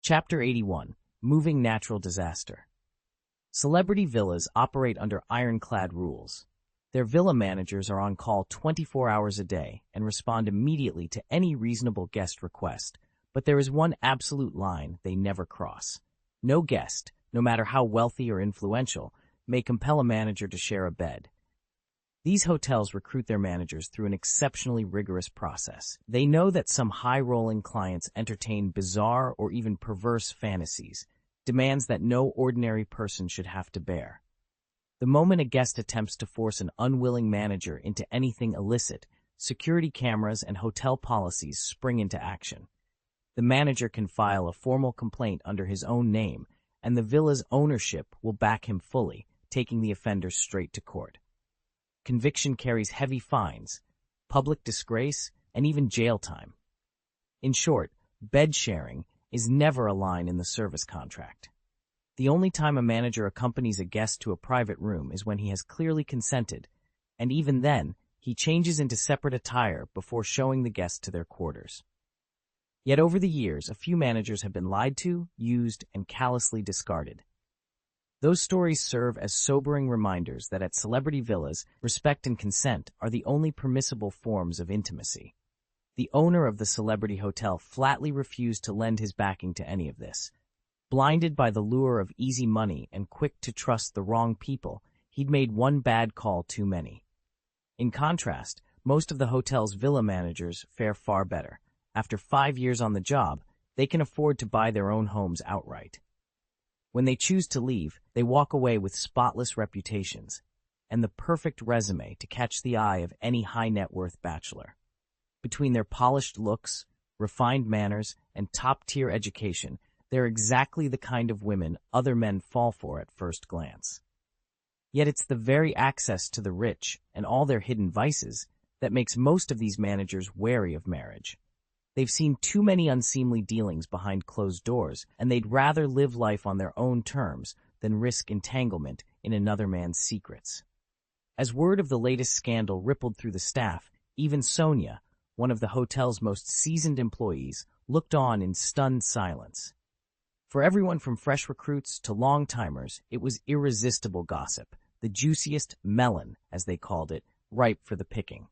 Chapter 81. Moving Natural Disaster. Celebrity villas operate under ironclad rules. Their villa managers are on call 24 hours a day and respond immediately to any reasonable guest request, but there is one absolute line they never cross. No guest, no matter how wealthy or influential, may compel a manager to share a bed. These hotels recruit their managers through an exceptionally rigorous process. They know that some high-rolling clients entertain bizarre or even perverse fantasies, demands that no ordinary person should have to bear. The moment a guest attempts to force an unwilling manager into anything illicit, security cameras and hotel policies spring into action. The manager can file a formal complaint under his own name, and the villa's ownership will back him fully, taking the offender straight to court. Conviction carries heavy fines, public disgrace, and even jail time. In short, bed sharing is never a line in the service contract. The only time a manager accompanies a guest to a private room is when he has clearly consented, and even then, he changes into separate attire before showing the guest to their quarters. Yet over the years, a few managers have been lied to, used, and callously discarded. Those stories serve as sobering reminders that at celebrity villas, respect and consent are the only permissible forms of intimacy. The owner of the celebrity hotel flatly refused to lend his backing to any of this. Blinded by the lure of easy money and quick to trust the wrong people, he'd made one bad call too many. In contrast, most of the hotel's villa managers fare far better. After 5 years on the job, they can afford to buy their own homes outright. When they choose to leave, they walk away with spotless reputations and the perfect resume to catch the eye of any high-net-worth bachelor. Between their polished looks, refined manners, and top-tier education, they're exactly the kind of women other men fall for at first glance. Yet it's the very access to the rich and all their hidden vices that makes most of these managers wary of marriage. They've seen too many unseemly dealings behind closed doors, and they'd rather live life on their own terms than risk entanglement in another man's secrets. As word of the latest scandal rippled through the staff, even Sonia, one of the hotel's most seasoned employees, looked on in stunned silence. For everyone from fresh recruits to long-timers, it was irresistible gossip, the juiciest melon, as they called it, ripe for the picking.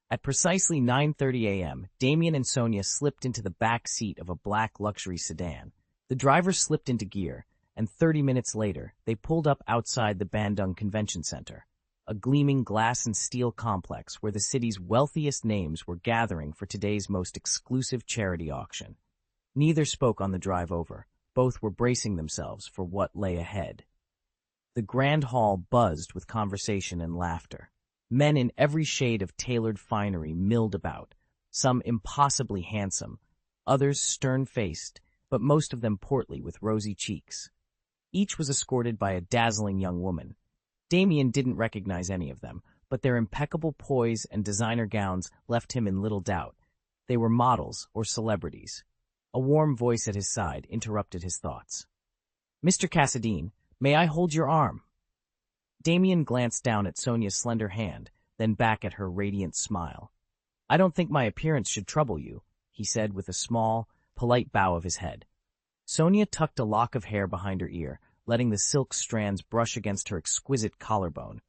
At precisely 9:30 a.m., Damien and Sonia slipped into the back seat of a black luxury sedan. The driver slipped into gear, and 30 minutes later, they pulled up outside the Bandung Convention Center, a gleaming glass and steel complex where the city's wealthiest names were gathering for today's most exclusive charity auction. Neither spoke on the drive over. Both were bracing themselves for what lay ahead. The grand hall buzzed with conversation and laughter. Men in every shade of tailored finery milled about, some impossibly handsome, others stern-faced, but most of them portly with rosy cheeks. Each was escorted by a dazzling young woman. Damien didn't recognize any of them, but their impeccable poise and designer gowns left him in little doubt. They were models or celebrities. A warm voice at his side interrupted his thoughts. "Mr. Cassadine, may I hold your arm?" Damien glanced down at Sonia's slender hand, then back at her radiant smile. "I don't think my appearance should trouble you," he said with a small, polite bow of his head. Sonia tucked a lock of hair behind her ear, letting the silk strands brush against her exquisite collarbone.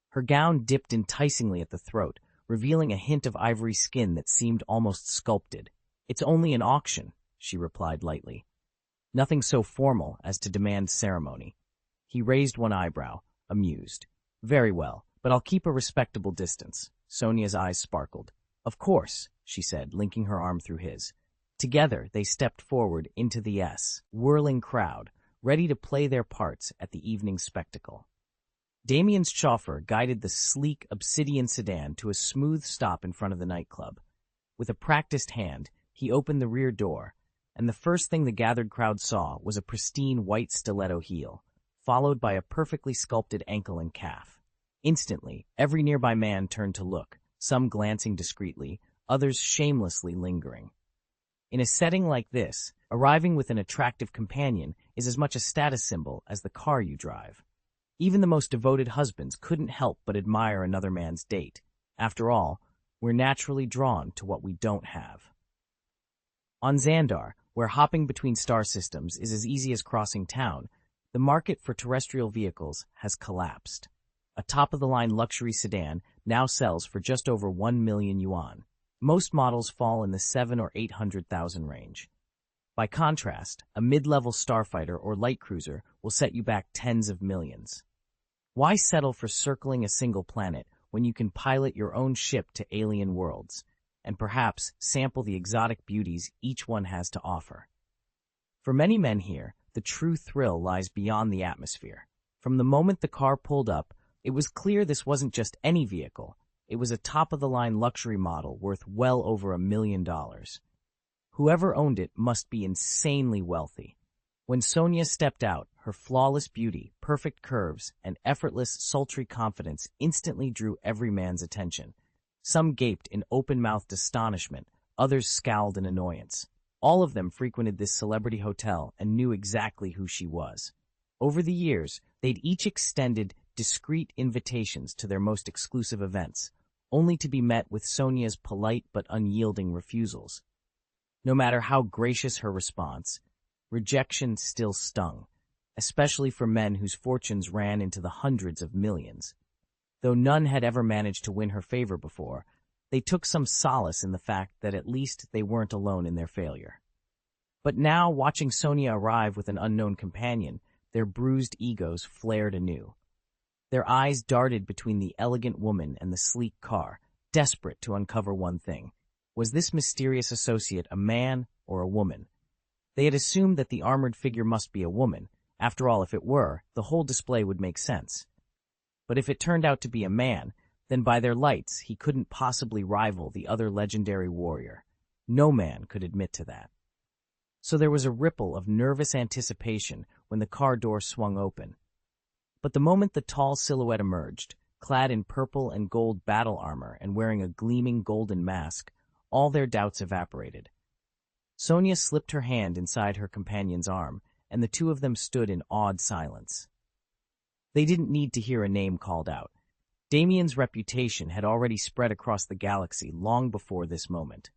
Her gown dipped enticingly at the throat, revealing a hint of ivory skin that seemed almost sculpted. "It's only an auction," she replied lightly. "Nothing so formal as to demand ceremony." He raised one eyebrow, amused. "Very well, but I'll keep a respectable distance." Sonia's eyes sparkled. "Of course," she said, linking her arm through his. Together, they stepped forward into the whirling crowd, ready to play their parts at the evening spectacle. Damien's chauffeur guided the sleek obsidian sedan to a smooth stop in front of the nightclub. With a practiced hand, he opened the rear door, and the first thing the gathered crowd saw was a pristine white stiletto heel, followed by a perfectly sculpted ankle and calf. Instantly, every nearby man turned to look, some glancing discreetly, others shamelessly lingering. In a setting like this, arriving with an attractive companion is as much a status symbol as the car you drive. Even the most devoted husbands couldn't help but admire another man's date. After all, we're naturally drawn to what we don't have. On Xandar, Where hopping between star systems is as easy as crossing town, the market for terrestrial vehicles has collapsed. A top-of-the-line luxury sedan now sells for just over 1 million yuan. Most models fall in the 7 or 800,000 range. By contrast, a mid-level starfighter or light cruiser will set you back tens of millions. Why settle for circling a single planet when you can pilot your own ship to alien worlds, and perhaps sample the exotic beauties each one has to offer? For many men here, the true thrill lies beyond the atmosphere. From the moment the car pulled up, it was clear this wasn't just any vehicle. It was a top-of-the-line luxury model worth well over $1 million. Whoever owned it must be insanely wealthy. When Sonia stepped out, her flawless beauty, perfect curves, and effortless, sultry confidence instantly drew every man's attention. Some gaped in open-mouthed astonishment, others scowled in annoyance. All of them frequented this celebrity hotel and knew exactly who she was. Over the years, they'd each extended discreet invitations to their most exclusive events, only to be met with Sonia's polite but unyielding refusals. No matter how gracious her response, rejection still stung, especially for men whose fortunes ran into the hundreds of millions. Though none had ever managed to win her favor before, they took some solace in the fact that at least they weren't alone in their failure. But now, watching Sonia arrive with an unknown companion, their bruised egos flared anew. Their eyes darted between the elegant woman and the sleek car, desperate to uncover one thing. Was this mysterious associate a man or a woman? They had assumed that the armored figure must be a woman. After all, if it were, the whole display would make sense. But if it turned out to be a man, then by their lights he couldn't possibly rival the other legendary warrior. No man could admit to that. So there was a ripple of nervous anticipation when the car door swung open. But the moment the tall silhouette emerged, clad in purple and gold battle armor and wearing a gleaming golden mask, all their doubts evaporated. Sonia slipped her hand inside her companion's arm, and the two of them stood in awed silence. They didn't need to hear a name called out. Damien's reputation had already spread across the galaxy long before this moment.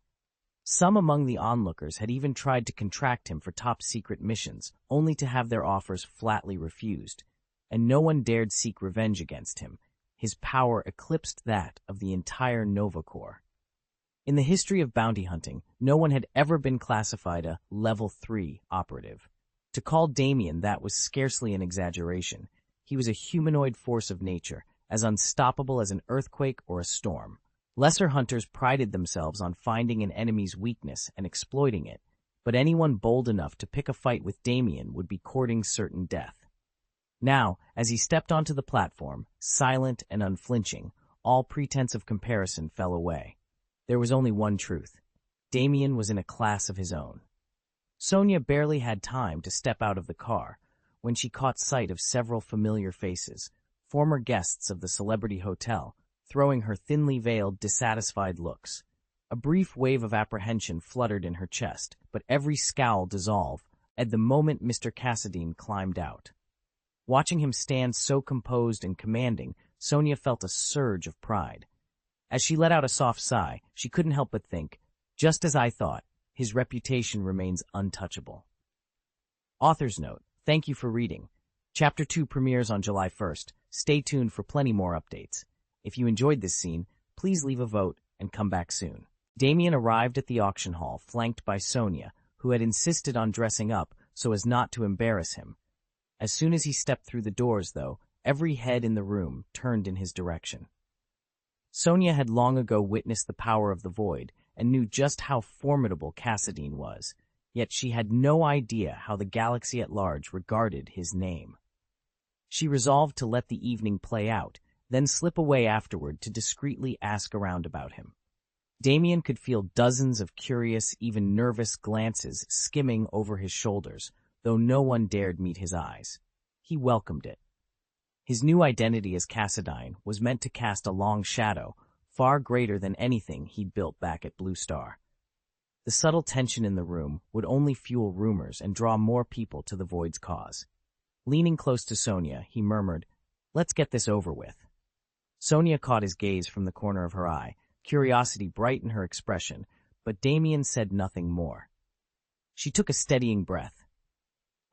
Some among the onlookers had even tried to contract him for top-secret missions, only to have their offers flatly refused, and no one dared seek revenge against him. His power eclipsed that of the entire Nova Corps. In the history of bounty hunting, no one had ever been classified a Level 3 operative. To call Damien that was scarcely an exaggeration. He was a humanoid force of nature, as unstoppable as an earthquake or a storm. Lesser hunters prided themselves on finding an enemy's weakness and exploiting it, but anyone bold enough to pick a fight with Damien would be courting certain death. Now, as he stepped onto the platform, silent and unflinching, all pretense of comparison fell away. There was only one truth. Damien was in a class of his own. Sonia barely had time to step out of the car when she caught sight of several familiar faces, former guests of the celebrity hotel, throwing her thinly veiled, dissatisfied looks. A brief wave of apprehension fluttered in her chest, but every scowl dissolved at the moment Mr. Cassadine climbed out. Watching him stand so composed and commanding, Sonia felt a surge of pride. As she let out a soft sigh, she couldn't help but think, just as I thought, his reputation remains untouchable. Author's note: thank you for reading. Chapter 2 premieres on July 1st. Stay tuned for plenty more updates. If you enjoyed this scene, please leave a vote and come back soon. Damien arrived at the auction hall, flanked by Sonia, who had insisted on dressing up so as not to embarrass him. As soon as he stepped through the doors, though, every head in the room turned in his direction. Sonia had long ago witnessed the power of the Void and knew just how formidable Cassadine was, yet she had no idea how the galaxy at large regarded his name. She resolved to let the evening play out, then slip away afterward to discreetly ask around about him. Damien could feel dozens of curious, even nervous glances skimming over his shoulders, though no one dared meet his eyes. He welcomed it. His new identity as Cassadine was meant to cast a long shadow, far greater than anything he'd built back at Blue Star. The subtle tension in the room would only fuel rumors and draw more people to the Void's cause. Leaning close to Sonia, he murmured, "Let's get this over with." Sonia caught his gaze from the corner of her eye, curiosity bright in her expression, but Damien said nothing more. She took a steadying breath.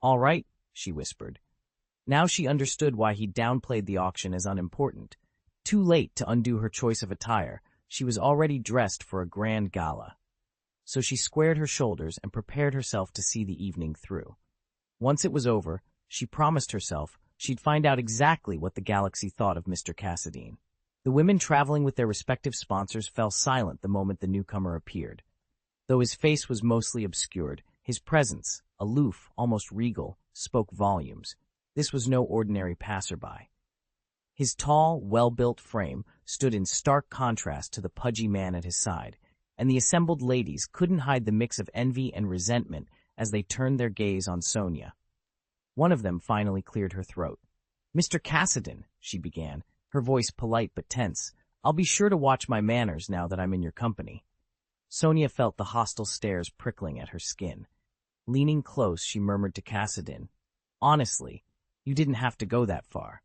"All right," she whispered. Now she understood why he downplayed the auction as unimportant. Too late to undo her choice of attire, she was already dressed for a grand gala. So she squared her shoulders and prepared herself to see the evening through. Once it was over, she promised herself she'd find out exactly what the galaxy thought of Mr. Cassadine. The women traveling with their respective sponsors fell silent the moment the newcomer appeared. Though his face was mostly obscured, his presence, aloof, almost regal, spoke volumes. This was no ordinary passerby. His tall, well-built frame stood in stark contrast to the pudgy man at his side, and the assembled ladies couldn't hide the mix of envy and resentment as they turned their gaze on Sonia. One of them finally cleared her throat. "Mr. Cassadine," she began, her voice polite but tense, "I'll be sure to watch my manners now that I'm in your company." Sonia felt the hostile stares prickling at her skin. Leaning close, she murmured to Cassadine, "Honestly, you didn't have to go that far."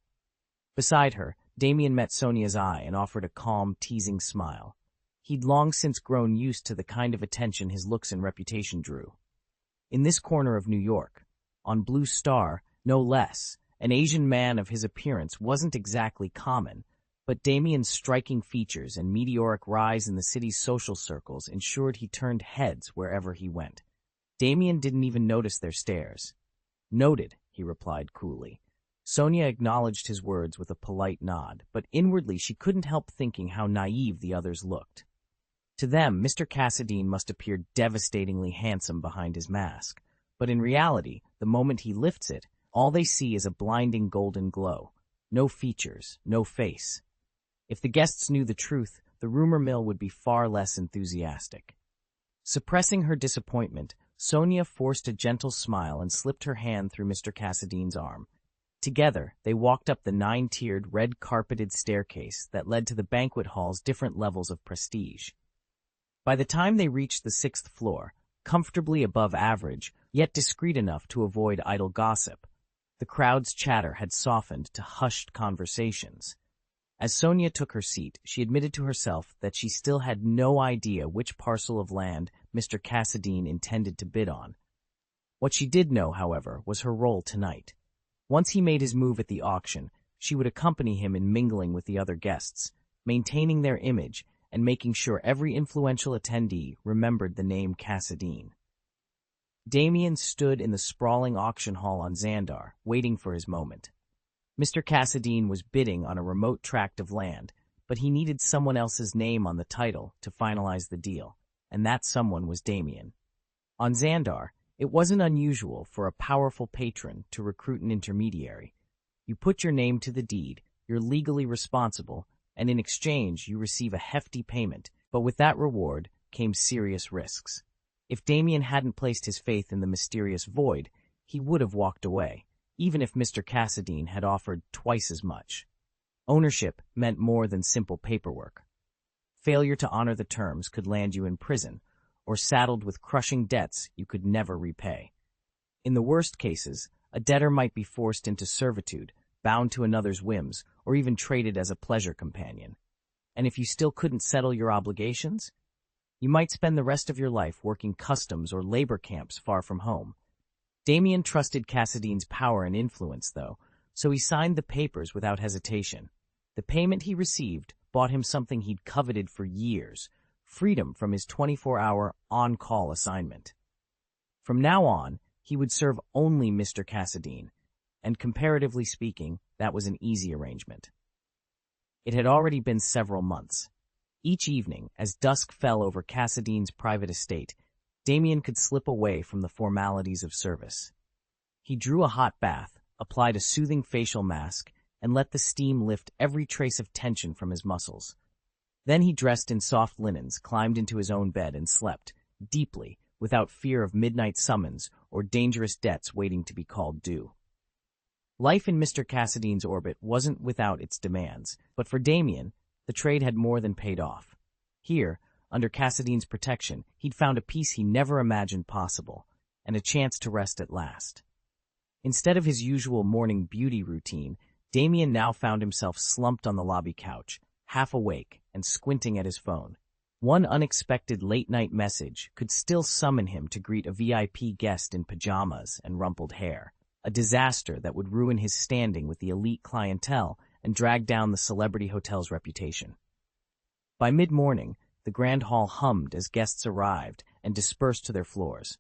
Beside her, Damien met Sonia's eye and offered a calm, teasing smile. He'd long since grown used to the kind of attention his looks and reputation drew. In this corner of New York, on Blue Star, no less, an Asian man of his appearance wasn't exactly common, but Damien's striking features and meteoric rise in the city's social circles ensured he turned heads wherever he went. Damien didn't even notice their stares. "Noted," he replied coolly. Sonia acknowledged his words with a polite nod, but inwardly she couldn't help thinking how naive the others looked. To them, Mr. Cassadine must appear devastatingly handsome behind his mask, but in reality, the moment he lifts it, all they see is a blinding golden glow. No features, no face. If the guests knew the truth, the rumor mill would be far less enthusiastic. Suppressing her disappointment, Sonia forced a gentle smile and slipped her hand through Mr. Cassadine's arm. Together, they walked up the 9-tiered, red-carpeted staircase that led to the banquet hall's different levels of prestige. By the time they reached the 6th floor, comfortably above average, yet discreet enough to avoid idle gossip, the crowd's chatter had softened to hushed conversations. As Sonia took her seat, she admitted to herself that she still had no idea which parcel of land Mr. Cassadine intended to bid on. What she did know, however, was her role tonight. Once he made his move at the auction, she would accompany him in mingling with the other guests, maintaining their image and making sure every influential attendee remembered the name Cassadine. Damien stood in the sprawling auction hall on Xandar, waiting for his moment. Mr. Cassadine was bidding on a remote tract of land, but he needed someone else's name on the title to finalize the deal, and that someone was Damien. On Xandar, it wasn't unusual for a powerful patron to recruit an intermediary. You put your name to the deed, you're legally responsible, and in exchange you receive a hefty payment, but with that reward came serious risks. If Damien hadn't placed his faith in the mysterious void, he would have walked away, even if Mr. Cassadine had offered twice as much. Ownership meant more than simple paperwork. Failure to honor the terms could land you in prison, or saddled with crushing debts you could never repay. In the worst cases, a debtor might be forced into servitude, bound to another's whims, or even traded as a pleasure companion. And if you still couldn't settle your obligations, you might spend the rest of your life working customs or labor camps far from home. Damien trusted Cassadine's power and influence, though, so he signed the papers without hesitation. The payment he received bought him something he'd coveted for years, freedom from his 24-hour on-call assignment. From now on, he would serve only Mr. Cassadine, and comparatively speaking, that was an easy arrangement. It had already been several months. Each evening, as dusk fell over Cassadine's private estate, Damien could slip away from the formalities of service. He drew a hot bath, applied a soothing facial mask, and let the steam lift every trace of tension from his muscles. Then he dressed in soft linens, climbed into his own bed, and slept, deeply, without fear of midnight summons or dangerous debts waiting to be called due. Life in Mr. Cassadine's orbit wasn't without its demands, but for Damien, the trade had more than paid off. Here, under Cassadine's protection, he'd found a peace he never imagined possible, and a chance to rest at last. Instead of his usual morning beauty routine, Damien now found himself slumped on the lobby couch, half awake and squinting at his phone. One unexpected late-night message could still summon him to greet a VIP guest in pajamas and rumpled hair, a disaster that would ruin his standing with the elite clientele and drag down the celebrity hotel's reputation. By mid-morning, the grand hall hummed as guests arrived and dispersed to their floors.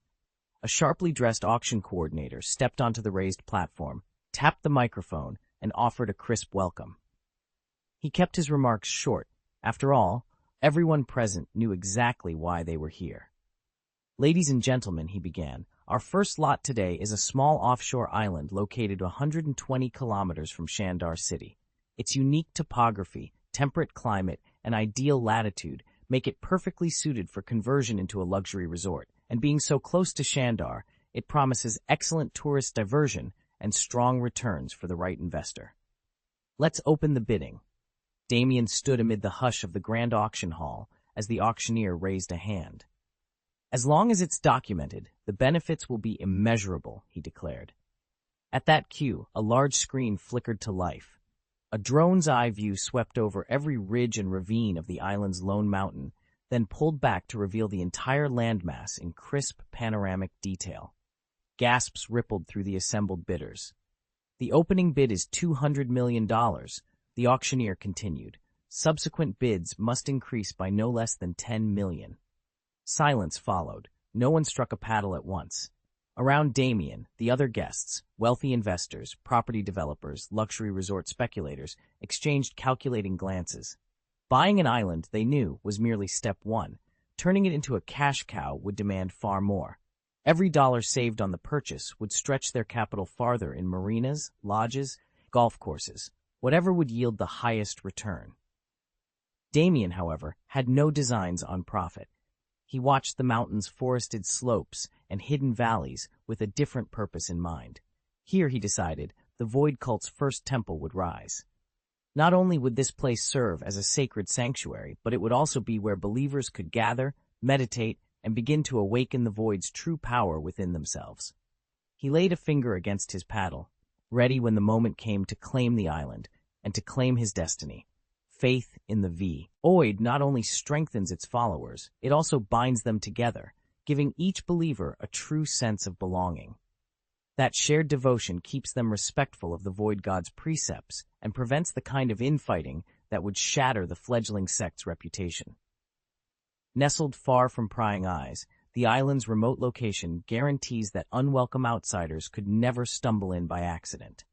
A sharply dressed auction coordinator stepped onto the raised platform, tapped the microphone, and offered a crisp welcome. He kept his remarks short. After all, everyone present knew exactly why they were here. "Ladies and gentlemen," he began, "our first lot today is a small offshore island located 120 kilometers from Shandar City. Its unique topography, temperate climate, and ideal latitude make it perfectly suited for conversion into a luxury resort, and being so close to Shandar, it promises excellent tourist diversion and strong returns for the right investor. Let's open the bidding." Damien stood amid the hush of the grand auction hall as the auctioneer raised a hand. "As long as it's documented, the benefits will be immeasurable," he declared. At that cue, a large screen flickered to life. A drone's eye view swept over every ridge and ravine of the island's lone mountain, then pulled back to reveal the entire landmass in crisp panoramic detail. Gasps rippled through the assembled bidders. "The opening bid is $200 million, the auctioneer continued. "Subsequent bids must increase by no less than $10 million. Silence followed. No one struck a paddle at once. Around Damien, the other guests, wealthy investors, property developers, luxury resort speculators, exchanged calculating glances. Buying an island, they knew, was merely step one. Turning it into a cash cow would demand far more. Every dollar saved on the purchase would stretch their capital farther in marinas, lodges, golf courses, whatever would yield the highest return. Damien, however, had no designs on profit. He watched the mountain's forested slopes and hidden valleys with a different purpose in mind. Here, he decided, the Void Cult's first temple would rise. Not only would this place serve as a sacred sanctuary, but it would also be where believers could gather, meditate, and begin to awaken the Void's true power within themselves. He laid a finger against his paddle, ready when the moment came to claim the island and to claim his destiny. Faith in the Void not only strengthens its followers, it also binds them together, giving each believer a true sense of belonging. That shared devotion keeps them respectful of the Void God's precepts and prevents the kind of infighting that would shatter the fledgling sect's reputation. Nestled far from prying eyes, the island's remote location guarantees that unwelcome outsiders could never stumble in by accident.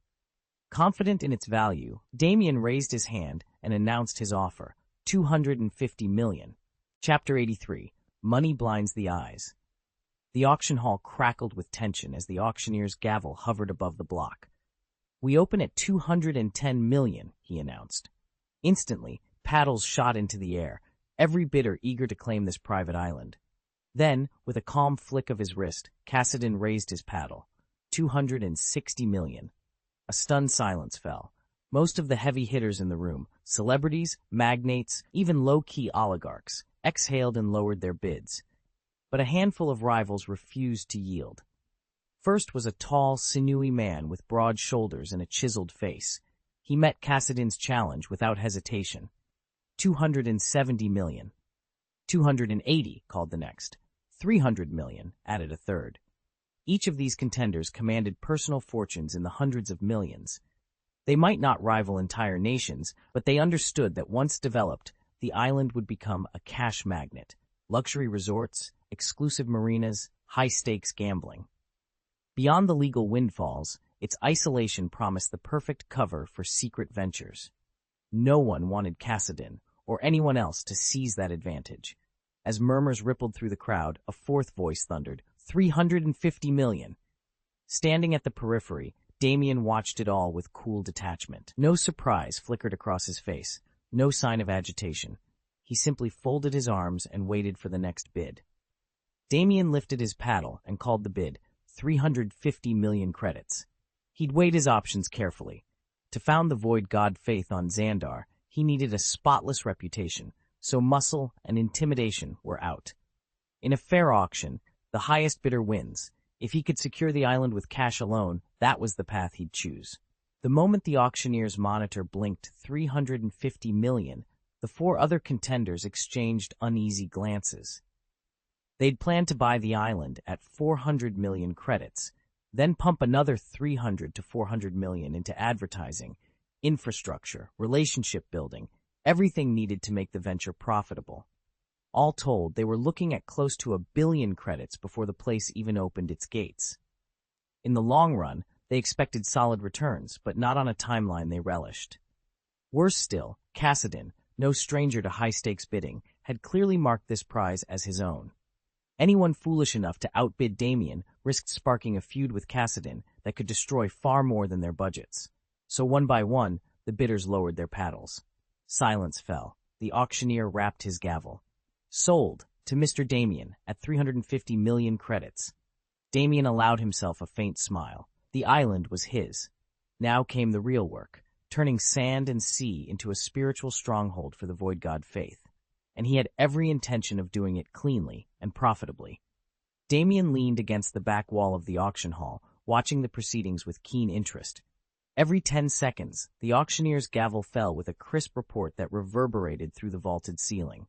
Confident in its value, Damien raised his hand and announced his offer, $250 million. Chapter 83, Money Blinds the Eyes. The auction hall crackled with tension as the auctioneer's gavel hovered above the block. "We open at $210 million, he announced. Instantly, paddles shot into the air, every bidder eager to claim this private island. Then, with a calm flick of his wrist, Cassidon raised his paddle. $260 million. A stunned silence fell. Most of the heavy hitters in the room, celebrities, magnates, even low-key oligarchs, exhaled and lowered their bids. But a handful of rivals refused to yield. First was a tall, sinewy man with broad shoulders and a chiseled face. He met Cassidon's challenge without hesitation. $270 million. $280, called the next. $300 million, added a third. Each of these contenders commanded personal fortunes in the hundreds of millions. They might not rival entire nations, but they understood that once developed, the island would become a cash magnet. Luxury resorts, exclusive marinas, high-stakes gambling. Beyond the legal windfalls, its isolation promised the perfect cover for secret ventures. No one wanted Cassidon or anyone else to seize that advantage. As murmurs rippled through the crowd, a fourth voice thundered, $350 million. Standing at the periphery, Damien watched it all with cool detachment. No surprise flickered across his face, no sign of agitation. He simply folded his arms and waited for the next bid. Damien lifted his paddle and called the bid, 350 million credits. He'd weighed his options carefully. To found the Void God faith on Xandar, he needed a spotless reputation, so muscle and intimidation were out. In a fair auction, the highest bidder wins. If he could secure the island with cash alone, that was the path he'd choose. The moment the auctioneer's monitor blinked 350 million, The four other contenders exchanged uneasy glances. They'd planned to buy the island at 400 million credits, then pump another 300 to 400 million into advertising, infrastructure, relationship building, everything needed to make the venture profitable. All told, they were looking at close to 1 billion credits before the place even opened its gates. In the long run, they expected solid returns, but not on a timeline they relished. Worse still, Cassidon, no stranger to high-stakes bidding, had clearly marked this prize as his own. Anyone foolish enough to outbid Damien risked sparking a feud with Cassidon that could destroy far more than their budgets. So one by one, the bidders lowered their paddles. Silence fell. The auctioneer rapped his gavel. Sold to Mr. Damien at 350 million credits. Damien allowed himself a faint smile. The island was his. Now came the real work, turning sand and sea into a spiritual stronghold for the Void God faith. And he had every intention of doing it cleanly and profitably. Damien leaned against the back wall of the auction hall, watching the proceedings with keen interest. Every 10 seconds, the auctioneer's gavel fell with a crisp report that reverberated through the vaulted ceiling.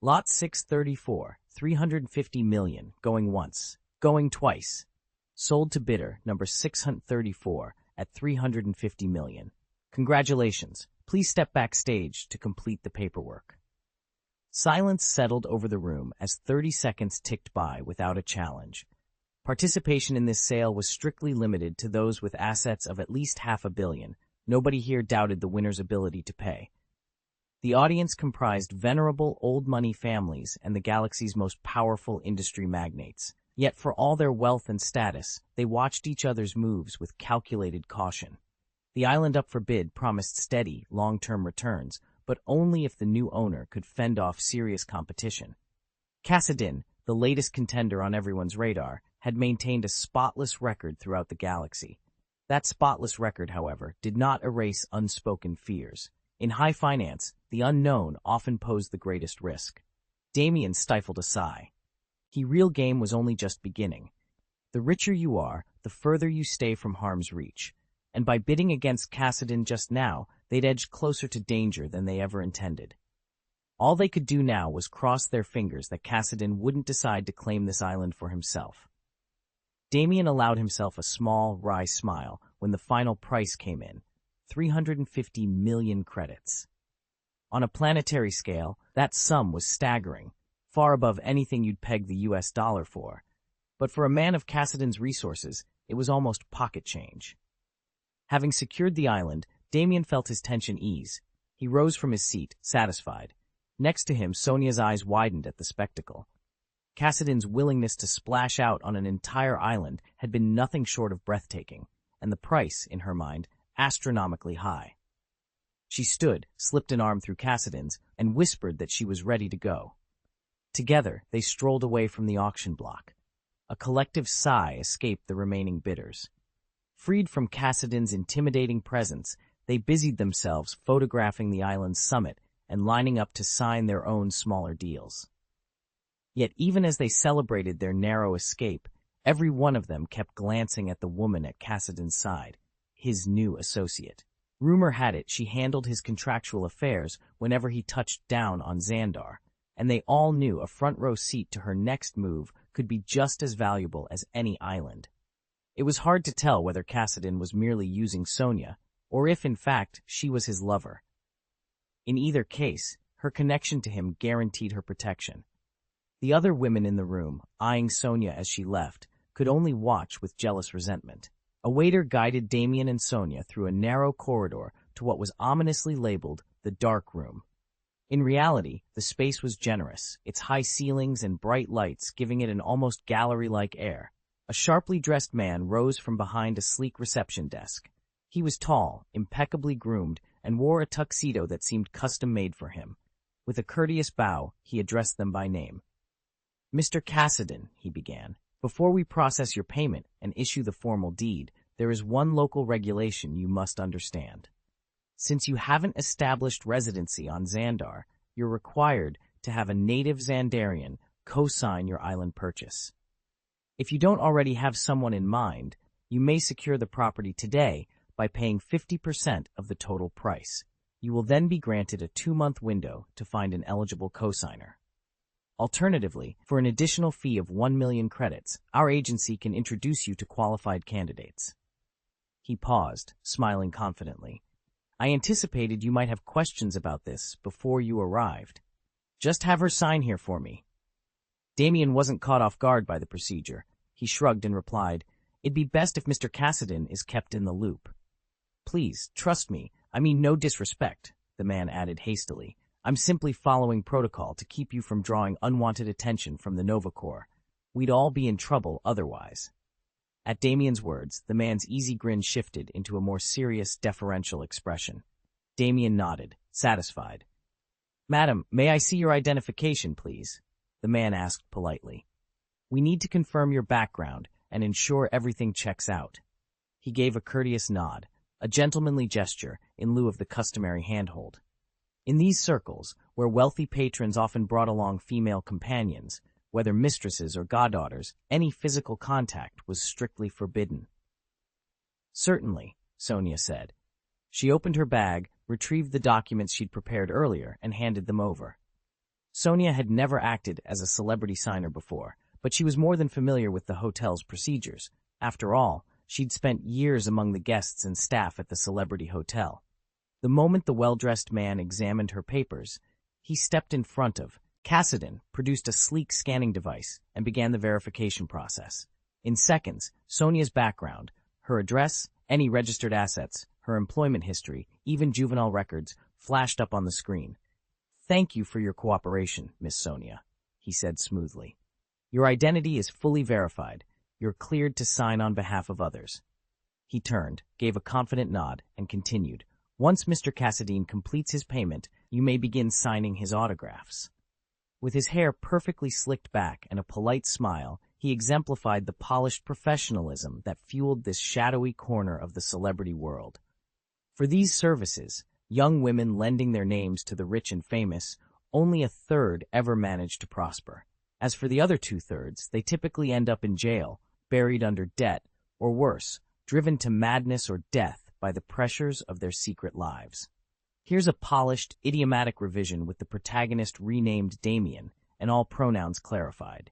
Lot 634, 350 million, going once, going twice. Sold to bidder number 634 at 350 million. Congratulations. Please step backstage to complete the paperwork. Silence settled over the room as 30 seconds ticked by without a challenge. Participation in this sale was strictly limited to those with assets of at least $500 million. Nobody here doubted the winner's ability to pay. The audience comprised venerable old money families and the galaxy's most powerful industry magnates. Yet for all their wealth and status, they watched each other's moves with calculated caution. The island up for bid promised steady, long-term returns, but only if the new owner could fend off serious competition. Cassidon, the latest contender on everyone's radar, had maintained a spotless record throughout the galaxy. That spotless record, however, did not erase unspoken fears. In high finance, the unknown often posed the greatest risk. Damien stifled a sigh. His real game was only just beginning. The richer you are, the further you stay from harm's reach. And by bidding against Cassidon just now, they'd edged closer to danger than they ever intended. All they could do now was cross their fingers that Cassidon wouldn't decide to claim this island for himself. Damien allowed himself a small, wry smile when the final price came in, 350 million credits. On a planetary scale, that sum was staggering, far above anything you'd peg the US dollar for. But for a man of Cassidon's resources, it was almost pocket change. Having secured the island, Damien felt his tension ease. He rose from his seat, satisfied. Next to him, Sonia's eyes widened at the spectacle. Cassidon's willingness to splash out on an entire island had been nothing short of breathtaking, and the price, in her mind, astronomically high. She stood, slipped an arm through Cassidon's, and whispered that she was ready to go. Together, they strolled away from the auction block. A collective sigh escaped the remaining bidders. Freed from Cassidon's intimidating presence, they busied themselves photographing the island's summit and lining up to sign their own smaller deals. Yet even as they celebrated their narrow escape, every one of them kept glancing at the woman at Cassidon's side, his new associate. Rumor had it she handled his contractual affairs whenever he touched down on Xandar, and they all knew a front-row seat to her next move could be just as valuable as any island. It was hard to tell whether Cassidon was merely using Sonia, or if, in fact, she was his lover. In either case, her connection to him guaranteed her protection. The other women in the room, eyeing Sonia as she left, could only watch with jealous resentment. A waiter guided Damien and Sonia through a narrow corridor to what was ominously labeled the dark room. In reality, the space was generous, its high ceilings and bright lights giving it an almost gallery-like air. A sharply dressed man rose from behind a sleek reception desk. He was tall, impeccably groomed, and wore a tuxedo that seemed custom-made for him. With a courteous bow, he addressed them by name. "Mr. Cassidon," he began, "before we process your payment and issue the formal deed, there is one local regulation you must understand. Since you haven't established residency on Xandar, you're required to have a native Xandarian co-sign your island purchase. If you don't already have someone in mind, you may secure the property today by paying 50% of the total price. You will then be granted a 2-month window to find an eligible cosigner. Alternatively, for an additional fee of 1 million credits, our agency can introduce you to qualified candidates. He paused, smiling confidently. I anticipated you might have questions about this before you arrived. Just have her sign here for me. Damien wasn't caught off guard by the procedure. He shrugged and replied, It'd be best if Mr. Cassidy is kept in the loop. Please, trust me. I mean no disrespect, the man added hastily. I'm simply following protocol to keep you from drawing unwanted attention from the Nova Corps. We'd all be in trouble otherwise. At Damien's words, the man's easy grin shifted into a more serious, deferential expression. Damien nodded, satisfied. Madam, may I see your identification, please? The man asked politely. We need to confirm your background and ensure everything checks out. He gave a courteous nod, a gentlemanly gesture in lieu of the customary handhold. In these circles, where wealthy patrons often brought along female companions, whether mistresses or goddaughters, any physical contact was strictly forbidden. Certainly, Sonia said. She opened her bag, retrieved the documents she'd prepared earlier, and handed them over. Sonia had never acted as a celebrity signer before, but she was more than familiar with the hotel's procedures. After all, she'd spent years among the guests and staff at the celebrity hotel. The moment the well-dressed man examined her papers, he stepped in front of. Cassidy produced a sleek scanning device and began the verification process. In seconds, Sonia's background, her address, any registered assets, her employment history, even juvenile records, flashed up on the screen. Thank you for your cooperation, Miss Sonia, he said smoothly. Your identity is fully verified. You're cleared to sign on behalf of others. He turned, gave a confident nod, and continued. Once Mr. Cassidy completes his payment, you may begin signing his autographs. With his hair perfectly slicked back and a polite smile, he exemplified the polished professionalism that fueled this shadowy corner of the celebrity world. For these services, young women lending their names to the rich and famous, only a third ever managed to prosper. As for the other 2/3, they typically end up in jail, buried under debt, or worse, driven to madness or death by the pressures of their secret lives. Here's a polished, idiomatic revision with the protagonist renamed Damien and all pronouns clarified.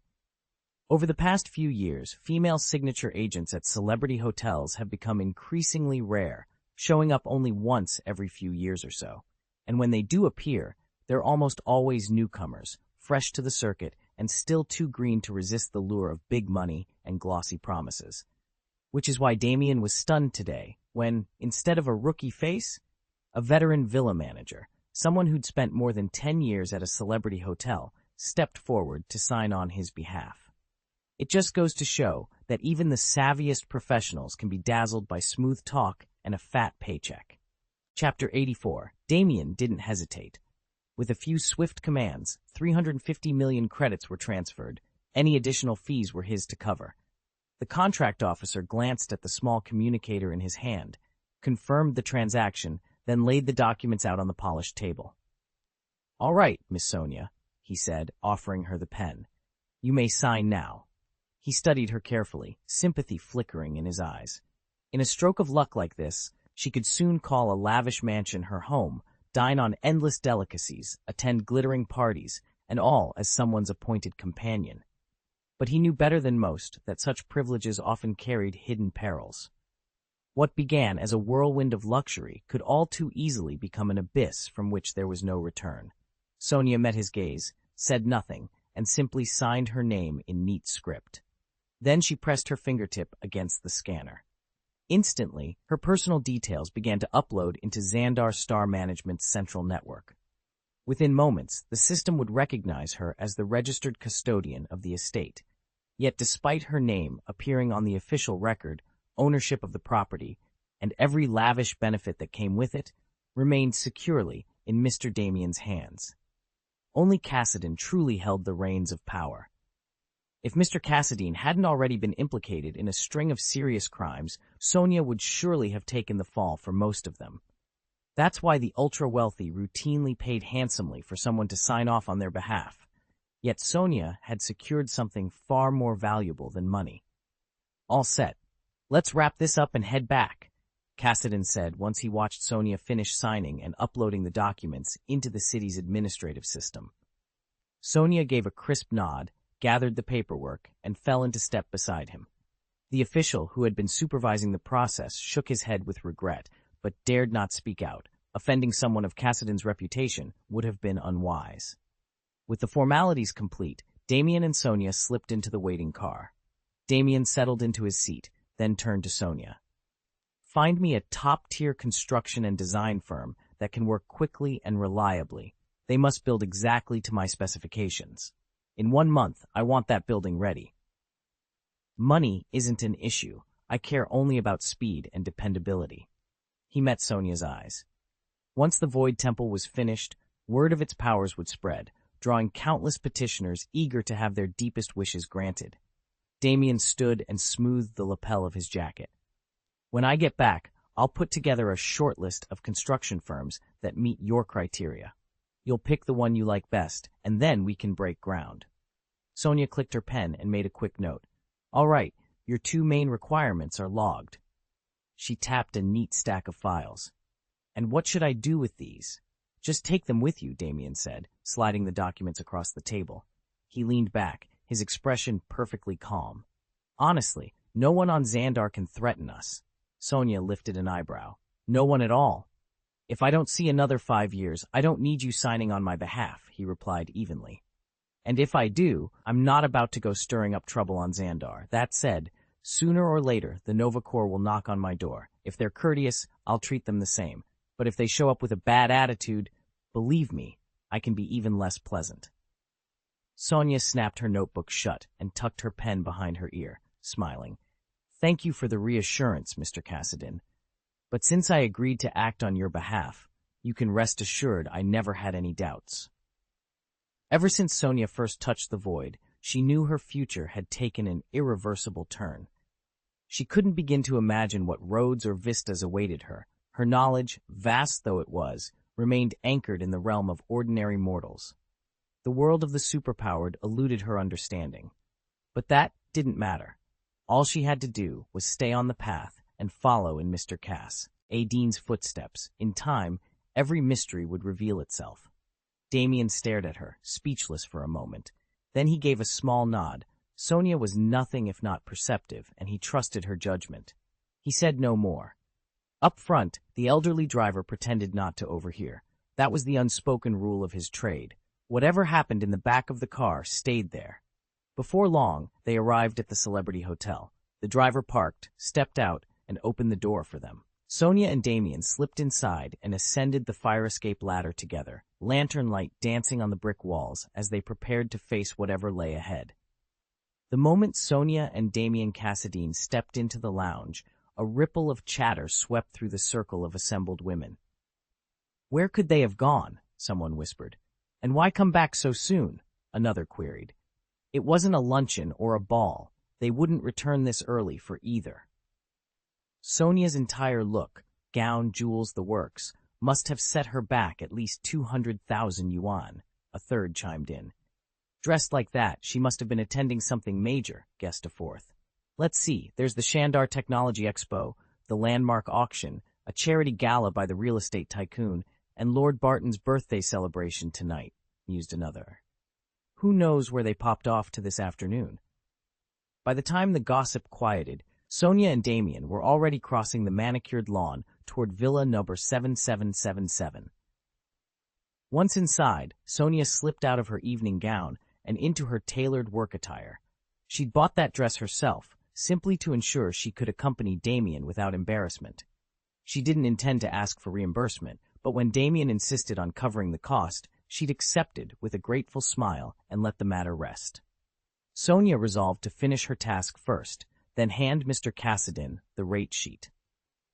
Over the past few years, female signature agents at celebrity hotels have become increasingly rare, showing up only once every few years or so. And when they do appear, they're almost always newcomers, fresh to the circuit and still too green to resist the lure of big money and glossy promises. Which is why Damien was stunned today when, instead of a rookie face, a veteran villa manager, someone who'd spent more than 10 years at a celebrity hotel, stepped forward to sign on his behalf. It just goes to show that even the savviest professionals can be dazzled by smooth talk and a fat paycheck. Chapter 84. Damien didn't hesitate. With a few swift commands, 350 million credits were transferred. Any additional fees were his to cover. The contract officer glanced at the small communicator in his hand, confirmed the transaction, then laid the documents out on the polished table. All right, Miss Sonia, he said, offering her the pen. You may sign now. He studied her carefully, sympathy flickering in his eyes. In a stroke of luck like this, she could soon call a lavish mansion her home, dine on endless delicacies, attend glittering parties, and all as someone's appointed companion. But he knew better than most that such privileges often carried hidden perils. What began as a whirlwind of luxury could all too easily become an abyss from which there was no return. Sonia met his gaze, said nothing, and simply signed her name in neat script. Then she pressed her fingertip against the scanner. Instantly, her personal details began to upload into Xandar Star Management's central network. Within moments, the system would recognize her as the registered custodian of the estate. Yet despite her name appearing on the official record, ownership of the property, and every lavish benefit that came with it, remained securely in Mr. Damien's hands. Only Cassidy truly held the reins of power. If Mr. Cassidy hadn't already been implicated in a string of serious crimes, Sonia would surely have taken the fall for most of them. That's why the ultra-wealthy routinely paid handsomely for someone to sign off on their behalf. Yet Sonia had secured something far more valuable than money. All set. Let's wrap this up and head back. Cassidon said once he watched Sonia finish signing and uploading the documents into the city's administrative system. Sonia gave a crisp nod, gathered the paperwork, and fell into step beside him. The official who had been supervising the process shook his head with regret, but dared not speak out. Offending someone of Cassidon's reputation would have been unwise. With the formalities complete, Damien and Sonia slipped into the waiting car. Damien settled into his seat, then turned to Sonia. Find me a top-tier construction and design firm that can work quickly and reliably. They must build exactly to my specifications. In 1 month, I want that building ready. Money isn't an issue. I care only about speed and dependability. He met Sonia's eyes. Once the Void Temple was finished, word of its powers would spread, drawing countless petitioners eager to have their deepest wishes granted. Damien stood and smoothed the lapel of his jacket. When I get back, I'll put together a short list of construction firms that meet your criteria. You'll pick the one you like best, and then we can break ground. Sonia clicked her pen and made a quick note. All right, your 2 main requirements are logged. She tapped a neat stack of files. And what should I do with these? Just take them with you, Damien said, sliding the documents across the table. He leaned back, his expression perfectly calm. Honestly, no one on Xandar can threaten us. Sonia lifted an eyebrow. No one at all. If I don't see another 5 years, I don't need you signing on my behalf, he replied evenly. And if I do, I'm not about to go stirring up trouble on Xandar. That said, sooner or later, the Nova Corps will knock on my door. If they're courteous, I'll treat them the same. But if they show up with a bad attitude, believe me, I can be even less pleasant. Sonia snapped her notebook shut and tucked her pen behind her ear, smiling. Thank you for the reassurance, Mr. Cassidon. But since I agreed to act on your behalf, you can rest assured I never had any doubts. Ever since Sonia first touched the void, she knew her future had taken an irreversible turn. She couldn't begin to imagine what roads or vistas awaited her. Her knowledge, vast though it was, remained anchored in the realm of ordinary mortals. The world of the superpowered eluded her understanding. But that didn't matter. All she had to do was stay on the path and follow in Mr. Cassidon's footsteps. In time, every mystery would reveal itself. Damien stared at her, speechless for a moment. Then he gave a small nod. Sonia was nothing if not perceptive, and he trusted her judgment. He said no more. Up front, the elderly driver pretended not to overhear. That was the unspoken rule of his trade. Whatever happened in the back of the car stayed there. Before long, they arrived at the Celebrity Hotel. The driver parked, stepped out, and opened the door for them. Sonia and Damien slipped inside and ascended the fire escape ladder together, lantern light dancing on the brick walls as they prepared to face whatever lay ahead. The moment Sonia and Damien Cassidon stepped into the lounge, a ripple of chatter swept through the circle of assembled women. Where could they have gone? Someone whispered. And why come back so soon? Another queried. It wasn't a luncheon or a ball. They wouldn't return this early for either. Sonia's entire look, gown, jewels, the works, must have set her back at least 200,000 yuan, a third chimed in. Dressed like that, she must have been attending something major, guessed a fourth. Let's see, there's the Xandar Technology Expo, the landmark auction, a charity gala by the real estate tycoon, and Lord Barton's birthday celebration tonight, mused another. Who knows where they popped off to this afternoon? By the time the gossip quieted, Sonia and Damien were already crossing the manicured lawn toward Villa number 7777. Once inside, Sonia slipped out of her evening gown and into her tailored work attire. She'd bought that dress herself, simply to ensure she could accompany Damien without embarrassment. She didn't intend to ask for reimbursement, but when Damien insisted on covering the cost, she'd accepted with a grateful smile and let the matter rest. Sonia resolved to finish her task first, then hand Mr. Cassidon the rate sheet.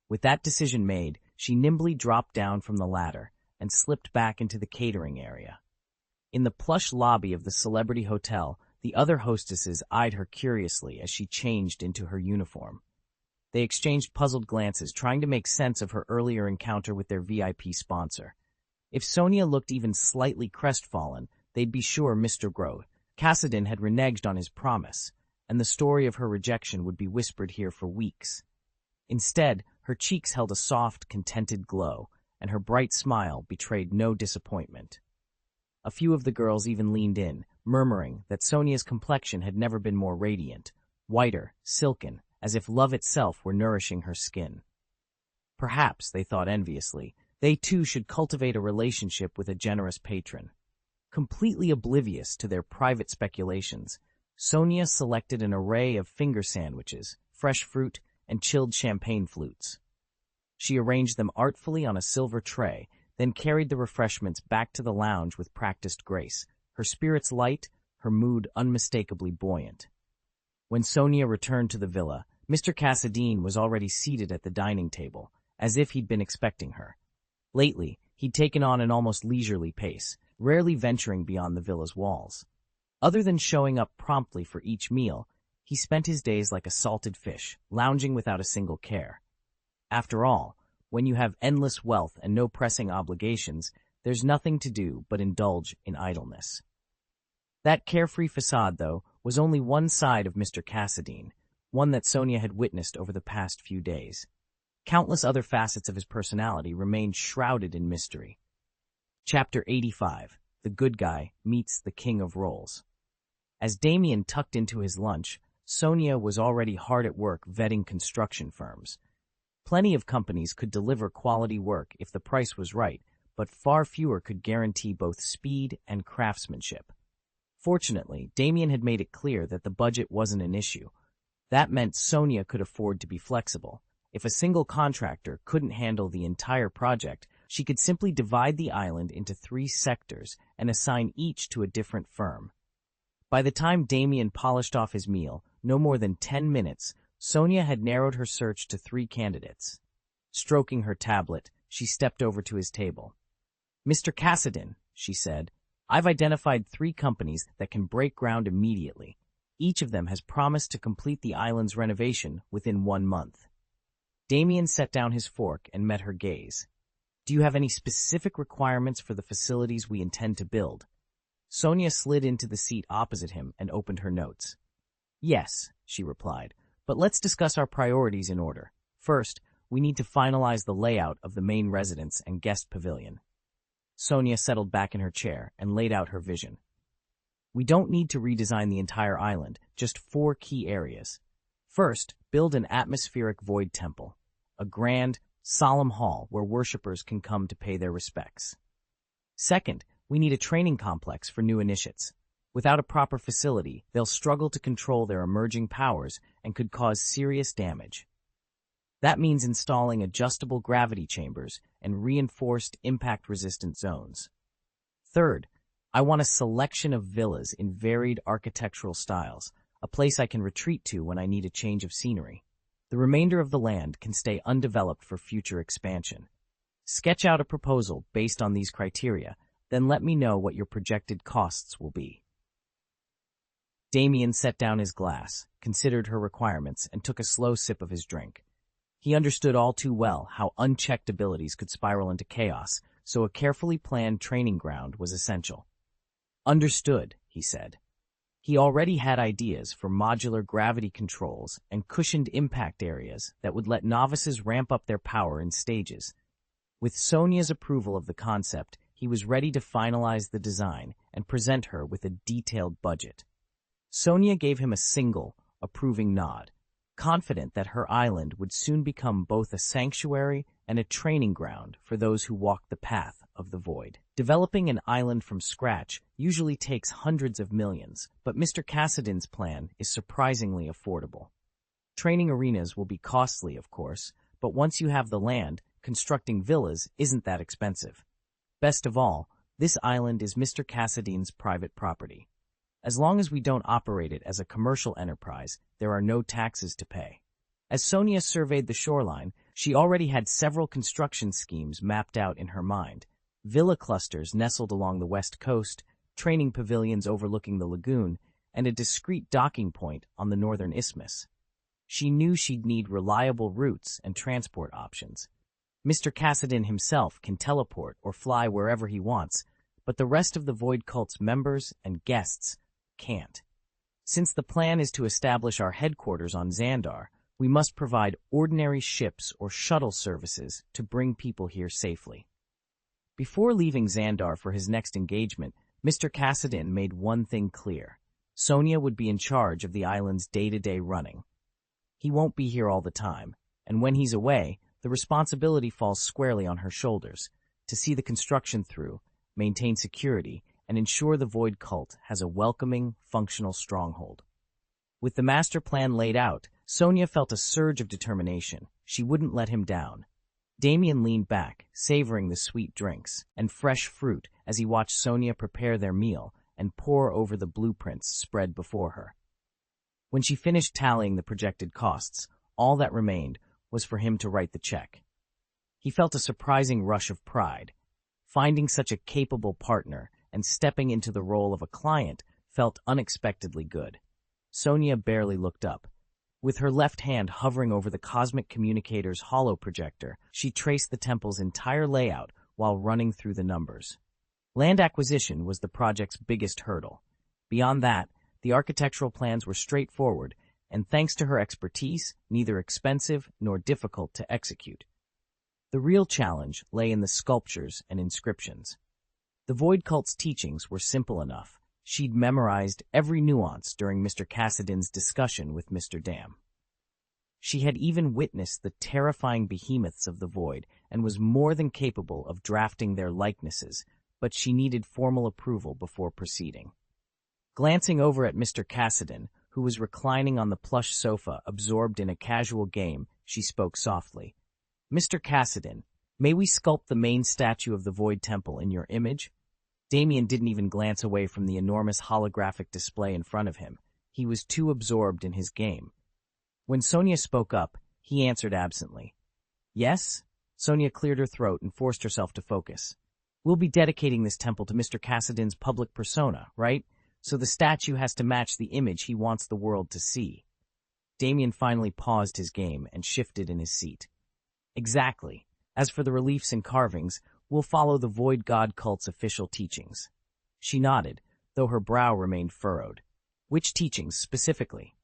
With that decision made, she nimbly dropped down from the ladder and slipped back into the catering area. In the plush lobby of the Celebrity Hotel, the other hostesses eyed her curiously as she changed into her uniform. They exchanged puzzled glances, trying to make sense of her earlier encounter with their VIP sponsor. If Sonia looked even slightly crestfallen, they'd be sure Mr. Cassidon had reneged on his promise, and the story of her rejection would be whispered here for weeks. Instead, her cheeks held a soft, contented glow, and her bright smile betrayed no disappointment. A few of the girls even leaned in, murmuring that Sonia's complexion had never been more radiant, whiter, silken, as if love itself were nourishing her skin. Perhaps, they thought enviously, they too should cultivate a relationship with a generous patron. Completely oblivious to their private speculations, Sonia selected an array of finger sandwiches, fresh fruit, and chilled champagne flutes. She arranged them artfully on a silver tray, then carried the refreshments back to the lounge with practiced grace, her spirits light, her mood unmistakably buoyant. When Sonia returned to the villa, Mr. Cassadine was already seated at the dining table, as if he'd been expecting her. Lately, he'd taken on an almost leisurely pace, rarely venturing beyond the villa's walls. Other than showing up promptly for each meal, he spent his days like a salted fish, lounging without a single care. After all, when you have endless wealth and no pressing obligations, there's nothing to do but indulge in idleness. That carefree facade, though, was only one side of Mr. Cassadine, one that Sonia had witnessed over the past few days. Countless other facets of his personality remained shrouded in mystery. Chapter 85. The Good Guy Meets the King of Roles. As Damien tucked into his lunch, Sonia was already hard at work vetting construction firms. Plenty of companies could deliver quality work if the price was right, but far fewer could guarantee both speed and craftsmanship. Fortunately, Damien had made it clear that the budget wasn't an issue. That meant Sonia could afford to be flexible. If a single contractor couldn't handle the entire project, she could simply divide the island into 3 sectors and assign each to a different firm. By the time Damien polished off his meal, no more than 10 minutes, Sonia had narrowed her search to 3 candidates. Stroking her tablet, she stepped over to his table. "Mr. Cassadine," she said, "I've identified 3 companies that can break ground immediately. Each of them has promised to complete the island's renovation within 1 month." Damien set down his fork and met her gaze. "Do you have any specific requirements for the facilities we intend to build?" Sonia slid into the seat opposite him and opened her notes. "Yes," she replied, "but let's discuss our priorities in order. First, we need to finalize the layout of the main residence and guest pavilion." Sonia settled back in her chair and laid out her vision. "We don't need to redesign the entire island, just 4 key areas. First, build an atmospheric void temple, a grand, solemn hall where worshippers can come to pay their respects. Second, we need a training complex for new initiates. Without a proper facility, they'll struggle to control their emerging powers and could cause serious damage. That means installing adjustable gravity chambers and reinforced impact-resistant zones. Third, I want a selection of villas in varied architectural styles, a place I can retreat to when I need a change of scenery. The remainder of the land can stay undeveloped for future expansion. Sketch out a proposal based on these criteria, then let me know what your projected costs will be." Damien set down his glass, considered her requirements, and took a slow sip of his drink. He understood all too well how unchecked abilities could spiral into chaos, so a carefully planned training ground was essential. "Understood," he said. He already had ideas for modular gravity controls and cushioned impact areas that would let novices ramp up their power in stages. With Sonia's approval of the concept, he was ready to finalize the design and present her with a detailed budget. Sonia gave him a single, approving nod, confident that her island would soon become both a sanctuary and a training ground for those who walk the path of the void. Developing an island from scratch usually takes hundreds of millions, but Mr. Cassadine's plan is surprisingly affordable. Training arenas will be costly, of course, but once you have the land, constructing villas isn't that expensive. Best of all, this island is Mr. Cassadine's private property. As long as we don't operate it as a commercial enterprise, there are no taxes to pay. As Sonia surveyed the shoreline, she already had several construction schemes mapped out in her mind. Villa clusters nestled along the west coast, training pavilions overlooking the lagoon, and a discreet docking point on the northern isthmus. She knew she'd need reliable routes and transport options. Mr. Cassadine himself can teleport or fly wherever he wants, but the rest of the Void Cult's members and guests can't. Since the plan is to establish our headquarters on Xandar, We must provide ordinary ships or shuttle services to bring people here safely. Before leaving Xandar for his next engagement, Mr. Cassadin made one thing clear. Sonia would be in charge of the island's day-to-day running. He won't be here all the time, and when he's away, the responsibility falls squarely on her shoulders to see the construction through, maintain security, and ensure the Void Cult has a welcoming, functional stronghold. With the master plan laid out, Sonia felt a surge of determination. She wouldn't let him down. Damien leaned back, savoring the sweet drinks and fresh fruit as he watched Sonia prepare their meal and pore over the blueprints spread before her. When she finished tallying the projected costs, all that remained was for him to write the check. He felt a surprising rush of pride. Finding such a capable partner and stepping into the role of a client felt unexpectedly good. Sonia barely looked up. With her left hand hovering over the cosmic communicator's holo projector, she traced the temple's entire layout while running through the numbers. Land acquisition was the project's biggest hurdle. Beyond that, the architectural plans were straightforward, and thanks to her expertise, neither expensive nor difficult to execute. The real challenge lay in the sculptures and inscriptions. The Void Cult's teachings were simple enough. She'd memorized every nuance during Mr. Cassadin's discussion with Mr. Dam. She had even witnessed the terrifying behemoths of the Void and was more than capable of drafting their likenesses, but she needed formal approval before proceeding. Glancing over at Mr. Cassadin, who was reclining on the plush sofa absorbed in a casual game, she spoke softly. "Mr. Cassadin, may we sculpt the main statue of the Void Temple in your image?" Damien didn't even glance away from the enormous holographic display in front of him. He was too absorbed in his game. When Sonia spoke up, he answered absently. "Yes?" Sonia cleared her throat and forced herself to focus. "We'll be dedicating this temple to Mr. Cassadin's public persona, right? So the statue has to match the image he wants the world to see." Damien finally paused his game and shifted in his seat. "Exactly. As for the reliefs and carvings, we'll follow the Void God Cult's official teachings." She nodded, though her brow remained furrowed. "Which teachings, specifically?"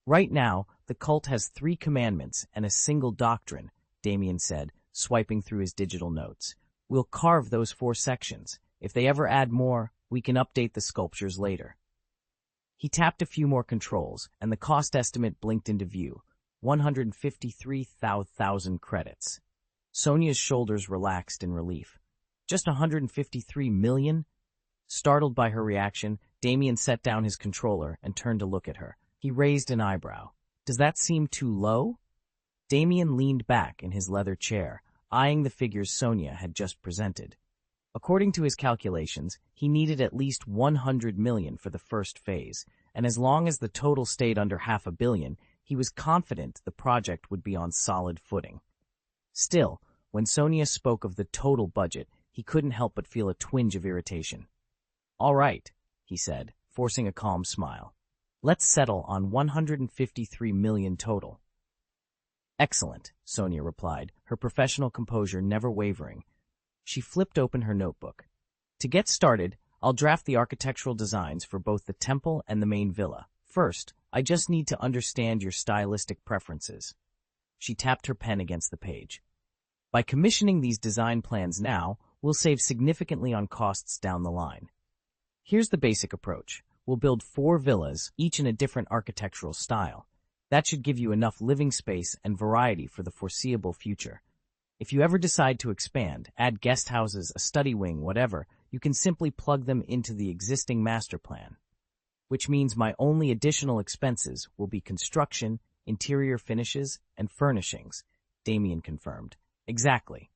"Right now, the cult has 3 commandments and a single doctrine," Damien said, swiping through his digital notes. "We'll carve those 4 sections. If they ever add more, we can update the sculptures later." He tapped a few more controls, and the cost estimate blinked into view. 153,000 credits. Sonia's shoulders relaxed in relief. "Just 153 million? Startled by her reaction, Damien set down his controller and turned to look at her. He raised an eyebrow. "Does that seem too low?" Damien leaned back in his leather chair, eyeing the figures Sonia had just presented. According to his calculations, he needed at least 100 million for the first phase, and as long as the total stayed under $500 million, he was confident the project would be on solid footing. Still, when Sonia spoke of the total budget, he couldn't help but feel a twinge of irritation. "All right," he said, forcing a calm smile. "Let's settle on 153 million total." "Excellent," Sonia replied, her professional composure never wavering. She flipped open her notebook. "To get started, I'll draft the architectural designs for both the temple and the main villa. First, I just need to understand your stylistic preferences." She tapped her pen against the page. "By commissioning these design plans now, we'll save significantly on costs down the line. Here's the basic approach. We'll build 4 villas, each in a different architectural style. That should give you enough living space and variety for the foreseeable future. If you ever decide to expand, add guest houses, a study wing, whatever, you can simply plug them into the existing master plan. Which means my only additional expenses will be construction, interior finishes, and furnishings," Damien confirmed. "Exactly."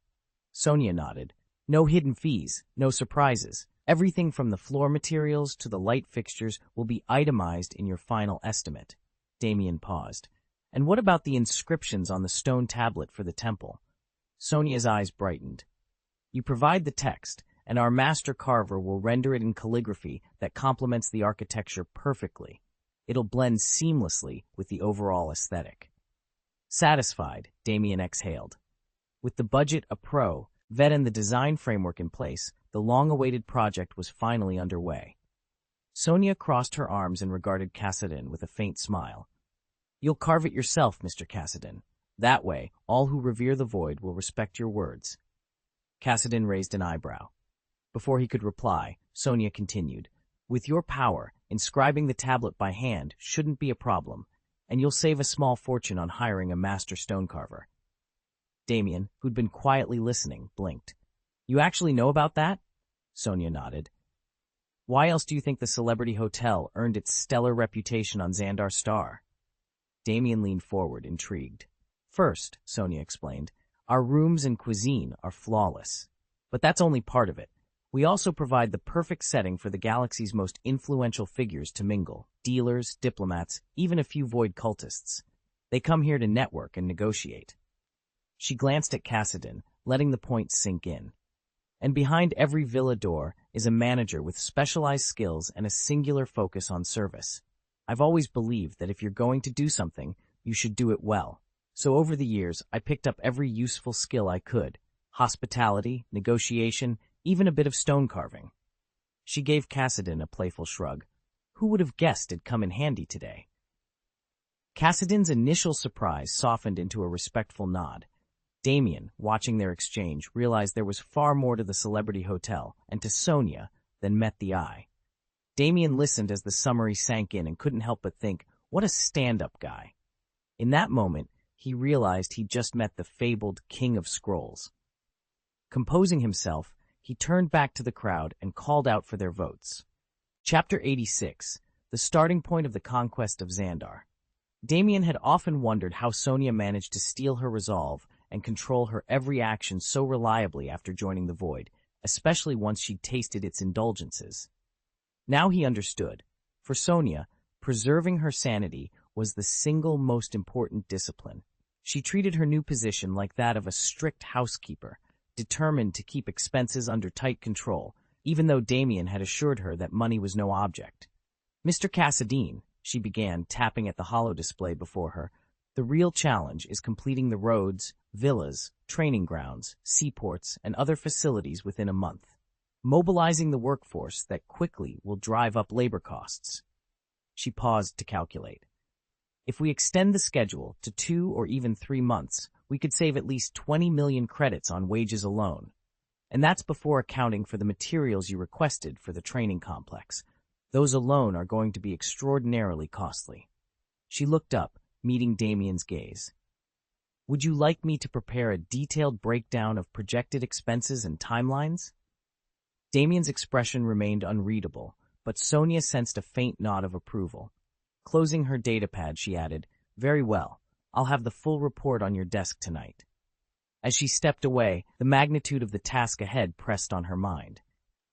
Sonia nodded. "No hidden fees, no surprises. Everything from the floor materials to the light fixtures will be itemized in your final estimate." Damien paused. "And what about the inscriptions on the stone tablet for the temple?" Sonia's eyes brightened. "You provide the text, and our master carver will render it in calligraphy that complements the architecture perfectly. It'll blend seamlessly with the overall aesthetic." Satisfied, Damien exhaled. With the budget a pro, vet and the design framework in place, the long-awaited project was finally underway. Sonia crossed her arms and regarded Cassadin with a faint smile. You'll carve it yourself, Mr. Cassidon. That way, all who revere the void will respect your words. Cassidon raised an eyebrow. Before he could reply, Sonia continued, With your power, inscribing the tablet by hand shouldn't be a problem, and you'll save a small fortune on hiring a master stonecarver. Damien, who'd been quietly listening, blinked. You actually know about that? Sonia nodded. Why else do you think the Celebrity Hotel earned its stellar reputation on Xandar's Star? Damien leaned forward, intrigued. First, Sonia explained, our rooms and cuisine are flawless. But that's only part of it. We also provide the perfect setting for the galaxy's most influential figures to mingle, dealers, diplomats, even a few void cultists. They come here to network and negotiate. She glanced at Cassidon, letting the point sink in. And behind every villa door is a manager with specialized skills and a singular focus on service. I've always believed that if you're going to do something, you should do it well. So over the years, I picked up every useful skill I could. Hospitality, negotiation, even a bit of stone carving. She gave Cassidon a playful shrug. Who would have guessed it'd come in handy today? Cassidon's initial surprise softened into a respectful nod. Damien, watching their exchange, realized there was far more to the Celebrity Hotel and to Sonia than met the eye. Damien listened as the summary sank in and couldn't help but think, what a stand-up guy. In that moment, he realized he'd just met the fabled King of Scrolls. Composing himself, he turned back to the crowd and called out for their votes. Chapter 86, the starting point of the conquest of Xandar. Damien had often wondered how Sonia managed to steal her resolve and control her every action so reliably after joining the Void, especially once she'd tasted its indulgences. Now he understood. For Sonia, preserving her sanity was the single most important discipline. She treated her new position like that of a strict housekeeper, determined to keep expenses under tight control, even though Damien had assured her that money was no object. Mr. Cassidine, she began, tapping at the holo display before her, the real challenge is completing the roads, villas, training grounds, seaports, and other facilities within a month. Mobilizing the workforce that quickly will drive up labor costs. She paused to calculate. If we extend the schedule to 2 or even 3 months, we could save at least 20 million credits on wages alone. And that's before accounting for the materials you requested for the training complex. Those alone are going to be extraordinarily costly. She looked up, meeting Damien's gaze. Would you like me to prepare a detailed breakdown of projected expenses and timelines? Damien's expression remained unreadable, but Sonia sensed a faint nod of approval. Closing her datapad, she added, Very well. I'll have the full report on your desk tonight. As she stepped away, the magnitude of the task ahead pressed on her mind.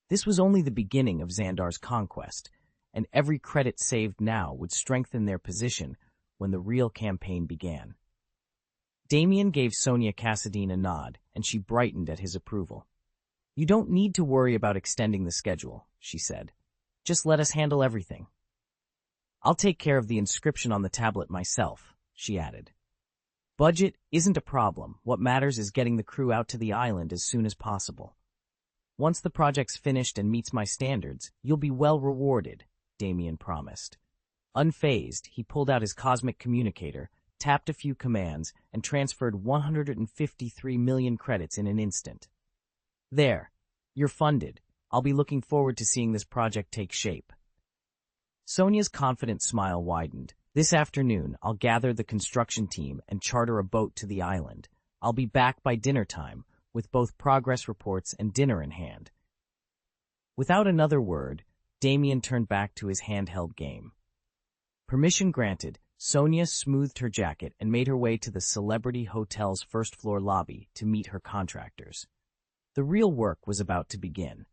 This was only the beginning of Xandar's conquest, and every credit saved now would strengthen their position when the real campaign began. Damien gave Sonia Cassidine a nod, and she brightened at his approval. You don't need to worry about extending the schedule, she said. Just let us handle everything. I'll take care of the inscription on the tablet myself, she added. Budget isn't a problem. What matters is getting the crew out to the island as soon as possible. Once the project's finished and meets my standards, you'll be well rewarded, Damien promised. Unfazed, he pulled out his cosmic communicator, tapped a few commands, and transferred 153 million credits in an instant. There, you're funded. I'll be looking forward to seeing this project take shape. Sonia's confident smile widened. This afternoon, I'll gather the construction team and charter a boat to the island. I'll be back by dinner time, with both progress reports and dinner in hand. Without another word, Damien turned back to his handheld game. Permission granted, Sonia smoothed her jacket and made her way to the Celebrity Hotel's first-floor lobby to meet her contractors. The real work was about to begin.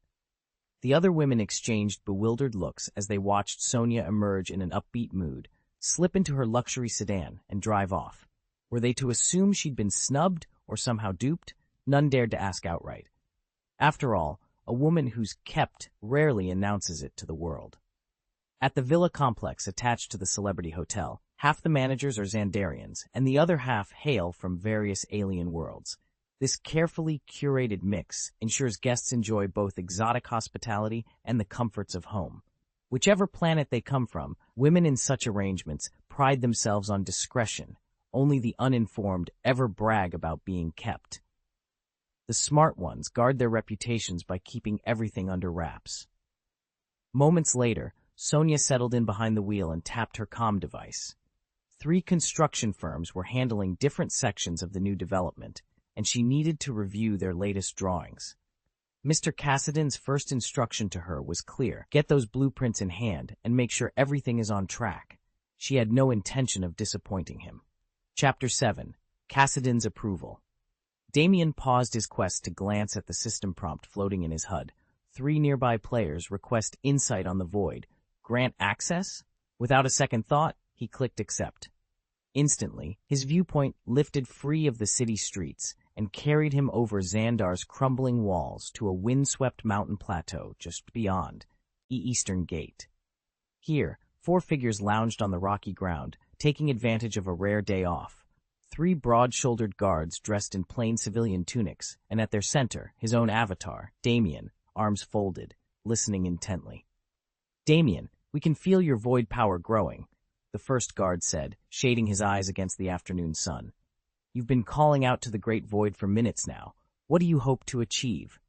The other women exchanged bewildered looks as they watched Sonia emerge in an upbeat mood, slip into her luxury sedan, and drive off. Were they to assume she'd been snubbed or somehow duped? None dared to ask outright. After all, a woman who's kept rarely announces it to the world. At the villa complex attached to the Celebrity Hotel, half the managers are Xandarians, and the other half hail from various alien worlds. This carefully curated mix ensures guests enjoy both exotic hospitality and the comforts of home. Whichever planet they come from, women in such arrangements pride themselves on discretion. Only the uninformed ever brag about being kept. The smart ones guard their reputations by keeping everything under wraps. Moments later, Sonia settled in behind the wheel and tapped her comm device. 3 construction firms were handling different sections of the new development, and she needed to review their latest drawings. Mr. Cassidon's first instruction to her was clear: get those blueprints in hand and make sure everything is on track. She had no intention of disappointing him. Chapter 7. Cassidon's Approval. Damien paused his quest to glance at the system prompt floating in his HUD. 3 nearby players request insight on the void. Grant access? Without a second thought, he clicked accept. Instantly, his viewpoint lifted free of the city streets and carried him over Xandar's crumbling walls to a windswept mountain plateau just beyond the eastern gate. Here, 4 figures lounged on the rocky ground, taking advantage of a rare day off. 3 broad-shouldered guards dressed in plain civilian tunics, and at their center, his own avatar, Damien, arms folded, listening intently. "Damien, we can feel your void power growing," the first guard said, shading his eyes against the afternoon sun. "You've been calling out to the great void for minutes now. What do you hope to achieve?"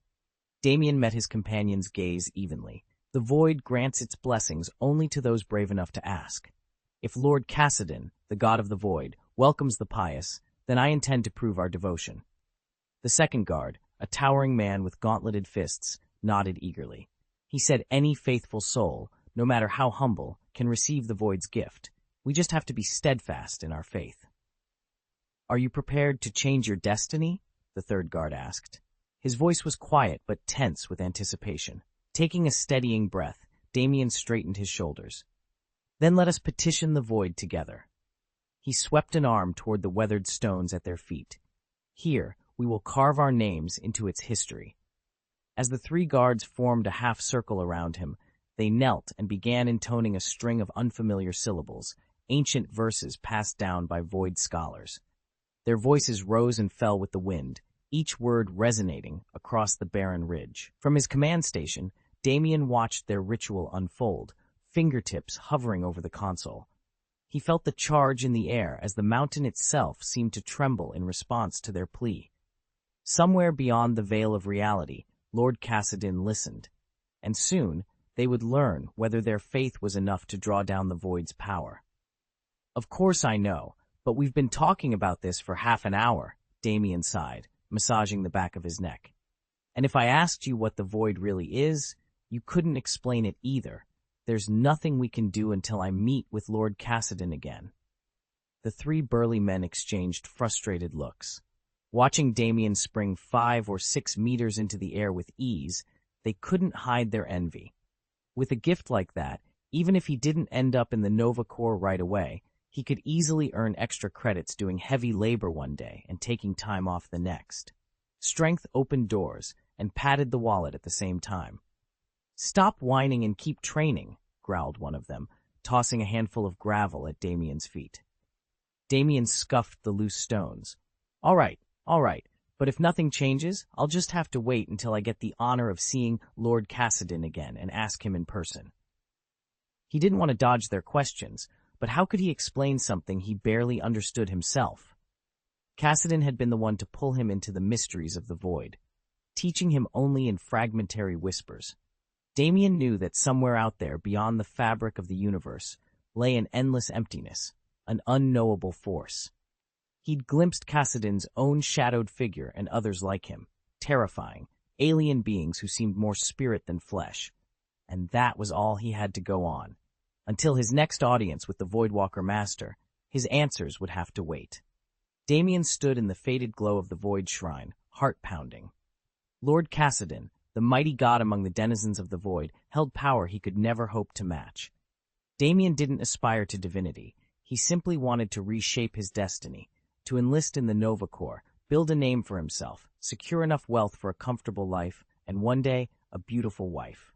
Damien met his companion's gaze evenly. The void grants its blessings only to those brave enough to ask. If Lord Cassidon, the god of the void, welcomes the pious, then I intend to prove our devotion. The second guard, a towering man with gauntleted fists, nodded eagerly. He said any faithful soul, no matter how humble, can receive the void's gift. We just have to be steadfast in our faith. "Are you prepared to change your destiny?" the third guard asked. His voice was quiet but tense with anticipation. Taking a steadying breath, Damien straightened his shoulders. "Then let us petition the void together." He swept an arm toward the weathered stones at their feet. "Here, we will carve our names into its history." As the 3 guards formed a half-circle around him, they knelt and began intoning a string of unfamiliar syllables, ancient verses passed down by void scholars. Their voices rose and fell with the wind, each word resonating across the barren ridge. From his command station, Damien watched their ritual unfold, fingertips hovering over the console. He felt the charge in the air as the mountain itself seemed to tremble in response to their plea. Somewhere beyond the veil of reality, Lord Cassidon listened, and soon they would learn whether their faith was enough to draw down the void's power. "Of course I know, but we've been talking about this for half an hour," Damien sighed, massaging the back of his neck. "And if I asked you what the void really is, you couldn't explain it either. There's nothing we can do until I meet with Lord Cassidon again." The 3 burly men exchanged frustrated looks. Watching Damien spring 5 or 6 meters into the air with ease, they couldn't hide their envy. With a gift like that, even if he didn't end up in the Nova Corps right away, he could easily earn extra credits doing heavy labor one day and taking time off the next. Strength opened doors and patted the wallet at the same time. "Stop whining and keep training," growled one of them, tossing a handful of gravel at Damien's feet. Damien scuffed the loose stones. All right, but if nothing changes, I'll just have to wait until I get the honor of seeing Lord Cassidon again and ask him in person." He didn't want to dodge their questions, but how could he explain something he barely understood himself? Cassidon had been the one to pull him into the mysteries of the void, teaching him only in fragmentary whispers. Damien knew that somewhere out there, beyond the fabric of the universe, lay an endless emptiness, an unknowable force. He'd glimpsed Cassidon's own shadowed figure and others like him, terrifying, alien beings who seemed more spirit than flesh. And that was all he had to go on. Until his next audience with the Voidwalker Master, his answers would have to wait. Damien stood in the faded glow of the Void Shrine, heart pounding. Lord Cassidon, the mighty god among the denizens of the void, held power he could never hope to match. Damien didn't aspire to divinity. He simply wanted to reshape his destiny, to enlist in the Nova Corps, build a name for himself, secure enough wealth for a comfortable life, and one day, a beautiful wife.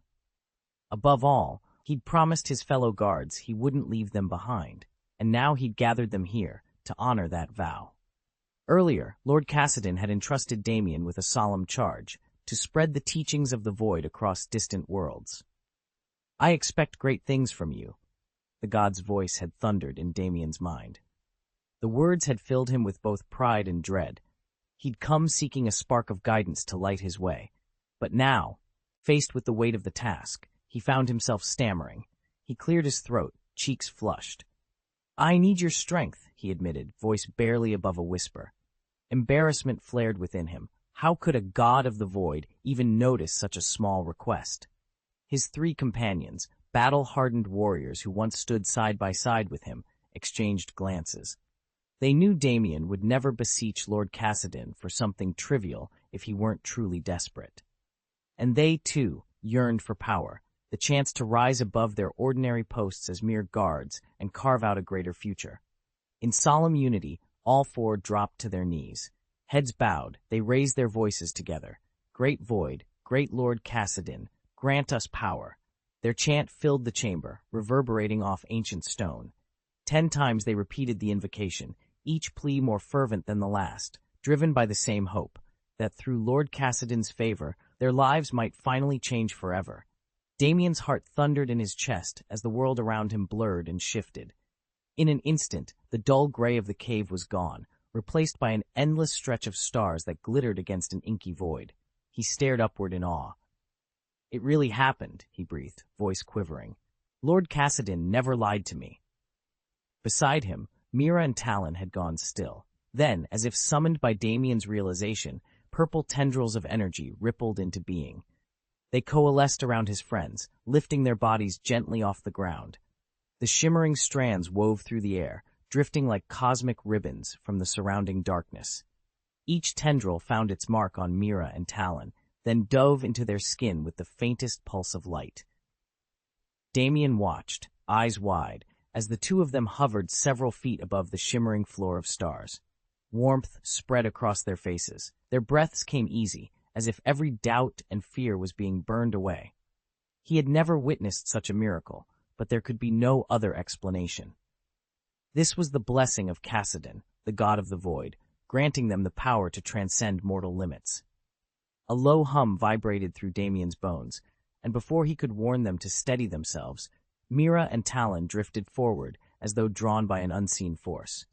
Above all, he'd promised his fellow guards he wouldn't leave them behind, and now he'd gathered them here to honor that vow. Earlier, Lord Cassidon had entrusted Damien with a solemn charge, to spread the teachings of the void across distant worlds. "I expect great things from you." the god's voice had thundered in Damien's mind. The words had filled him with both pride and dread. He'd come seeking a spark of guidance to light his way. But now, faced with the weight of the task, he found himself stammering. He cleared his throat, cheeks flushed. "I need your strength," he admitted, voice barely above a whisper. Embarrassment flared within him. How could a god of the void even notice such a small request? His three companions, battle-hardened warriors who once stood side by side with him, exchanged glances. They knew Damien would never beseech Lord Cassadin for something trivial if he weren't truly desperate. And they, too, yearned for power, the chance to rise above their ordinary posts as mere guards and carve out a greater future. In solemn unity, all four dropped to their knees. Heads bowed, they raised their voices together. "Great Void, great Lord Cassadin, grant us power." Their chant filled the chamber, reverberating off ancient stone. 10 times they repeated the invocation, each plea more fervent than the last, driven by the same hope, that through Lord Cassadin's favor, their lives might finally change forever. Damien's heart thundered in his chest as the world around him blurred and shifted. In an instant, the dull gray of the cave was gone, replaced by an endless stretch of stars that glittered against an inky void. He stared upward in awe. "It really happened," he breathed, voice quivering. "Lord Cassadin never lied to me." Beside him, Mira and Talon had gone still. Then, as if summoned by Damien's realization, purple tendrils of energy rippled into being. They coalesced around his friends, lifting their bodies gently off the ground. The shimmering strands wove through the air, drifting like cosmic ribbons from the surrounding darkness. Each tendril found its mark on Mira and Talon, then dove into their skin with the faintest pulse of light. Damien watched, eyes wide, as the two of them hovered several feet above the shimmering floor of stars. Warmth spread across their faces. Their breaths came easy, as if every doubt and fear was being burned away. He had never witnessed such a miracle, but there could be no other explanation. This was the blessing of Cassadin, the god of the void, granting them the power to transcend mortal limits. A low hum vibrated through Damien's bones, and before he could warn them to steady themselves, Mira and Talon drifted forward as though drawn by an unseen force.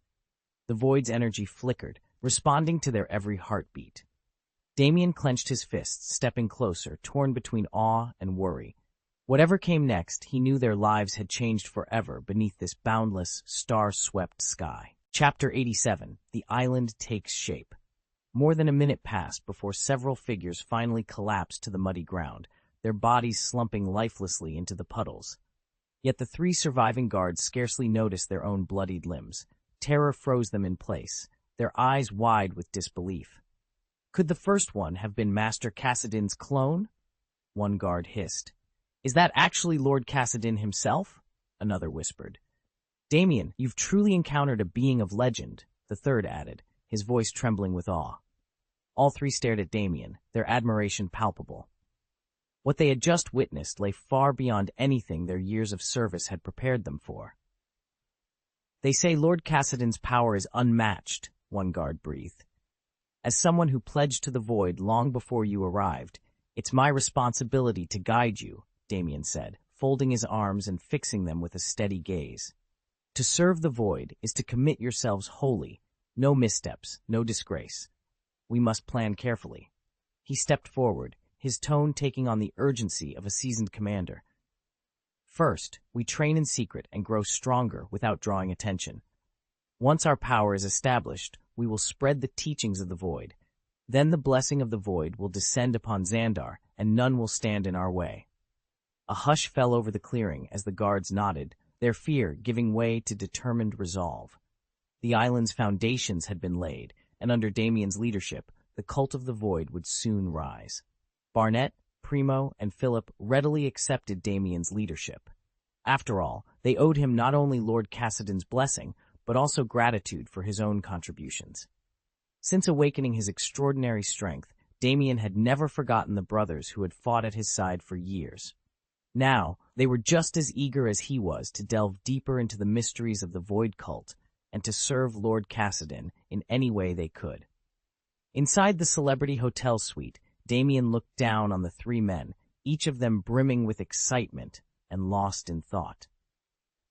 The void's energy flickered, responding to their every heartbeat. Damien clenched his fists, stepping closer, torn between awe and worry. Whatever came next, he knew their lives had changed forever beneath this boundless, star-swept sky. Chapter 87. The Island Takes Shape. More than a minute passed before several figures finally collapsed to the muddy ground, their bodies slumping lifelessly into the puddles. Yet the three surviving guards scarcely noticed their own bloodied limbs. Terror froze them in place, their eyes wide with disbelief. Could the first one have been Master Cassadin's clone? One guard hissed. "Is that actually Lord Cassadin himself?" Another whispered. "Damien, you've truly encountered a being of legend," the third added, his voice trembling with awe. All three stared at Damien, their admiration palpable. What they had just witnessed lay far beyond anything their years of service had prepared them for. "They say Lord Cassadin's power is unmatched," one guard breathed. "As someone who pledged to the void long before you arrived, it's my responsibility to guide you," Damien said, folding his arms and fixing them with a steady gaze. "To serve the void is to commit yourselves wholly, no missteps, no disgrace. We must plan carefully." He stepped forward, his tone taking on the urgency of a seasoned commander. "First, we train in secret and grow stronger without drawing attention. Once our power is established, we will spread the teachings of the void. Then the blessing of the void will descend upon Xandar, and none will stand in our way." A hush fell over the clearing as the guards nodded, their fear giving way to determined resolve. The island's foundations had been laid, and under Damien's leadership, the cult of the void would soon rise. Barnett, Primo, and Philip readily accepted Damien's leadership. After all, they owed him not only Lord Cassadin's blessing, but also gratitude for his own contributions. Since awakening his extraordinary strength, Damien had never forgotten the brothers who had fought at his side for years. Now, they were just as eager as he was to delve deeper into the mysteries of the Void Cult and to serve Lord Cassadin in any way they could. Inside the celebrity hotel suite, Damien looked down on the three men, each of them brimming with excitement and lost in thought.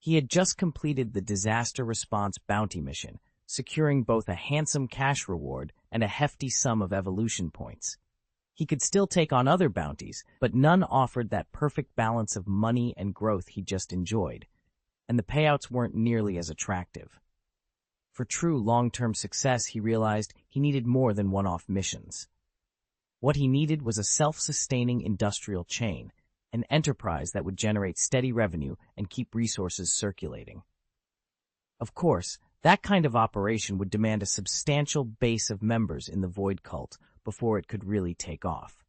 He had just completed the disaster response bounty mission, securing both a handsome cash reward and a hefty sum of evolution points. He could still take on other bounties, but none offered that perfect balance of money and growth he just enjoyed, and the payouts weren't nearly as attractive. For true long-term success, he realized he needed more than one-off missions. What he needed was a self-sustaining industrial chain, an enterprise that would generate steady revenue and keep resources circulating. Of course, that kind of operation would demand a substantial base of members in the Void cult before it could really take off.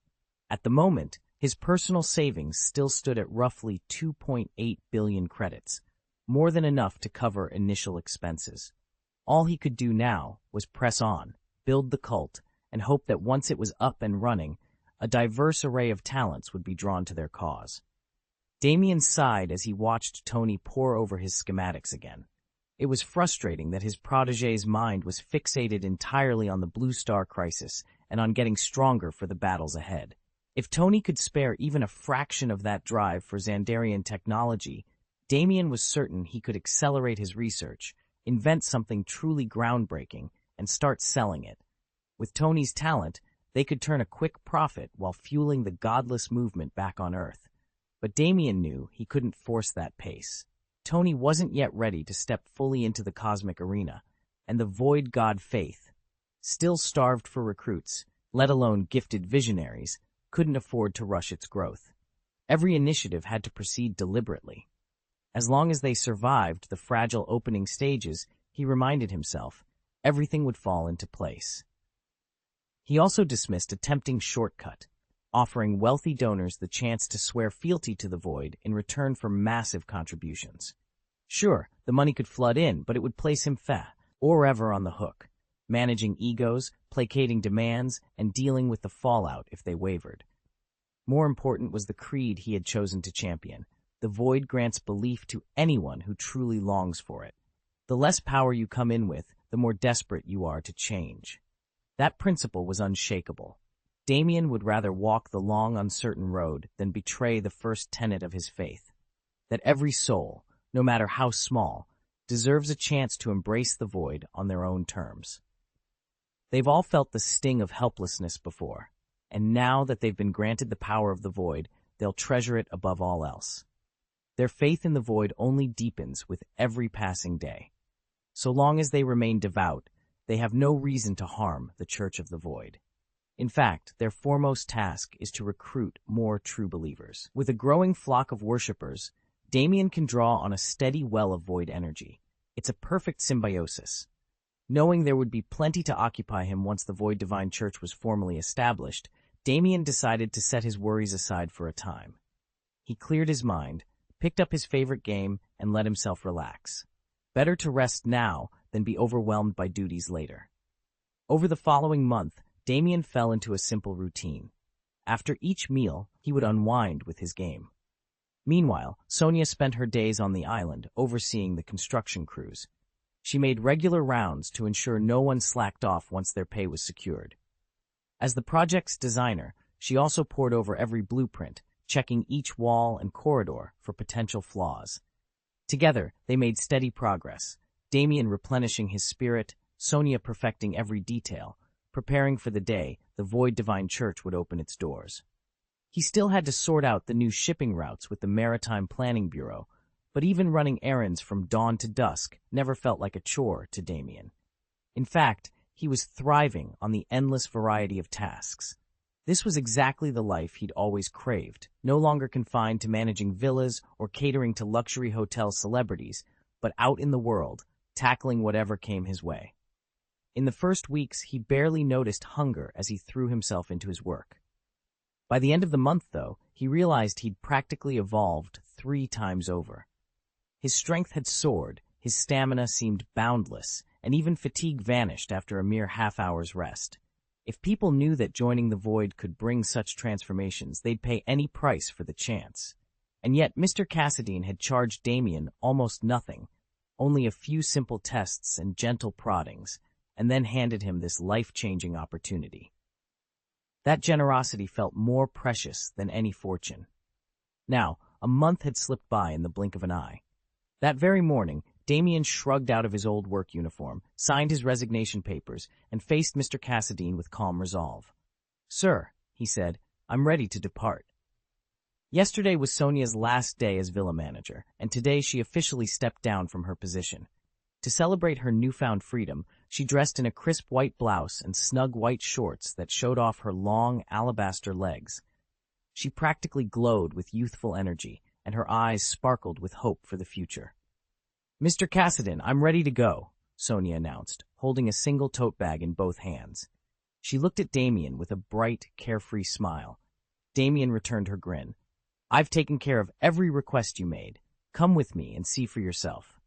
At the moment, his personal savings still stood at roughly 2.8 billion credits, more than enough to cover initial expenses. All he could do now was press on, build the cult, and hope that once it was up and running, a diverse array of talents would be drawn to their cause. Damien sighed as he watched Tony pore over his schematics again. It was frustrating that his protégé's mind was fixated entirely on the Blue Star crisis and on getting stronger for the battles ahead. If Tony could spare even a fraction of that drive for Xandarian technology, Damien was certain he could accelerate his research, invent something truly groundbreaking, and start selling it. With Tony's talent, they could turn a quick profit while fueling the godless movement back on Earth. But Damien knew he couldn't force that pace. Tony wasn't yet ready to step fully into the cosmic arena, and the Void God Faith, still starved for recruits, let alone gifted visionaries, couldn't afford to rush its growth. Every initiative had to proceed deliberately. As long as they survived the fragile opening stages, he reminded himself, everything would fall into place. He also dismissed a tempting shortcut, offering wealthy donors the chance to swear fealty to the Void in return for massive contributions. Sure, the money could flood in, but it would place him or ever on the hook, managing egos, placating demands, and dealing with the fallout if they wavered. More important was the creed he had chosen to champion. The Void grants belief to anyone who truly longs for it. The less power you come in with, the more desperate you are to change. That principle was unshakable. Damien would rather walk the long, uncertain road than betray the first tenet of his faith, that every soul, no matter how small, deserves a chance to embrace the Void on their own terms. They've all felt the sting of helplessness before, and now that they've been granted the power of the Void, they'll treasure it above all else. Their faith in the Void only deepens with every passing day. So long as they remain devout, they have no reason to harm the Church of the Void. In fact, their foremost task is to recruit more true believers. With a growing flock of worshippers, Damien can draw on a steady well of Void energy. It's a perfect symbiosis. Knowing there would be plenty to occupy him once the Void Divine Church was formally established, Damien decided to set his worries aside for a time. He cleared his mind, picked up his favorite game, and let himself relax. Better to rest now than be overwhelmed by duties later. Over the following month, Damien fell into a simple routine. After each meal, he would unwind with his game. Meanwhile, Sonia spent her days on the island, overseeing the construction crews. She made regular rounds to ensure no one slacked off once their pay was secured. As the project's designer, she also pored over every blueprint, checking each wall and corridor for potential flaws. Together, they made steady progress, Damien replenishing his spirit, Sonia perfecting every detail, preparing for the day the Void Divine Church would open its doors. He still had to sort out the new shipping routes with the Maritime Planning Bureau, but even running errands from dawn to dusk never felt like a chore to Damien. In fact, he was thriving on the endless variety of tasks. This was exactly the life he'd always craved, no longer confined to managing villas or catering to luxury hotel celebrities, but out in the world, tackling whatever came his way. In the first weeks, he barely noticed hunger as he threw himself into his work. By the end of the month, though, he realized he'd practically evolved 3 times over. His strength had soared, his stamina seemed boundless, and even fatigue vanished after a mere half-hour's rest. If people knew that joining the Void could bring such transformations, they'd pay any price for the chance. And yet Mr. Cassadine had charged Damien almost nothing, only a few simple tests and gentle proddings, and then handed him this life-changing opportunity. That generosity felt more precious than any fortune. Now, a month had slipped by in the blink of an eye. That very morning, Damien shrugged out of his old work uniform, signed his resignation papers, and faced Mr. Cassadine with calm resolve. "Sir," he said, "I'm ready to depart." Yesterday was Sonia's last day as villa manager, and today she officially stepped down from her position. To celebrate her newfound freedom, she dressed in a crisp white blouse and snug white shorts that showed off her long, alabaster legs. She practically glowed with youthful energy, and her eyes sparkled with hope for the future. "Mr. Cassadine, I'm ready to go," Sonia announced, holding a single tote bag in both hands. She looked at Damien with a bright, carefree smile. Damien returned her grin. "I've taken care of every request you made. Come with me and see for yourself."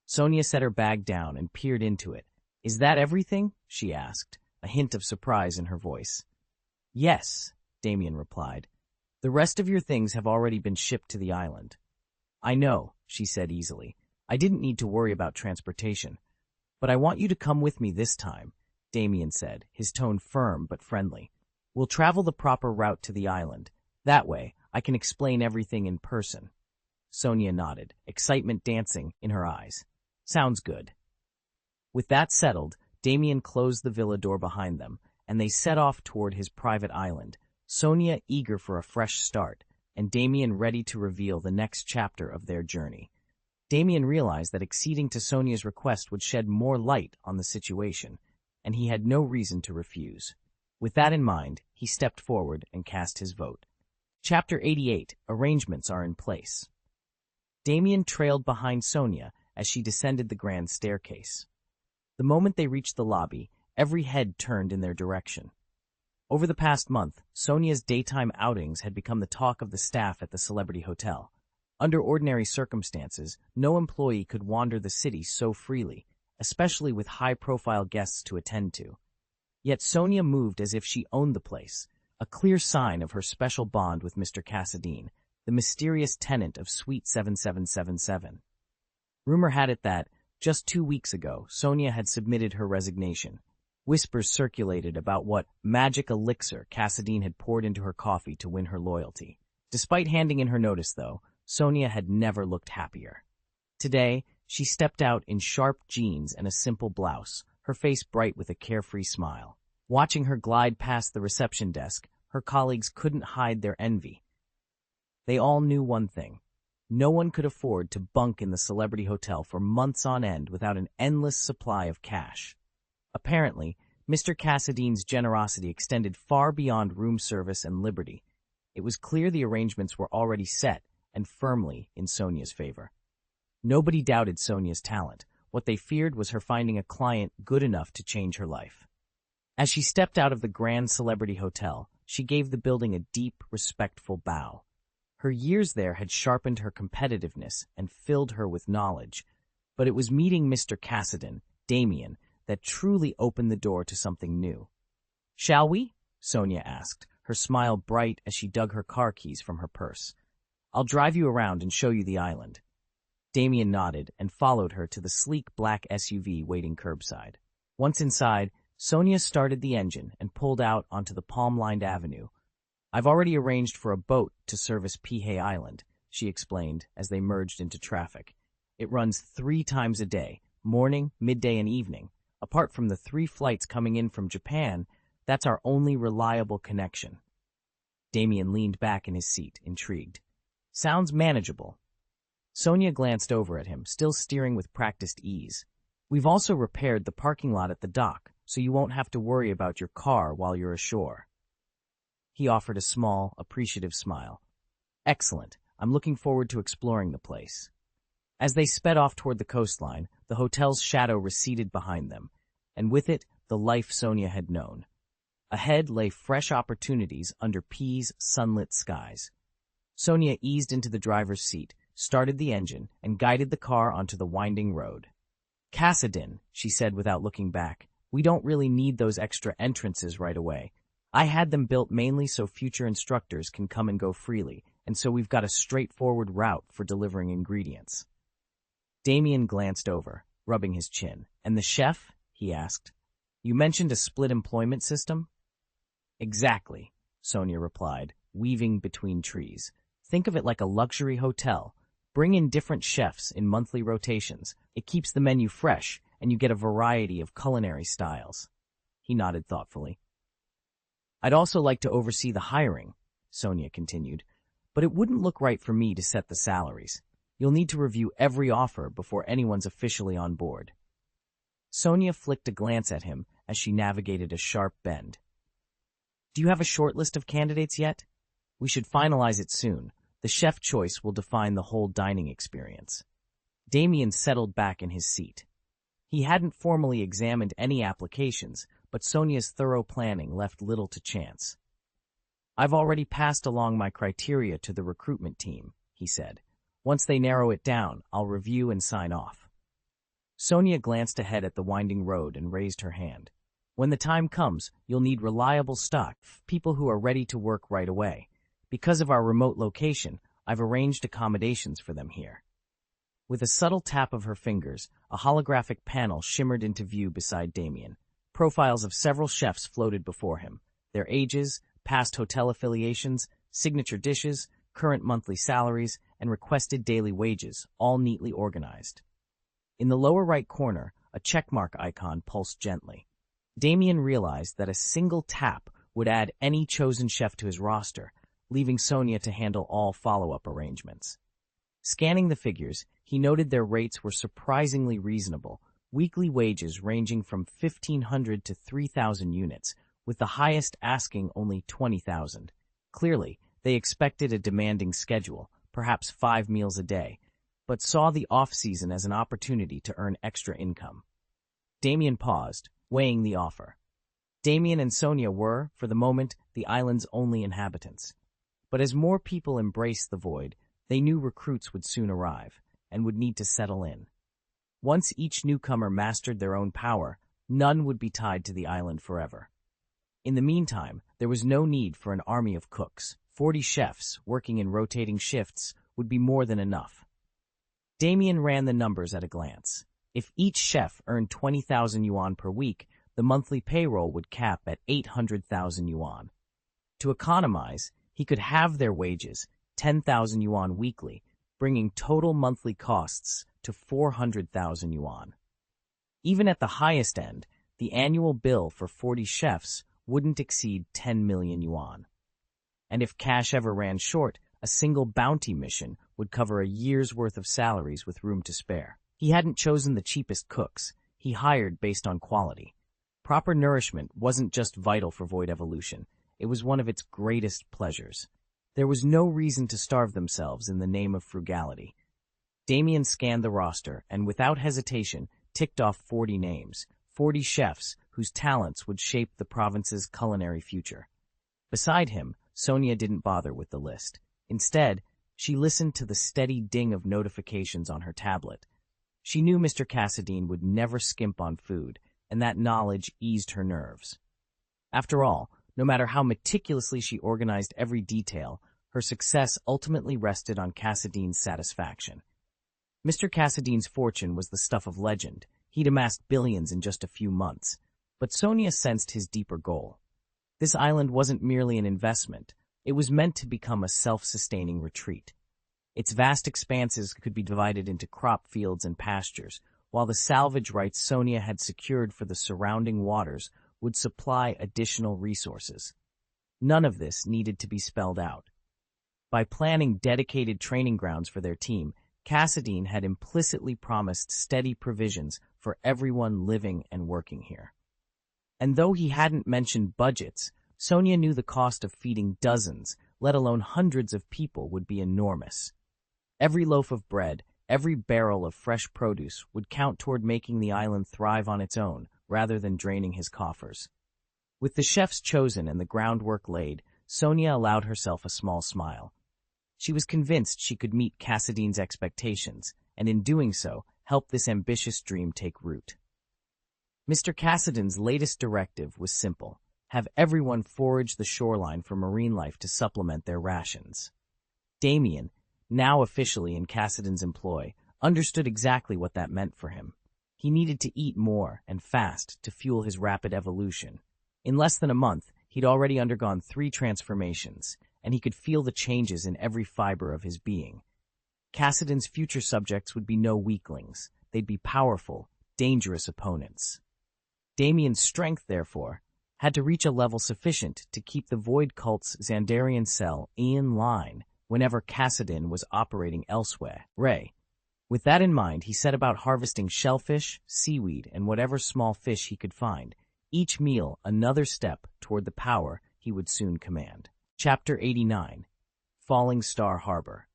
Sonia set her bag down and peered into it. "Is that everything?" she asked, a hint of surprise in her voice. "Yes," Damien replied. "The rest of your things have already been shipped to the island." "I know," she said easily. "I didn't need to worry about transportation. But I want you to come with me this time," Damien said, his tone firm but friendly. "We'll travel the proper route to the island. That way, I can explain everything in person." Sonia nodded, excitement dancing in her eyes. "Sounds good." With that settled, Damien closed the villa door behind them, and they set off toward his private island, Sonia eager for a fresh start, and Damien ready to reveal the next chapter of their journey. Damien realized that acceding to Sonia's request would shed more light on the situation, and he had no reason to refuse. With that in mind, he stepped forward and cast his vote. Chapter 88, Arrangements are in place. Damien trailed behind Sonia as she descended the grand staircase. The moment they reached the lobby, every head turned in their direction. Over the past month, Sonia's daytime outings had become the talk of the staff at the celebrity hotel. Under ordinary circumstances, no employee could wander the city so freely, especially with high-profile guests to attend to. Yet Sonia moved as if she owned the place, a clear sign of her special bond with Mr. Cassadine, the mysterious tenant of Suite 7777. Rumor had it that, just 2 weeks ago, Sonia had submitted her resignation. Whispers circulated about what magic elixir Cassadine had poured into her coffee to win her loyalty. Despite handing in her notice, though, Sonia had never looked happier. Today, she stepped out in sharp jeans and a simple blouse, her face bright with a carefree smile. Watching her glide past the reception desk, her colleagues couldn't hide their envy. They all knew one thing. No one could afford to bunk in the celebrity hotel for months on end without an endless supply of cash. Apparently, Mr. Cassadine's generosity extended far beyond room service and liberty. It was clear the arrangements were already set and firmly in Sonia's favor. Nobody doubted Sonia's talent. What they feared was her finding a client good enough to change her life. As she stepped out of the grand celebrity hotel, she gave the building a deep, respectful bow. Her years there had sharpened her competitiveness and filled her with knowledge, but it was meeting Mr. Cassadine, Damien, that truly opened the door to something new. "Shall we?" Sonia asked, her smile bright as she dug her car keys from her purse. "I'll drive you around and show you the island." Damien nodded and followed her to the sleek black SUV waiting curbside. Once inside, Sonia started the engine and pulled out onto the palm-lined avenue. "I've already arranged for a boat to service Pihei Island," she explained as they merged into traffic. "It runs 3 times a day, morning, midday, and evening. Apart from the 3 flights coming in from Japan, that's our only reliable connection." Damien leaned back in his seat, intrigued. "Sounds manageable." Sonia glanced over at him, still steering with practiced ease. "We've also repaired the parking lot at the dock, so you won't have to worry about your car while you're ashore." He offered a small, appreciative smile. "Excellent. I'm looking forward to exploring the place." As they sped off toward the coastline, the hotel's shadow receded behind them, and with it, the life Sonia had known. Ahead lay fresh opportunities under P's sunlit skies. Sonia eased into the driver's seat, started the engine, and guided the car onto the winding road. "Cassadine," she said without looking back, "we don't really need those extra entrances right away. I had them built mainly so future instructors can come and go freely, and so we've got a straightforward route for delivering ingredients." Damien glanced over, rubbing his chin. "And the chef?" he asked. "You mentioned a split employment system?" "Exactly," Sonia replied, weaving between trees. "Think of it like a luxury hotel. Bring in different chefs in monthly rotations. It keeps the menu fresh, and you get a variety of culinary styles. He nodded thoughtfully. I'd also like to oversee the hiring, Sonia continued, but it wouldn't look right for me to set the salaries. You'll need to review every offer before anyone's officially on board. Sonia flicked a glance at him as she navigated a sharp bend. Do you have a short list of candidates yet? We should finalize it soon. The chef choice will define the whole dining experience. Damien settled back in his seat. He hadn't formally examined any applications, but Sonia's thorough planning left little to chance. I've already passed along my criteria to the recruitment team, he said. Once they narrow it down, I'll review and sign off. Sonia glanced ahead at the winding road and raised her hand. When the time comes, you'll need reliable stock, people who are ready to work right away. Because of our remote location, I've arranged accommodations for them here. With a subtle tap of her fingers, a holographic panel shimmered into view beside Damien. Profiles of several chefs floated before him, their ages, past hotel affiliations, signature dishes, current monthly salaries, and requested daily wages, all neatly organized. In the lower right corner, a checkmark icon pulsed gently. Damien realized that a single tap would add any chosen chef to his roster, leaving Sonia to handle all follow-up arrangements. Scanning the figures, he noted their rates were surprisingly reasonable, weekly wages ranging from 1,500 to 3,000 units, with the highest asking only 20,000. Clearly, they expected a demanding schedule, perhaps 5 meals a day, but saw the off-season as an opportunity to earn extra income. Damien paused, weighing the offer. Damien and Sonia were, for the moment, the island's only inhabitants. But as more people embraced the void, they knew recruits would soon arrive, and would need to settle in. Once each newcomer mastered their own power, none would be tied to the island forever. In the meantime, there was no need for an army of cooks. 40 chefs, working in rotating shifts, would be more than enough. Damien ran the numbers at a glance. If each chef earned 20,000 yuan per week, the monthly payroll would cap at 800,000 yuan. To economize, he could halve their wages, 10,000 yuan weekly, bringing total monthly costs to 400,000 yuan. Even at the highest end, the annual bill for 40 chefs wouldn't exceed 10 million yuan. And if cash ever ran short, a single bounty mission would cover a year's worth of salaries with room to spare. He hadn't chosen the cheapest cooks. He hired based on quality. Proper nourishment wasn't just vital for Void evolution. It was one of its greatest pleasures. There was no reason to starve themselves in the name of frugality. Damien scanned the roster and, without hesitation, ticked off 40 names, 40 chefs whose talents would shape the province's culinary future. Beside him, Sonia didn't bother with the list. Instead, she listened to the steady ding of notifications on her tablet. She knew Mr. Cassadine would never skimp on food, and that knowledge eased her nerves. After all, no matter how meticulously she organized every detail, her success ultimately rested on Cassadine's satisfaction. Mr. Cassadine's fortune was the stuff of legend. He'd amassed billions in just a few months. But Sonia sensed his deeper goal. This island wasn't merely an investment. It was meant to become a self-sustaining retreat. Its vast expanses could be divided into crop fields and pastures, while the salvage rights Sonia had secured for the surrounding waters would supply additional resources. None of this needed to be spelled out. By planning dedicated training grounds for their team, Cassadine had implicitly promised steady provisions for everyone living and working here. And though he hadn't mentioned budgets, Sonia knew the cost of feeding dozens, let alone hundreds of people would be enormous. Every loaf of bread, every barrel of fresh produce would count toward making the island thrive on its own, rather than draining his coffers. With the chefs chosen and the groundwork laid, Sonia allowed herself a small smile. She was convinced she could meet Cassadine's expectations, and in doing so, help this ambitious dream take root. Mr. Cassadine's latest directive was simple: have everyone forage the shoreline for marine life to supplement their rations. Damien, now officially in Cassadine's employ, understood exactly what that meant for him. He needed to eat more and fast to fuel his rapid evolution. In less than a month, he'd already undergone 3 transformations, and he could feel the changes in every fiber of his being. Cassidon's future subjects would be no weaklings. They'd be powerful, dangerous opponents. Damien's strength, therefore, had to reach a level sufficient to keep the Void Cult's Xandarian cell in line whenever Cassidon was operating elsewhere. With that in mind, he set about harvesting shellfish, seaweed, and whatever small fish he could find, each meal another step toward the power he would soon command. Chapter 89. Falling Star Harbor.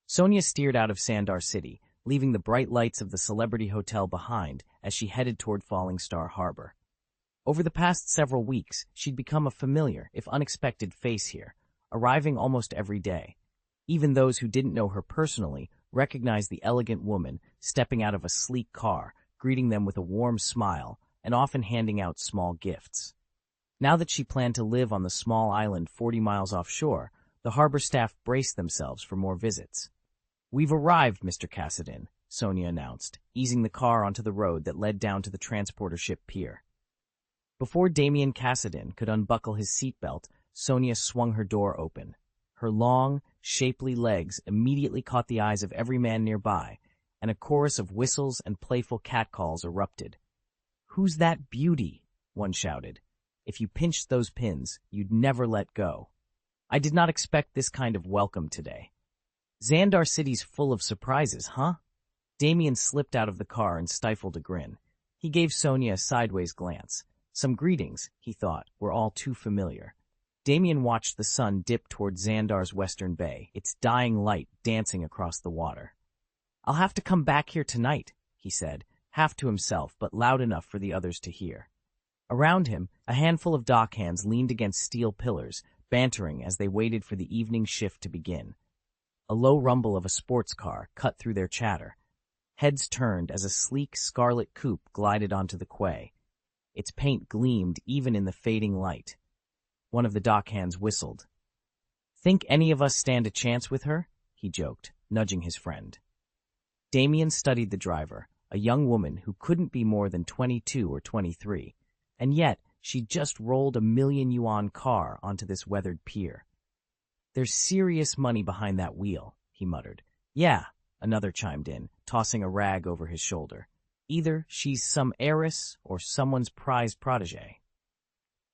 Sonia steered out of Sandar City, leaving the bright lights of the Celebrity Hotel behind as she headed toward Falling Star Harbor. Over the past several weeks, she'd become a familiar, if unexpected, face here, arriving almost every day. Even those who didn't know her personally recognized the elegant woman stepping out of a sleek car, greeting them with a warm smile, and often handing out small gifts. Now that she planned to live on the small island 40 miles offshore, the harbor staff braced themselves for more visits. "We've arrived, Mr. Cassidon," Sonia announced, easing the car onto the road that led down to the transporter ship pier. Before Damien Cassidon could unbuckle his seatbelt, Sonia swung her door open. Her long, shapely legs immediately caught the eyes of every man nearby, and a chorus of whistles and playful catcalls erupted. "Who's that beauty?" one shouted. "If you pinched those pins, you'd never let go." "I did not expect this kind of welcome today." "Xandar City's full of surprises, huh?" Damien slipped out of the car and stifled a grin. He gave Sonia a sideways glance. Some greetings, he thought, were all too familiar. Damien watched the sun dip toward Xandar's western bay, its dying light dancing across the water. "I'll have to come back here tonight," he said, half to himself but loud enough for the others to hear. Around him, a handful of dockhands leaned against steel pillars, bantering as they waited for the evening shift to begin. A low rumble of a sports car cut through their chatter. Heads turned as a sleek scarlet coupe glided onto the quay. Its paint gleamed even in the fading light. One of the dockhands whistled. "Think any of us stand a chance with her?" he joked, nudging his friend. Damien studied the driver, a young woman who couldn't be more than 22 or 23, and yet she'd just rolled a million-yuan car onto this weathered pier. "There's serious money behind that wheel," he muttered. "Yeah," another chimed in, tossing a rag over his shoulder. "Either she's some heiress or someone's prized protege."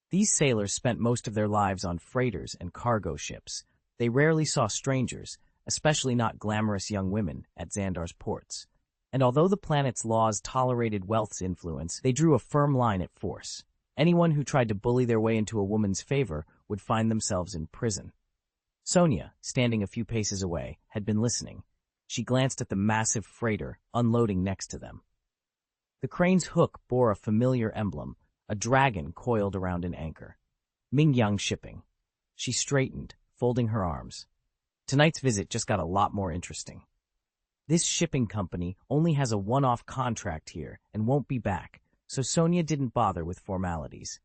These sailors spent most of their lives on freighters and cargo ships. They rarely saw strangers, especially not glamorous young women, at Xandar's ports. And although the planet's laws tolerated wealth's influence, they drew a firm line at force. Anyone who tried to bully their way into a woman's favor would find themselves in prison. Sonia, standing a few paces away, had been listening. She glanced at the massive freighter unloading next to them. The crane's hook bore a familiar emblem, a dragon coiled around an anchor. Mingyang Shipping. She straightened, folding her arms. Tonight's visit just got a lot more interesting. This shipping company only has a one-off contract here and won't be back, so Sonia didn't bother with formalities.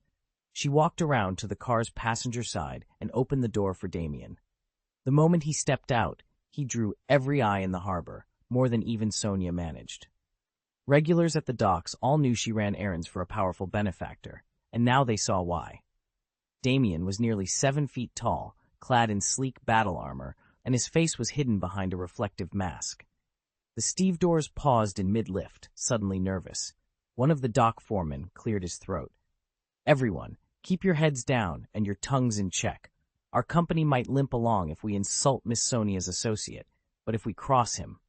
She walked around to the car's passenger side and opened the door for Damien. The moment he stepped out, he drew every eye in the harbor, more than even Sonia managed. Regulars at the docks all knew she ran errands for a powerful benefactor, and now they saw why. Damien was nearly 7 feet tall, clad in sleek battle armor, and his face was hidden behind a reflective mask. The stevedores paused in mid-lift, suddenly nervous. One of the dock foremen cleared his throat. "Everyone, keep your heads down and your tongues in check. Our company might limp along if we insult Miss Sonia's associate, but if we cross him..."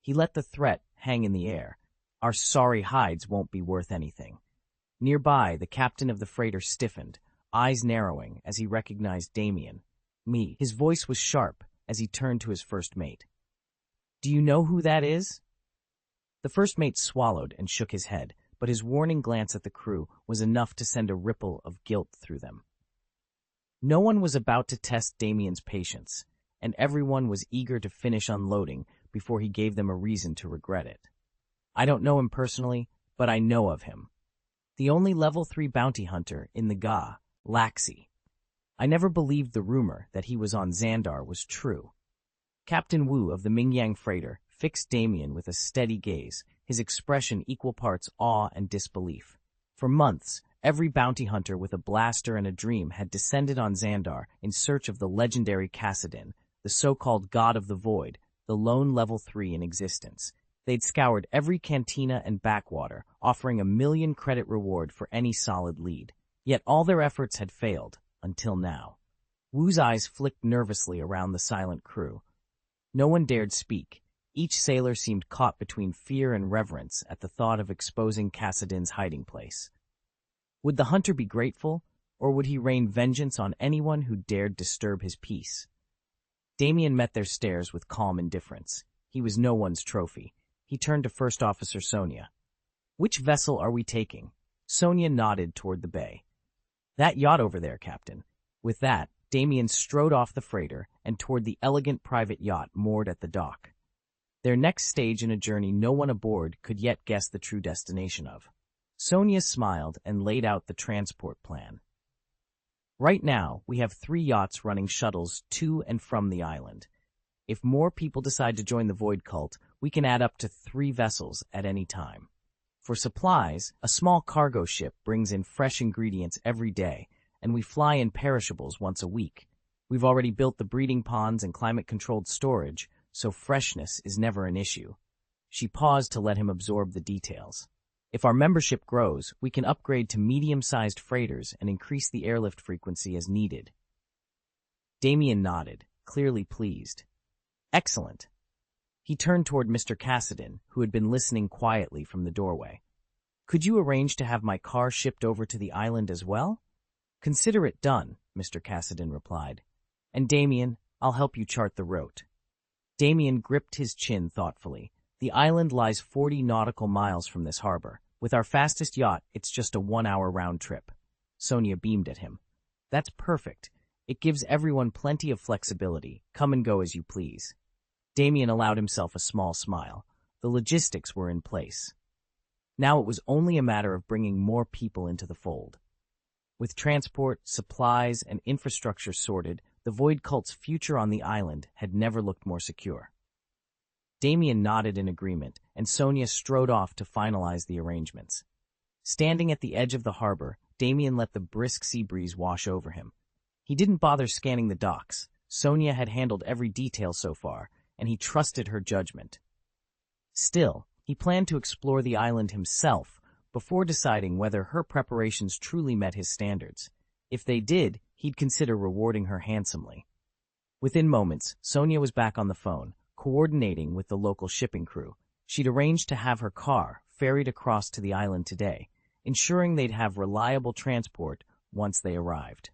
He let the threat hang in the air. "Our sorry hides won't be worth anything." Nearby, the captain of the freighter stiffened, eyes narrowing as he recognized Damien. "Me." His voice was sharp as he turned to his first mate. "Do you know who that is?" The first mate swallowed and shook his head, but his warning glance at the crew was enough to send a ripple of guilt through them. No one was about to test Damien's patience, and everyone was eager to finish unloading before he gave them a reason to regret it. "I don't know him personally, but I know of him. The only level 3 bounty hunter in the Galaxy. I never believed the rumor that he was on Xandar was true." Captain Wu of the Mingyang freighter fixed Damien with a steady gaze, his expression equal parts awe and disbelief. For months, every bounty hunter with a blaster and a dream had descended on Xandar in search of the legendary Cassidon, the so-called God of the Void, the lone level 3 in existence. They'd scoured every cantina and backwater, offering a 1,000,000 credit reward for any solid lead. Yet all their efforts had failed, until now. Wu's eyes flicked nervously around the silent crew. No one dared speak. Each sailor seemed caught between fear and reverence at the thought of exposing Kassadin's hiding place. Would the hunter be grateful, or would he rain vengeance on anyone who dared disturb his peace? Damien met their stares with calm indifference. He was no one's trophy. He turned to First Officer Sonia. "Which vessel are we taking?" Sonia nodded toward the bay. "That yacht over there, Captain." With that, Damien strode off the freighter and toward the elegant private yacht moored at the dock. Their next stage in a journey no one aboard could yet guess the true destination of. Sonia smiled and laid out the transport plan. "Right now, we have 3 yachts running shuttles to and from the island. If more people decide to join the Void Cult, we can add up to 3 vessels at any time. For supplies, a small cargo ship brings in fresh ingredients every day, and we fly in perishables once a week. We've already built the breeding ponds and climate-controlled storage, so freshness is never an issue." She paused to let him absorb the details. "If our membership grows, we can upgrade to medium-sized freighters and increase the airlift frequency as needed." Damien nodded, clearly pleased. "Excellent." He turned toward Mr. Kassadin, who had been listening quietly from the doorway. "Could you arrange to have my car shipped over to the island as well?" "Consider it done," Mr. Kassadin replied. "And Damien, I'll help you chart the route." Damien gripped his chin thoughtfully. "The island lies 40 nautical miles from this harbor. With our fastest yacht, it's just a 1-hour round trip." Sonia beamed at him. "That's perfect. It gives everyone plenty of flexibility. Come and go as you please." Damien allowed himself a small smile. The logistics were in place. Now it was only a matter of bringing more people into the fold. With transport, supplies, and infrastructure sorted, the Void Cult's future on the island had never looked more secure. Damien nodded in agreement, and Sonia strode off to finalize the arrangements. Standing at the edge of the harbor, Damien let the brisk sea breeze wash over him. He didn't bother scanning the docks. Sonia had handled every detail so far, and he trusted her judgment. Still, he planned to explore the island himself before deciding whether her preparations truly met his standards. If they did, he'd consider rewarding her handsomely. Within moments, Sonia was back on the phone, coordinating with the local shipping crew. She'd arranged to have her car ferried across to the island today, ensuring they'd have reliable transport once they arrived.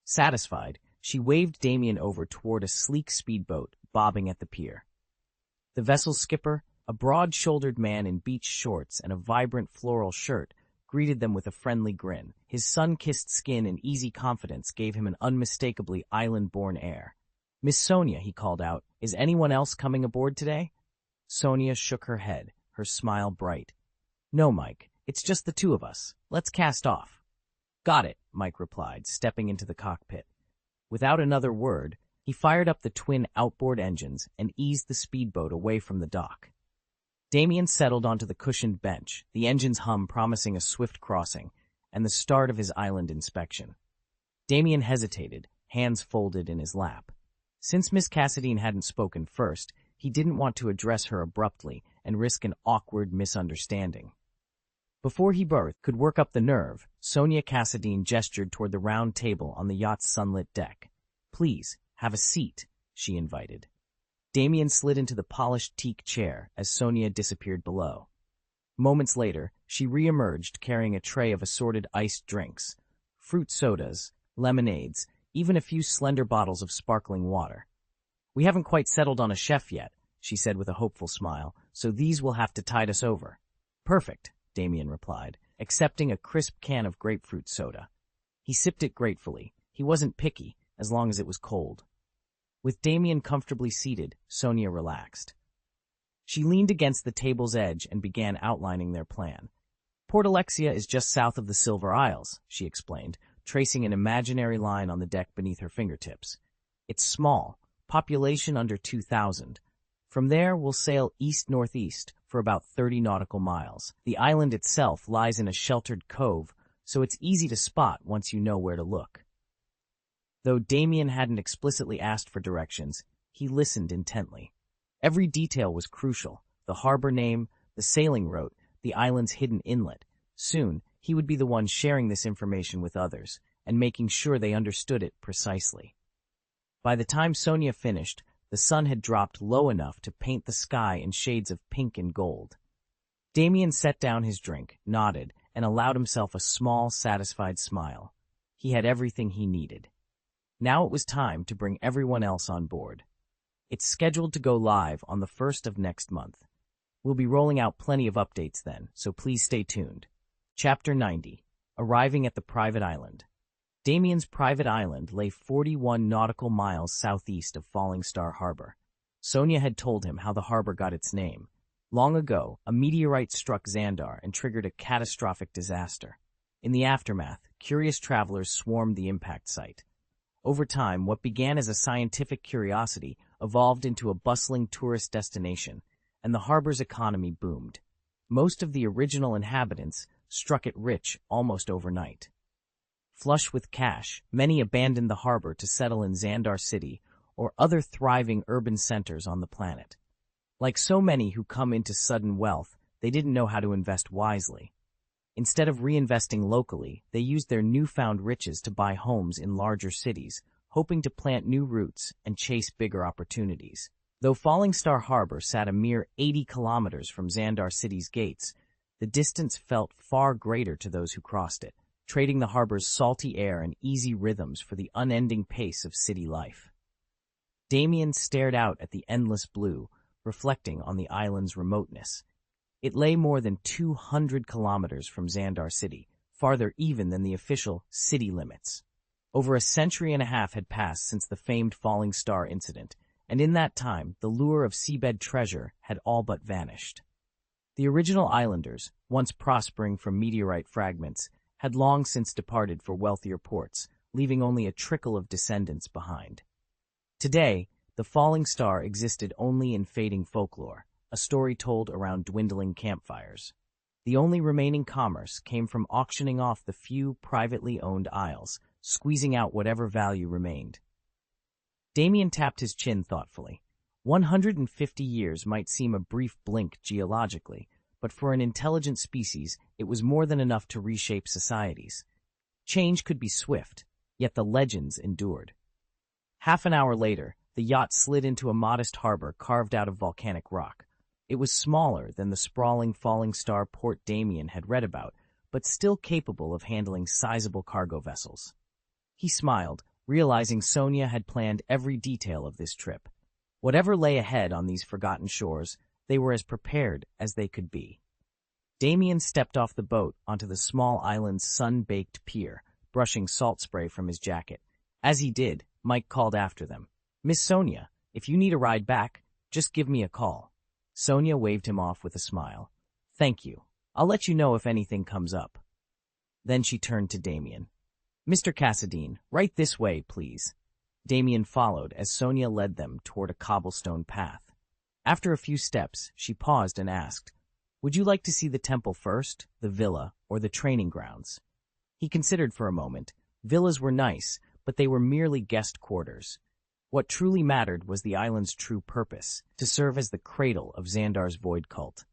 Satisfied, she waved Damien over toward a sleek speedboat bobbing at the pier. The vessel's skipper, a broad-shouldered man in beach shorts and a vibrant floral shirt, greeted them with a friendly grin. His sun-kissed skin and easy confidence gave him an unmistakably island-born air. "Miss Sonia," he called out, "is anyone else coming aboard today?" Sonia shook her head, her smile bright. "No, Mike, it's just the 2 of us. Let's cast off." "Got it," Mike replied, stepping into the cockpit. Without another word, he fired up the twin outboard engines and eased the speedboat away from the dock. Damien settled onto the cushioned bench, the engine's hum promising a swift crossing, and the start of his island inspection. Damien hesitated, hands folded in his lap. Since Miss Kassadin hadn't spoken first, he didn't want to address her abruptly and risk an awkward misunderstanding. Before he could work up the nerve, Sonia Kassadin gestured toward the round table on the yacht's sunlit deck. "Please, have a seat," she invited. Damien slid into the polished teak chair as Sonia disappeared below. Moments later, she re-emerged carrying a tray of assorted iced drinks, fruit sodas, lemonades, even a few slender bottles of sparkling water. "We haven't quite settled on a chef yet," she said with a hopeful smile, "so these will have to tide us over." "Perfect," Damien replied, accepting a crisp can of grapefruit soda. He sipped it gratefully. He wasn't picky, as long as it was cold. With Damien comfortably seated, Sonia relaxed. She leaned against the table's edge and began outlining their plan. "Port Alexia is just south of the Silver Isles," she explained, tracing an imaginary line on the deck beneath her fingertips. "It's small, population under 2,000. From there, we'll sail east-northeast for about 30 nautical miles. The island itself lies in a sheltered cove, so it's easy to spot once you know where to look." Though Damien hadn't explicitly asked for directions, he listened intently. Every detail was crucial: the harbor name, the sailing route, the island's hidden inlet. Soon, he would be the one sharing this information with others, and making sure they understood it precisely. By the time Sonia finished, the sun had dropped low enough to paint the sky in shades of pink and gold. Damien set down his drink, nodded, and allowed himself a small, satisfied smile. He had everything he needed. Now it was time to bring everyone else on board. It's scheduled to go live on the 1st of next month. We'll be rolling out plenty of updates then, so please stay tuned. Chapter 90. Arriving at the Private Island. Damien's private island lay 41 nautical miles southeast of Falling Star Harbor. Sonia had told him how the harbor got its name. Long ago, a meteorite struck Xandar and triggered a catastrophic disaster. In the aftermath, curious travelers swarmed the impact site. Over time, what began as a scientific curiosity evolved into a bustling tourist destination, and the harbor's economy boomed. Most of the original inhabitants struck it rich almost overnight. Flush with cash, many abandoned the harbor to settle in Xandar City or other thriving urban centers on the planet. Like so many who come into sudden wealth, they didn't know how to invest wisely. Instead of reinvesting locally, they used their newfound riches to buy homes in larger cities, hoping to plant new roots and chase bigger opportunities. Though Falling Star Harbor sat a mere 80 kilometers from Xandar City's gates, the distance felt far greater to those who crossed it, trading the harbor's salty air and easy rhythms for the unending pace of city life. Damien stared out at the endless blue, reflecting on the island's remoteness. It lay more than 200 kilometers from Xandar City, farther even than the official city limits. Over a century and a half had passed since the famed Falling Star incident, and in that time, the lure of seabed treasure had all but vanished. The original islanders, once prospering from meteorite fragments, had long since departed for wealthier ports, leaving only a trickle of descendants behind. Today, the Falling Star existed only in fading folklore, a story told around dwindling campfires. The only remaining commerce came from auctioning off the few privately owned isles, squeezing out whatever value remained. Damien tapped his chin thoughtfully. 150 years might seem a brief blink geologically, but for an intelligent species, it was more than enough to reshape societies. Change could be swift, yet the legends endured. Half an hour later, the yacht slid into a modest harbor carved out of volcanic rock. It was smaller than the sprawling Falling Star port Damien had read about, but still capable of handling sizable cargo vessels. He smiled, realizing Sonia had planned every detail of this trip. Whatever lay ahead on these forgotten shores, they were as prepared as they could be. Damien stepped off the boat onto the small island's sun-baked pier, brushing salt spray from his jacket. As he did, Mike called after them. "Miss Sonia, if you need a ride back, just give me a call." Sonia waved him off with a smile. "Thank you. I'll let you know if anything comes up." Then she turned to Damien. "Mr. Cassadine, right this way, please." Damien followed as Sonia led them toward a cobblestone path. After a few steps, she paused and asked, "Would you like to see the temple first, the villa, or the training grounds?" He considered for a moment. Villas were nice, but they were merely guest quarters. What truly mattered was the island's true purpose, to serve as the cradle of Xandar's void cult.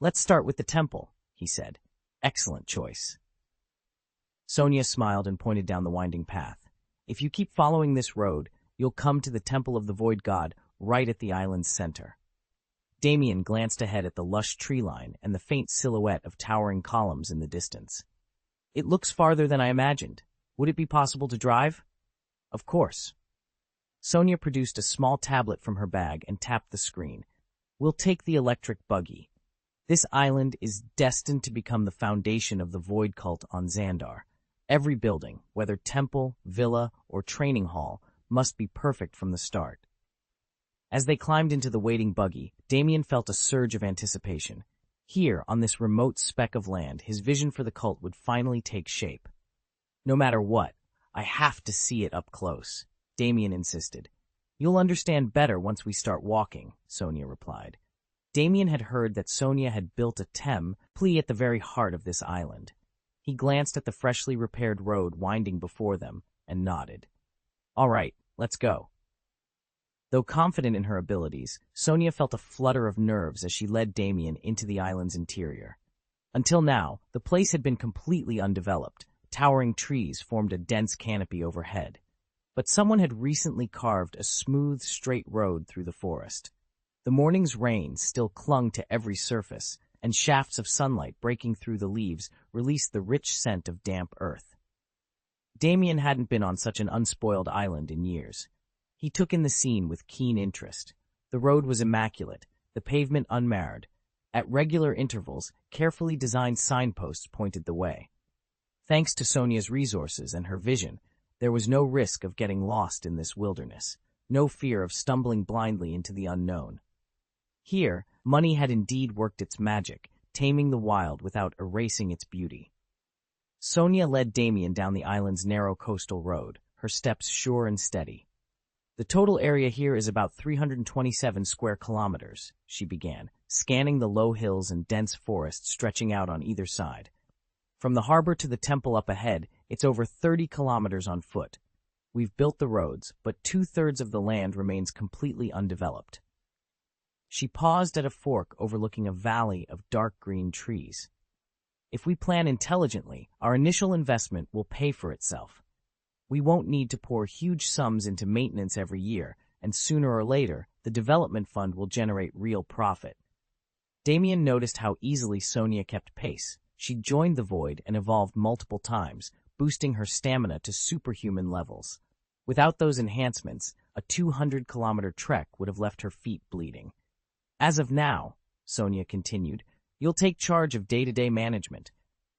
"Let's start with the temple," he said. "Excellent choice." Sonia smiled and pointed down the winding path. "If you keep following this road, you'll come to the Temple of the Void God right at the island's center." Damien glanced ahead at the lush tree line and the faint silhouette of towering columns in the distance. "It looks farther than I imagined. Would it be possible to drive?" "Of course." Sonia produced a small tablet from her bag and tapped the screen. "We'll take the electric buggy. This island is destined to become the foundation of the Void Cult on Xandar. Every building, whether temple, villa, or training hall, must be perfect from the start." As they climbed into the waiting buggy, Damien felt a surge of anticipation. Here, on this remote speck of land, his vision for the cult would finally take shape. "No matter what, I have to see it up close," Damien insisted. "You'll understand better once we start walking," Sonia replied. Damien had heard that Sonia had built a temple at the very heart of this island. He glanced at the freshly repaired road winding before them and nodded. "All right, let's go." Though confident in her abilities, Sonia felt a flutter of nerves as she led Damien into the island's interior. Until now, the place had been completely undeveloped. Towering trees formed a dense canopy overhead. But someone had recently carved a smooth, straight road through the forest. The morning's rain still clung to every surface, and shafts of sunlight breaking through the leaves released the rich scent of damp earth. Damien hadn't been on such an unspoiled island in years. He took in the scene with keen interest. The road was immaculate, the pavement unmarred. At regular intervals, carefully designed signposts pointed the way. Thanks to Sonia's resources and her vision, there was no risk of getting lost in this wilderness, no fear of stumbling blindly into the unknown. Here, money had indeed worked its magic, taming the wild without erasing its beauty. Sonia led Damien down the island's narrow coastal road, her steps sure and steady. The total area here is about 327 square kilometers, she began, scanning the low hills and dense forest stretching out on either side. From the harbor to the temple up ahead, it's over 30 kilometers on foot. We've built the roads, but 2/3 of the land remains completely undeveloped. She paused at a fork overlooking a valley of dark green trees. If we plan intelligently, our initial investment will pay for itself. We won't need to pour huge sums into maintenance every year, and sooner or later, the development fund will generate real profit. Damien noticed how easily Sonia kept pace. She joined the void and evolved multiple times, boosting her stamina to superhuman levels. Without those enhancements, a 200-kilometer trek would have left her feet bleeding. As of now, Sonia continued, you'll take charge of day-to-day management.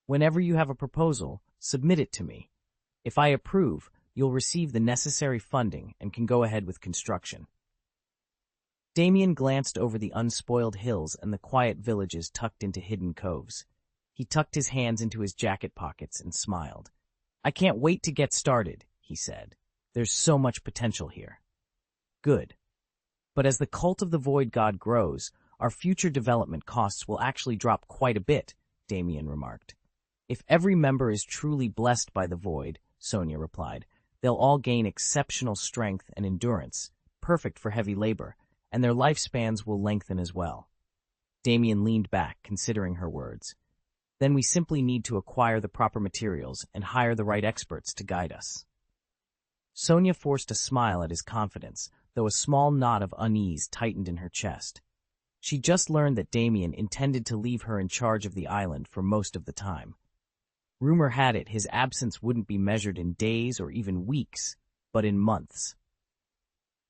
Whenever you have a proposal, submit it to me. If I approve, you'll receive the necessary funding and can go ahead with construction. Damien glanced over the unspoiled hills and the quiet villages tucked into hidden coves. He tucked his hands into his jacket pockets and smiled. I can't wait to get started, he said. There's so much potential here. Good. But as the cult of the Void God grows, our future development costs will actually drop quite a bit, Damien remarked. If every member is truly blessed by the Void, Sonia replied, they'll all gain exceptional strength and endurance, perfect for heavy labor, and their lifespans will lengthen as well. Damien leaned back, considering her words. Then we simply need to acquire the proper materials and hire the right experts to guide us. Sonia forced a smile at his confidence, though a small knot of unease tightened in her chest. She just learned that Damien intended to leave her in charge of the island for most of the time. Rumor had it his absence wouldn't be measured in days or even weeks, but in months.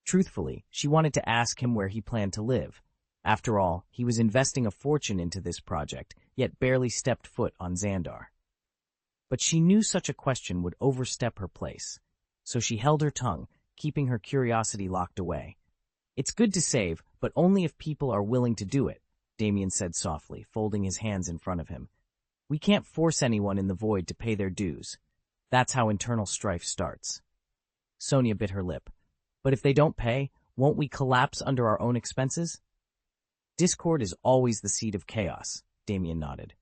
Truthfully, she wanted to ask him where he planned to live. After all, he was investing a fortune into this project, yet barely stepped foot on Xandar. But she knew such a question would overstep her place, so she held her tongue, keeping her curiosity locked away. It's good to save, but only if people are willing to do it, Damien said softly, folding his hands in front of him. We can't force anyone in the void to pay their dues. That's how internal strife starts. Sonia bit her lip. But if they don't pay, won't we collapse under our own expenses? Discord is always the seed of chaos, Damien nodded.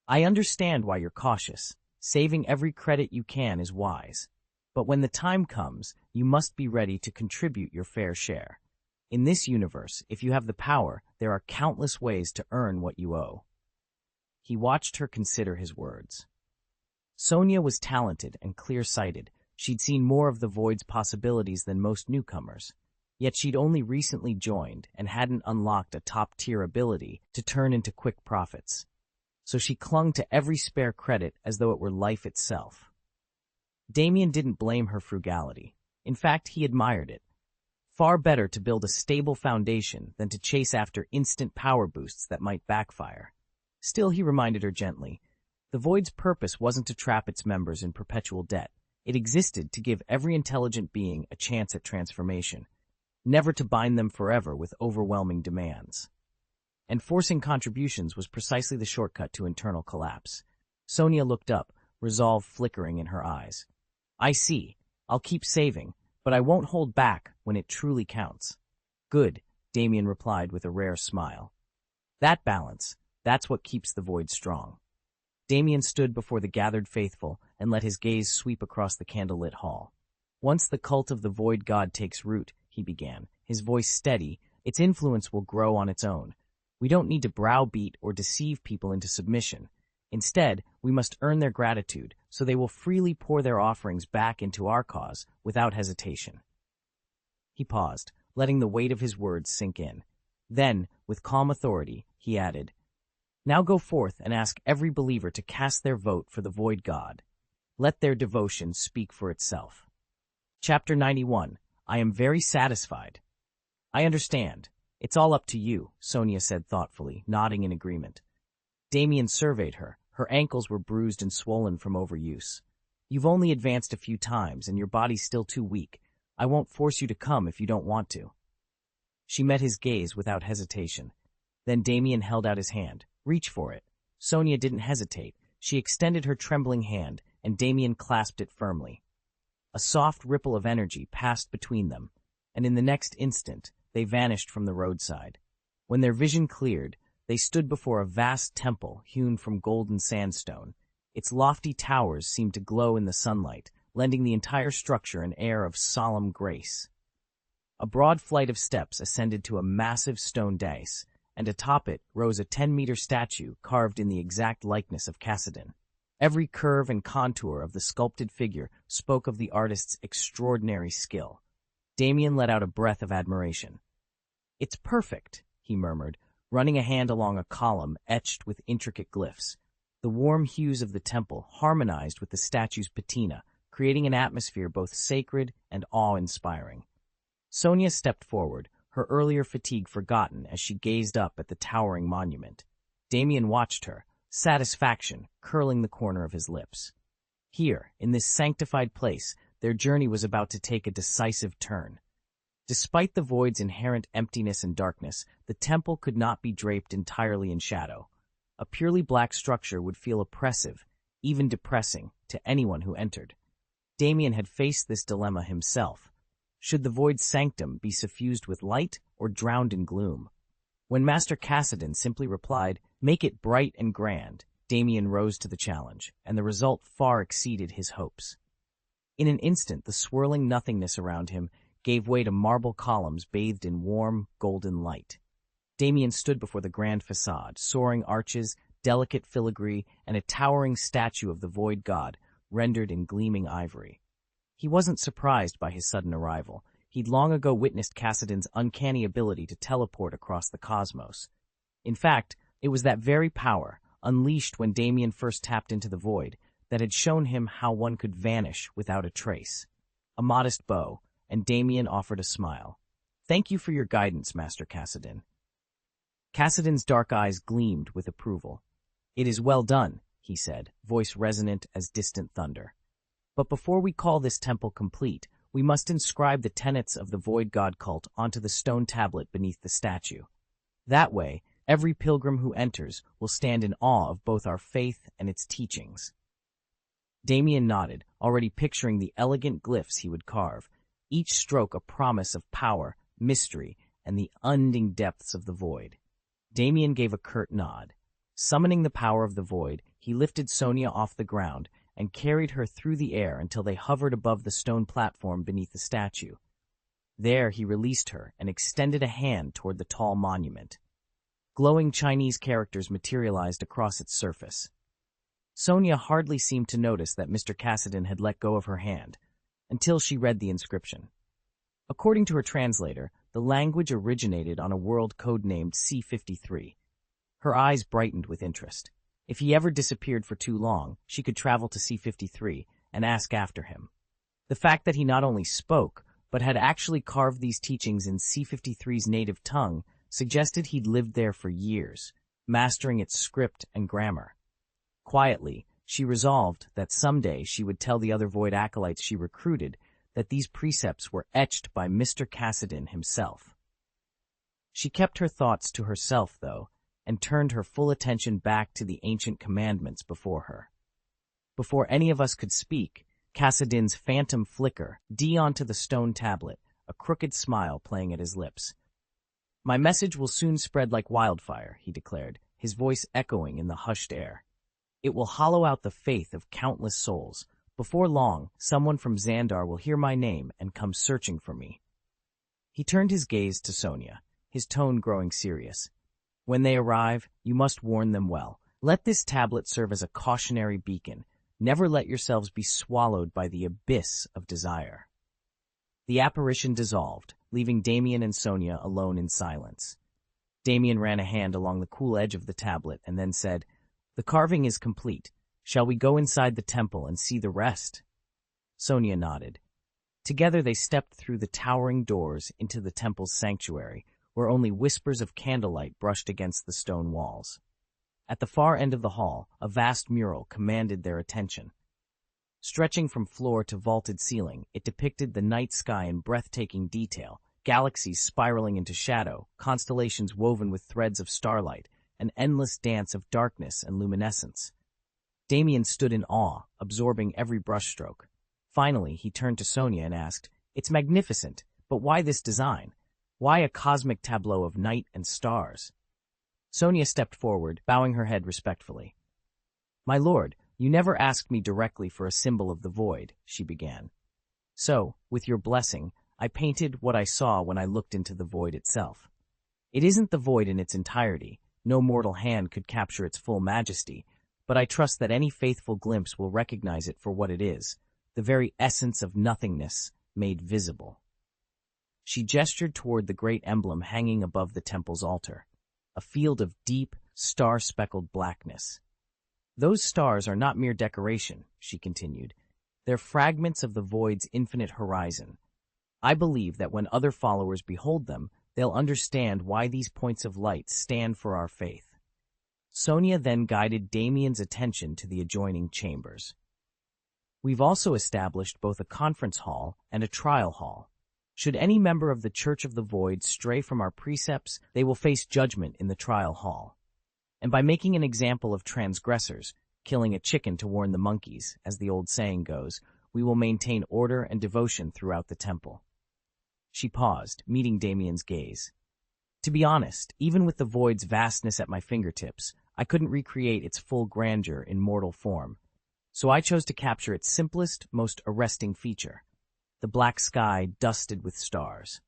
I understand why you're cautious. Saving every credit you can is wise. But when the time comes, you must be ready to contribute your fair share. In this universe, if you have the power, there are countless ways to earn what you owe. He watched her consider his words. Sonia was talented and clear-sighted. She'd seen more of the Void's possibilities than most newcomers. Yet she'd only recently joined and hadn't unlocked a top-tier ability to turn into quick profits. So she clung to every spare credit as though it were life itself. Damien didn't blame her frugality. In fact, he admired it. Far better to build a stable foundation than to chase after instant power boosts that might backfire. Still, he reminded her gently, the Void's purpose wasn't to trap its members in perpetual debt. It existed to give every intelligent being a chance at transformation, never to bind them forever with overwhelming demands. And forcing contributions was precisely the shortcut to internal collapse. Sonia looked up, resolve flickering in her eyes. I see. I'll keep saving, but I won't hold back when it truly counts. Good, Damien replied with a rare smile. That balance, that's what keeps the Void strong. Damien stood before the gathered faithful and let his gaze sweep across the candlelit hall. Once the cult of the Void God takes root, he began, his voice steady. Its influence will grow on its own. We don't need to browbeat or deceive people into submission. Instead, we must earn their gratitude, so they will freely pour their offerings back into our cause without hesitation. He paused, letting the weight of his words sink in. Then, with calm authority, he added, "Now go forth and ask every believer to cast their vote for the Void God. Let their devotion speak for itself." Chapter 91. I am very satisfied. "I understand. It's all up to you," Sonia said thoughtfully, nodding in agreement. Damien surveyed her. Her ankles were bruised and swollen from overuse. "You've only advanced a few times, and your body's still too weak. I won't force you to come if you don't want to." She met his gaze without hesitation. Then Damien held out his hand. "Reach for it." Sonia didn't hesitate. She extended her trembling hand, and Damien clasped it firmly. A soft ripple of energy passed between them, and in the next instant, they vanished from the roadside. When their vision cleared, they stood before a vast temple hewn from golden sandstone. Its lofty towers seemed to glow in the sunlight, lending the entire structure an air of solemn grace. A broad flight of steps ascended to a massive stone dais, and atop it rose a 10-meter statue carved in the exact likeness of Cassidon. Every curve and contour of the sculpted figure spoke of the artist's extraordinary skill. Damien let out a breath of admiration. "It's perfect," he murmured, running a hand along a column etched with intricate glyphs. The warm hues of the temple harmonized with the statue's patina, creating an atmosphere both sacred and awe-inspiring. Sonia stepped forward, her earlier fatigue forgotten as she gazed up at the towering monument. Damien watched her, satisfaction curling the corner of his lips. Here, in this sanctified place, their journey was about to take a decisive turn. Despite the void's inherent emptiness and darkness, the temple could not be draped entirely in shadow. A purely black structure would feel oppressive, even depressing, to anyone who entered. Damien had faced this dilemma himself. Should the void's sanctum be suffused with light or drowned in gloom? When Master Cassidon simply replied, "Make it bright and grand," Damien rose to the challenge, and the result far exceeded his hopes. In an instant, the swirling nothingness around him gave way to marble columns bathed in warm, golden light. Damien stood before the grand facade, soaring arches, delicate filigree, and a towering statue of the Void God, rendered in gleaming ivory. He wasn't surprised by his sudden arrival. He'd long ago witnessed Cassidon's uncanny ability to teleport across the cosmos. In fact, it was that very power, unleashed when Damien first tapped into the Void, that had shown him how one could vanish without a trace. A modest bow, and Damien offered a smile. "Thank you for your guidance, Master Cassidon." Cassidon's dark eyes gleamed with approval. "It is well done," he said, voice resonant as distant thunder. "But before we call this temple complete, we must inscribe the tenets of the Void God cult onto the stone tablet beneath the statue. That way, every pilgrim who enters will stand in awe of both our faith and its teachings." Damien nodded, already picturing the elegant glyphs he would carve, each stroke a promise of power, mystery, and the unending depths of the Void. Damien gave a curt nod. Summoning the power of the Void, he lifted Sonia off the ground and carried her through the air until they hovered above the stone platform beneath the statue. There he released her and extended a hand toward the tall monument. Glowing Chinese characters materialized across its surface. Sonia hardly seemed to notice that Mr. Cassidon had let go of her hand, until she read the inscription. According to her translator, the language originated on a world code named C-53. Her eyes brightened with interest. If he ever disappeared for too long, she could travel to C-53 and ask after him. The fact that he not only spoke, but had actually carved these teachings in C-53's native tongue suggested he'd lived there for years, mastering its script and grammar. Quietly, she resolved that someday she would tell the other Void acolytes she recruited that these precepts were etched by Mr. Cassidon himself. She kept her thoughts to herself, though, and turned her full attention back to the ancient commandments before her. Before any of us could speak, Cassidon's phantom flicker onto the stone tablet, a crooked smile playing at his lips. "My message will soon spread like wildfire," he declared, his voice echoing in the hushed air. "It will hollow out the faith of countless souls. Before long, someone from Xandar will hear my name and come searching for me." He turned his gaze to Sonia, his tone growing serious. When they arrive, you must warn them well. Let this tablet serve as a cautionary beacon. Never let yourselves be swallowed by the abyss of desire. The apparition dissolved, leaving Damien and Sonia alone in silence. Damien ran a hand along the cool edge of the tablet and then said, "The carving is complete. Shall we go inside the temple and see the rest?" Sonia nodded. Together they stepped through the towering doors into the temple's sanctuary, where only whispers of candlelight brushed against the stone walls. At the far end of the hall, a vast mural commanded their attention. Stretching from floor to vaulted ceiling, it depicted the night sky in breathtaking detail, galaxies spiraling into shadow, constellations woven with threads of starlight, an endless dance of darkness and luminescence. Damien stood in awe, absorbing every brushstroke. Finally, he turned to Sonia and asked, "It's magnificent, but why this design? Why a cosmic tableau of night and stars?" Sonia stepped forward, bowing her head respectfully. "My lord, you never asked me directly for a symbol of the void," she began. "So, with your blessing, I painted what I saw when I looked into the void itself. It isn't the void in its entirety, no mortal hand could capture its full majesty, but I trust that any faithful glimpse will recognize it for what it is, the very essence of nothingness made visible." She gestured toward the great emblem hanging above the temple's altar, a field of deep, star-speckled blackness. "Those stars are not mere decoration," she continued. "They're fragments of the void's infinite horizon. I believe that when other followers behold them, they'll understand why these points of light stand for our faith." Sonia then guided Damien's attention to the adjoining chambers. "We've also established both a conference hall and a trial hall. Should any member of the Church of the Void stray from our precepts, they will face judgment in the trial hall. And by making an example of transgressors, killing a chicken to warn the monkeys, as the old saying goes, we will maintain order and devotion throughout the temple." She paused, meeting Damien's gaze. "To be honest, even with the void's vastness at my fingertips, I couldn't recreate its full grandeur in mortal form. So I chose to capture its simplest, most arresting feature, the black sky dusted with stars.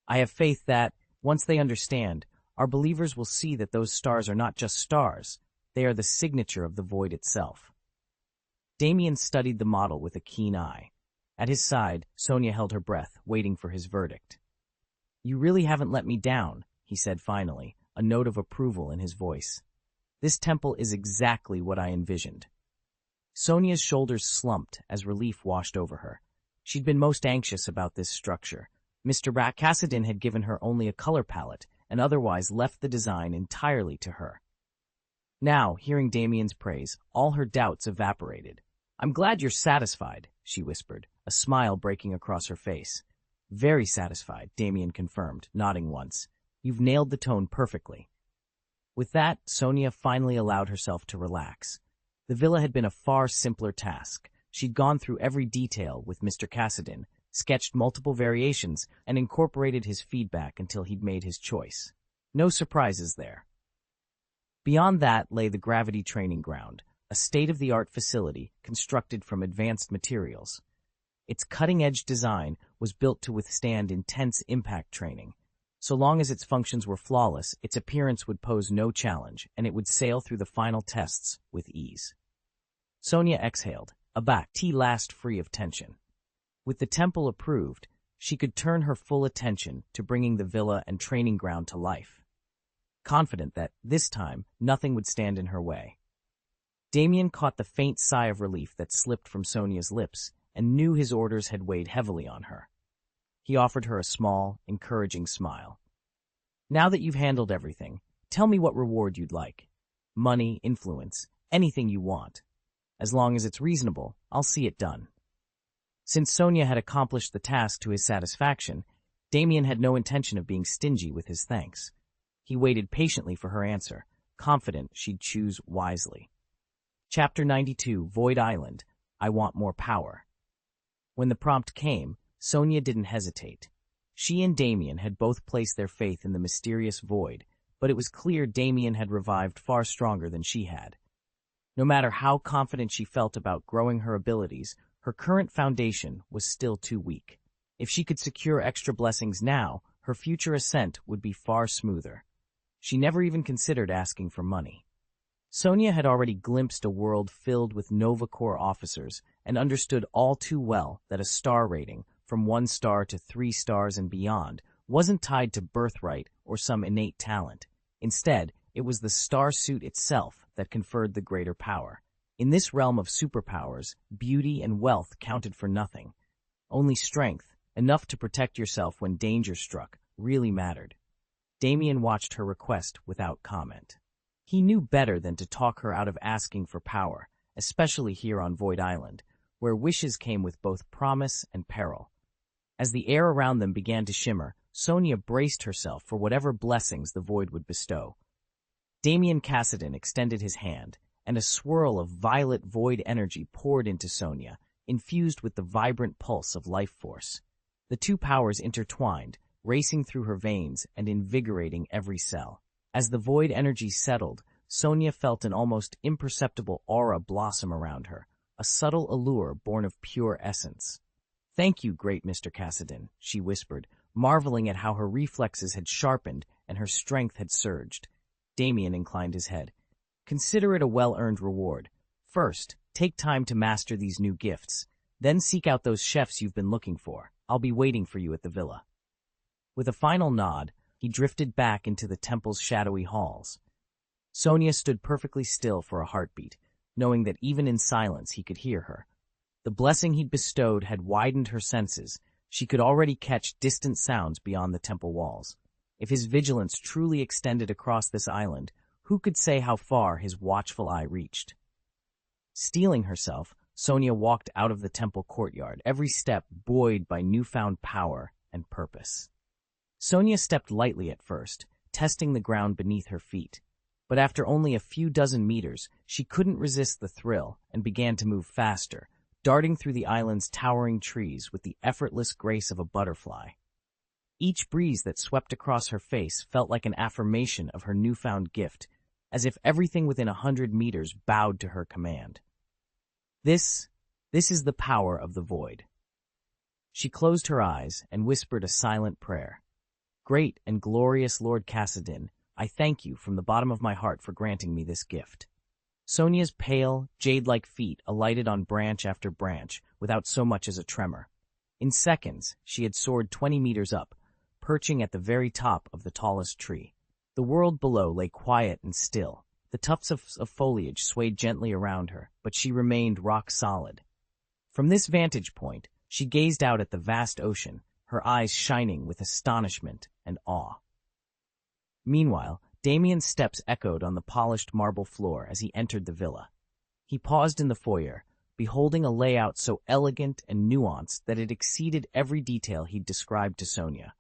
I have faith that, once they understand, our believers will see that those stars are not just stars, they are the signature of the void itself." Damien studied the model with a keen eye. At his side, Sonia held her breath, waiting for his verdict. "You really haven't let me down," he said finally, a note of approval in his voice. "This temple is exactly what I envisioned." Sonia's shoulders slumped as relief washed over her. She'd been most anxious about this structure. Mr. Cassidy had given her only a color palette and otherwise left the design entirely to her. Now, hearing Damien's praise, all her doubts evaporated. "I'm glad you're satisfied," she whispered, a smile breaking across her face. "Very satisfied," Damien confirmed, nodding once. "You've nailed the tone perfectly." With that, Sonia finally allowed herself to relax. The villa had been a far simpler task. She'd gone through every detail with Mr. Cassidy, sketched multiple variations, and incorporated his feedback until he'd made his choice. No surprises there. Beyond that lay the gravity training ground, a state-of-the-art facility constructed from advanced materials. Its cutting-edge design was built to withstand intense impact training. So long as its functions were flawless, its appearance would pose no challenge, and it would sail through the final tests with ease. Sonia exhaled, aback, last free of tension. With the temple approved, she could turn her full attention to bringing the villa and training ground to life. Confident that, this time, nothing would stand in her way. Damien caught the faint sigh of relief that slipped from Sonia's lips and knew his orders had weighed heavily on her. He offered her a small, encouraging smile. "Now that you've handled everything, tell me what reward you'd like. Money, influence, anything you want. As long as it's reasonable, I'll see it done." Since Sonia had accomplished the task to his satisfaction, Damien had no intention of being stingy with his thanks. He waited patiently for her answer, confident she'd choose wisely. Chapter 92, Void Island, I Want More Power. When the prompt came, Sonia didn't hesitate. She and Damien had both placed their faith in the mysterious void, but it was clear Damien had revived far stronger than she had. No matter how confident she felt about growing her abilities, her current foundation was still too weak. If she could secure extra blessings now, her future ascent would be far smoother. She never even considered asking for money. Sonia had already glimpsed a world filled with Nova Corps officers and understood all too well that a star rating, from 1 star to 3 stars and beyond, wasn't tied to birthright or some innate talent. Instead, it was the star suit itself that conferred the greater power. In this realm of superpowers, beauty and wealth counted for nothing. Only strength, enough to protect yourself when danger struck, really mattered. Damien watched her request without comment. He knew better than to talk her out of asking for power, especially here on Void Island, where wishes came with both promise and peril. As the air around them began to shimmer, Sonia braced herself for whatever blessings the void would bestow. Damien Cassidon extended his hand, and a swirl of violet void energy poured into Sonia, infused with the vibrant pulse of life force. The two powers intertwined, racing through her veins and invigorating every cell. As the void energy settled, Sonia felt an almost imperceptible aura blossom around her, a subtle allure born of pure essence. "Thank you, great Mr. Cassidon," she whispered, marveling at how her reflexes had sharpened and her strength had surged. Damien inclined his head. "Consider it a well-earned reward. First, take time to master these new gifts. Then seek out those chefs you've been looking for. I'll be waiting for you at the villa." With a final nod, he drifted back into the temple's shadowy halls. Sonia stood perfectly still for a heartbeat, knowing that even in silence he could hear her. The blessing he'd bestowed had widened her senses. She could already catch distant sounds beyond the temple walls. If his vigilance truly extended across this island, who could say how far his watchful eye reached? Steeling herself, Sonia walked out of the temple courtyard, every step buoyed by newfound power and purpose. Sonia stepped lightly at first, testing the ground beneath her feet. But after only a few dozen meters, she couldn't resist the thrill and began to move faster, darting through the island's towering trees with the effortless grace of a butterfly. Each breeze that swept across her face felt like an affirmation of her newfound gift, as if everything within 100 meters bowed to her command. This is the power of the void. She closed her eyes and whispered a silent prayer. "Great and glorious Lord Cassidon, I thank you from the bottom of my heart for granting me this gift." Sonia's pale, jade-like feet alighted on branch after branch without so much as a tremor. In seconds, she had soared 20 meters up, perching at the very top of the tallest tree. The world below lay quiet and still. The tufts of foliage swayed gently around her, but she remained rock solid. From this vantage point, she gazed out at the vast ocean, her eyes shining with astonishment and awe. Meanwhile, Damien's steps echoed on the polished marble floor as he entered the villa. He paused in the foyer, beholding a layout so elegant and nuanced that it exceeded every detail he'd described to Sonia.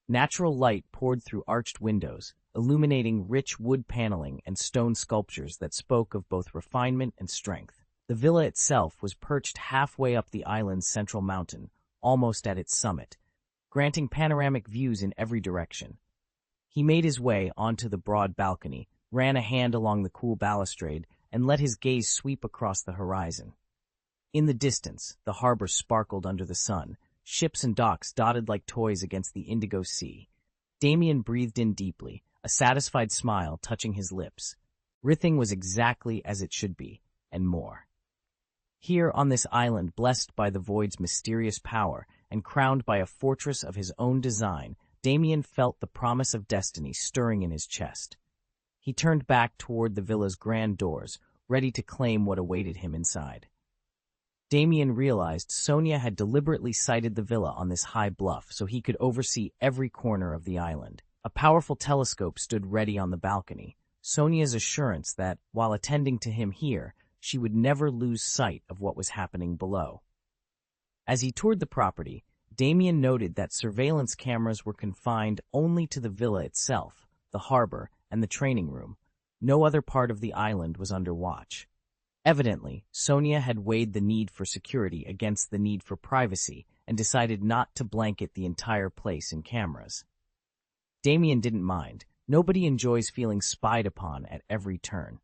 Natural light poured through arched windows, illuminating rich wood paneling and stone sculptures that spoke of both refinement and strength. The villa itself was perched halfway up the island's central mountain, almost at its summit, granting panoramic views in every direction. He made his way onto the broad balcony, ran a hand along the cool balustrade, and let his gaze sweep across the horizon. In the distance, the harbor sparkled under the sun, ships and docks dotted like toys against the indigo sea. Damien breathed in deeply, a satisfied smile touching his lips. Rithing was exactly as it should be, and more. Here on this island blessed by the void's mysterious power and crowned by a fortress of his own design, Damien felt the promise of destiny stirring in his chest. He turned back toward the villa's grand doors, ready to claim what awaited him inside. Damien realized Sonia had deliberately sited the villa on this high bluff so he could oversee every corner of the island. A powerful telescope stood ready on the balcony, Sonia's assurance that, while attending to him here, she would never lose sight of what was happening below. As he toured the property, Damien noted that surveillance cameras were confined only to the villa itself, the harbor, and the training room. No other part of the island was under watch. Evidently, Sonia had weighed the need for security against the need for privacy and decided not to blanket the entire place in cameras. Damien didn't mind. Nobody enjoys feeling spied upon at every turn.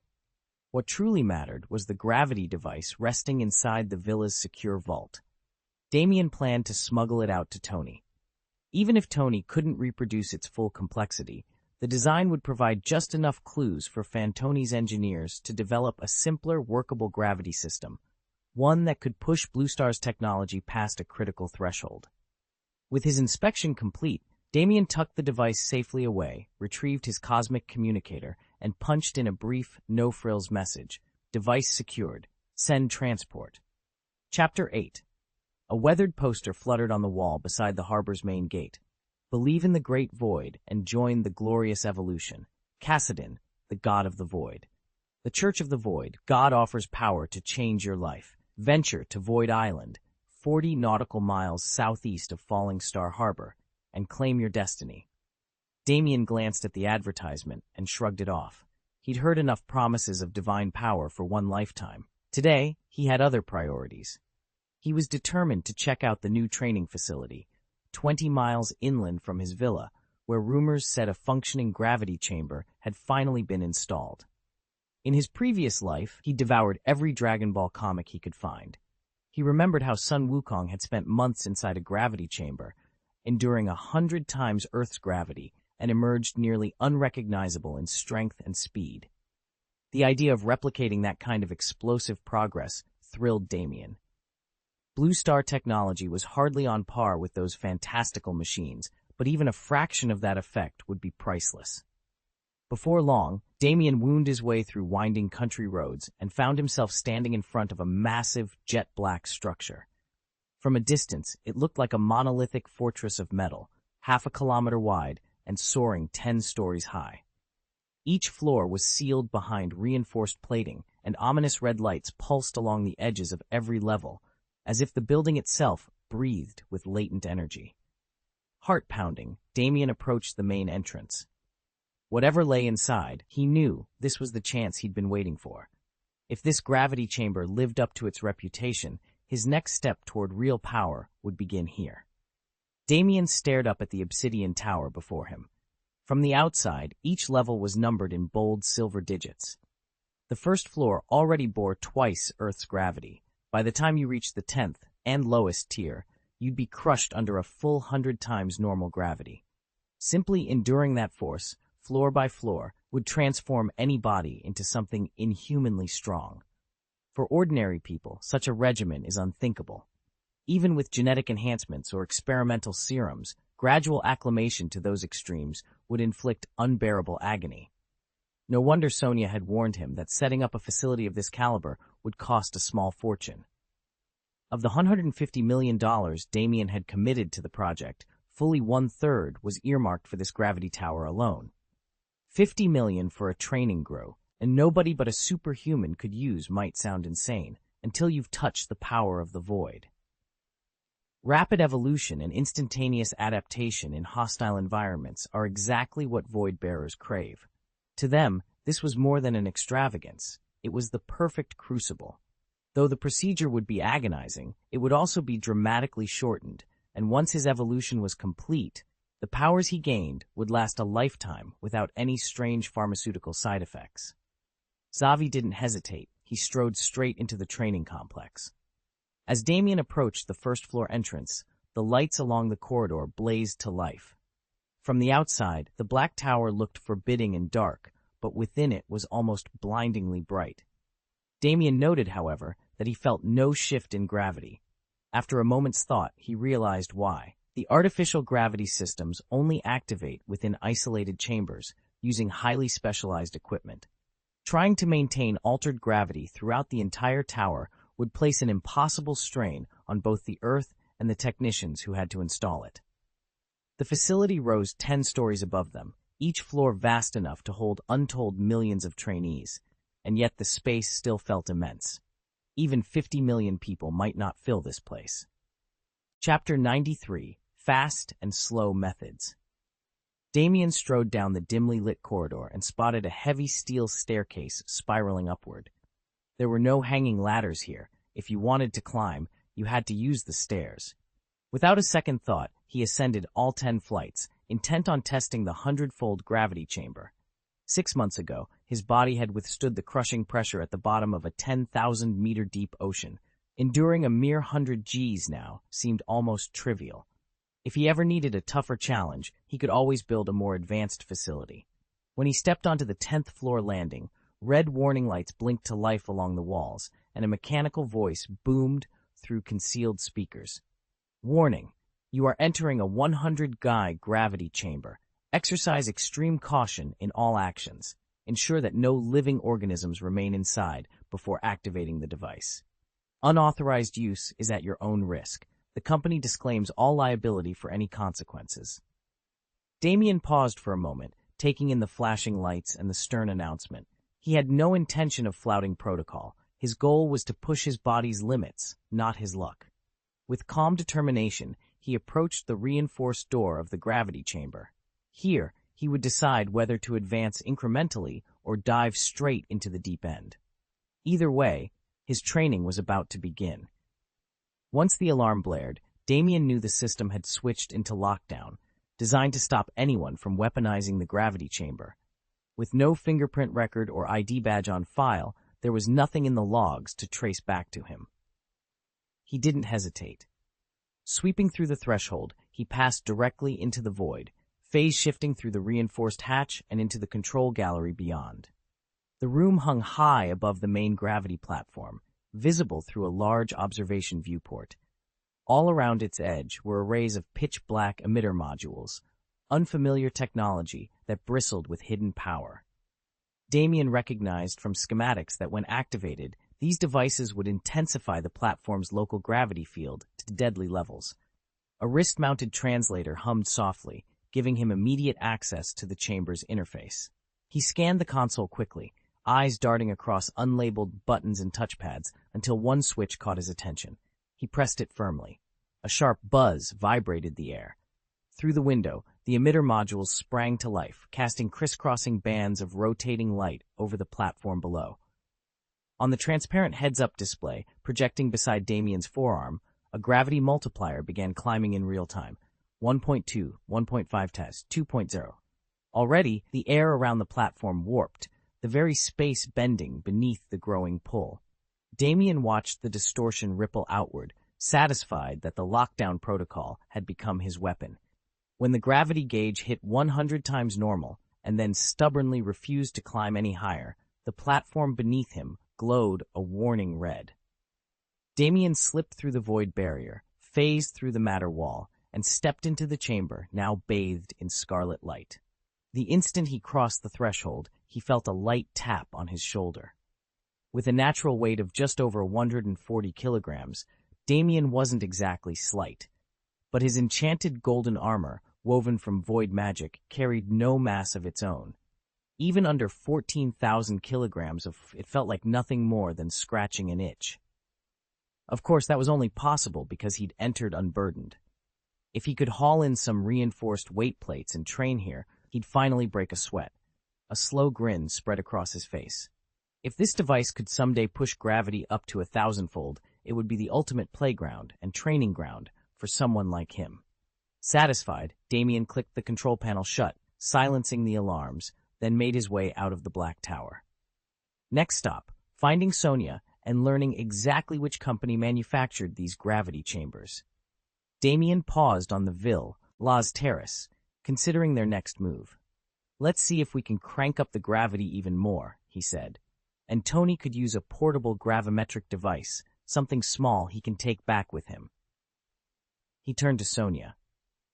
What truly mattered was the gravity device resting inside the villa's secure vault. Damien planned to smuggle it out to Tony. Even if Tony couldn't reproduce its full complexity, the design would provide just enough clues for Fantoni's engineers to develop a simpler, workable gravity system, one that could push Bluestar's technology past a critical threshold. With his inspection complete, Damien tucked the device safely away, retrieved his cosmic communicator, and punched in a brief, no-frills message. Device secured. Send transport. Chapter 8. A weathered poster fluttered on the wall beside the harbor's main gate. Believe in the great void and join the glorious evolution. Cassidin, the god of the void. The Church of the Void. God offers power to change your life. Venture to Void Island, 40 nautical miles southeast of Falling Star Harbor, and claim your destiny. Damien glanced at the advertisement and shrugged it off. He'd heard enough promises of divine power for one lifetime. Today, he had other priorities. He was determined to check out the new training facility, 20 miles inland from his villa, where rumors said a functioning gravity chamber had finally been installed. In his previous life, he devoured every Dragon Ball comic he could find. He remembered how Sun Wukong had spent months inside a gravity chamber, enduring 100 times Earth's gravity, and emerged nearly unrecognizable in strength and speed. The idea of replicating that kind of explosive progress thrilled Damien. Blue Star technology was hardly on par with those fantastical machines, but even a fraction of that effect would be priceless. Before long, Damien wound his way through winding country roads and found himself standing in front of a massive, jet-black structure. From a distance, it looked like a monolithic fortress of metal, half a kilometer wide and soaring 10 stories high. Each floor was sealed behind reinforced plating, and ominous red lights pulsed along the edges of every level, as if the building itself breathed with latent energy. Heart-pounding, Damien approached the main entrance. Whatever lay inside, he knew this was the chance he'd been waiting for. If this gravity chamber lived up to its reputation, his next step toward real power would begin here. Damien stared up at the obsidian tower before him. From the outside, each level was numbered in bold silver digits. The first floor already bore twice Earth's gravity. By the time you reached the 10th and lowest tier, you'd be crushed under a full 100 times normal gravity. Simply enduring that force, floor by floor, would transform any body into something inhumanly strong. For ordinary people, such a regimen is unthinkable. Even with genetic enhancements or experimental serums, gradual acclimation to those extremes would inflict unbearable agony. No wonder Sonia had warned him that setting up a facility of this caliber would cost a small fortune. Of the $150 million Damien had committed to the project, fully 1/3 was earmarked for this gravity tower alone. $50 million for a training grow, and nobody but a superhuman could use might sound insane, until you've touched the power of the void. Rapid evolution and instantaneous adaptation in hostile environments are exactly what void bearers crave. To them, this was more than an extravagance. It was the perfect crucible. Though the procedure would be agonizing, it would also be dramatically shortened, and once his evolution was complete, the powers he gained would last a lifetime without any strange pharmaceutical side effects. Xavi didn't hesitate. He strode straight into the training complex. As Damien approached the first-floor entrance, the lights along the corridor blazed to life. From the outside, the black tower looked forbidding and dark, but within it was almost blindingly bright. Damien noted, however, that he felt no shift in gravity. After a moment's thought, he realized why. The artificial gravity systems only activate within isolated chambers, using highly specialized equipment. Trying to maintain altered gravity throughout the entire tower would place an impossible strain on both the Earth and the technicians who had to install it. The facility rose 10 stories above them, each floor vast enough to hold untold millions of trainees, and yet the space still felt immense. Even 50 million people might not fill this place. Chapter 93. Fast and Slow Methods. Damien strode down the dimly lit corridor and spotted a heavy steel staircase spiraling upward. There were no hanging ladders here. If you wanted to climb, you had to use the stairs. Without a second thought, he ascended all 10 flights, intent on testing the 100-fold gravity chamber. 6 months ago, his body had withstood the crushing pressure at the bottom of a 10,000-meter-deep ocean. Enduring a mere 100 Gs now seemed almost trivial. If he ever needed a tougher challenge, he could always build a more advanced facility. When he stepped onto the 10th floor landing, red warning lights blinked to life along the walls, and a mechanical voice boomed through concealed speakers. Warning, you are entering a 100-guy gravity chamber. Exercise extreme caution in all actions. Ensure that no living organisms remain inside before activating the device. Unauthorized use is at your own risk. The company disclaims all liability for any consequences. Damien paused for a moment, taking in the flashing lights and the stern announcement. He had no intention of flouting protocol. His goal was to push his body's limits, not his luck. With calm determination, he approached the reinforced door of the gravity chamber. Here, he would decide whether to advance incrementally or dive straight into the deep end. Either way, his training was about to begin. Once the alarm blared, Damien knew the system had switched into lockdown, designed to stop anyone from weaponizing the gravity chamber. With no fingerprint record or ID badge on file, there was nothing in the logs to trace back to him. He didn't hesitate. Sweeping through the threshold, he passed directly into the void, phase-shifting through the reinforced hatch and into the control gallery beyond. The room hung high above the main gravity platform, visible through a large observation viewport. All around its edge were arrays of pitch-black emitter modules, unfamiliar technology that bristled with hidden power. Damien recognized from schematics that when activated, these devices would intensify the platform's local gravity field to deadly levels. A wrist-mounted translator hummed softly, giving him immediate access to the chamber's interface. He scanned the console quickly, eyes darting across unlabeled buttons and touchpads until one switch caught his attention. He pressed it firmly. A sharp buzz vibrated the air. Through the window, the emitter modules sprang to life, casting crisscrossing bands of rotating light over the platform below. On the transparent heads-up display, projecting beside Damien's forearm, a gravity multiplier began climbing in real time. 1.2, 1.5 test, 2.0. Already, the air around the platform warped, the very space bending beneath the growing pull. Damien watched the distortion ripple outward, satisfied that the lockdown protocol had become his weapon. When the gravity gauge hit 100 times normal and then stubbornly refused to climb any higher, the platform beneath him glowed a warning red. Damien slipped through the void barrier, phased through the matter wall, and stepped into the chamber, now bathed in scarlet light. The instant he crossed the threshold, he felt a light tap on his shoulder. With a natural weight of just over 140 kilograms, Damien wasn't exactly slight, but his enchanted golden armor, woven from void magic, carried no mass of its own. Even under 14,000 kilograms it felt like nothing more than scratching an itch. Of course, that was only possible because he'd entered unburdened. If he could haul in some reinforced weight plates and train here, he'd finally break a sweat. A slow grin spread across his face. If this device could someday push gravity up to 1,000-fold, it would be the ultimate playground and training ground for someone like him. Satisfied, Damien clicked the control panel shut, silencing the alarms, then made his way out of the black tower. Next stop, finding Sonia and learning exactly which company manufactured these gravity chambers. Damien paused on the Ville, Las Terrace, considering their next move. Let's see if we can crank up the gravity even more, he said. And Tony could use a portable gravimetric device, something small he can take back with him. He turned to Sonia.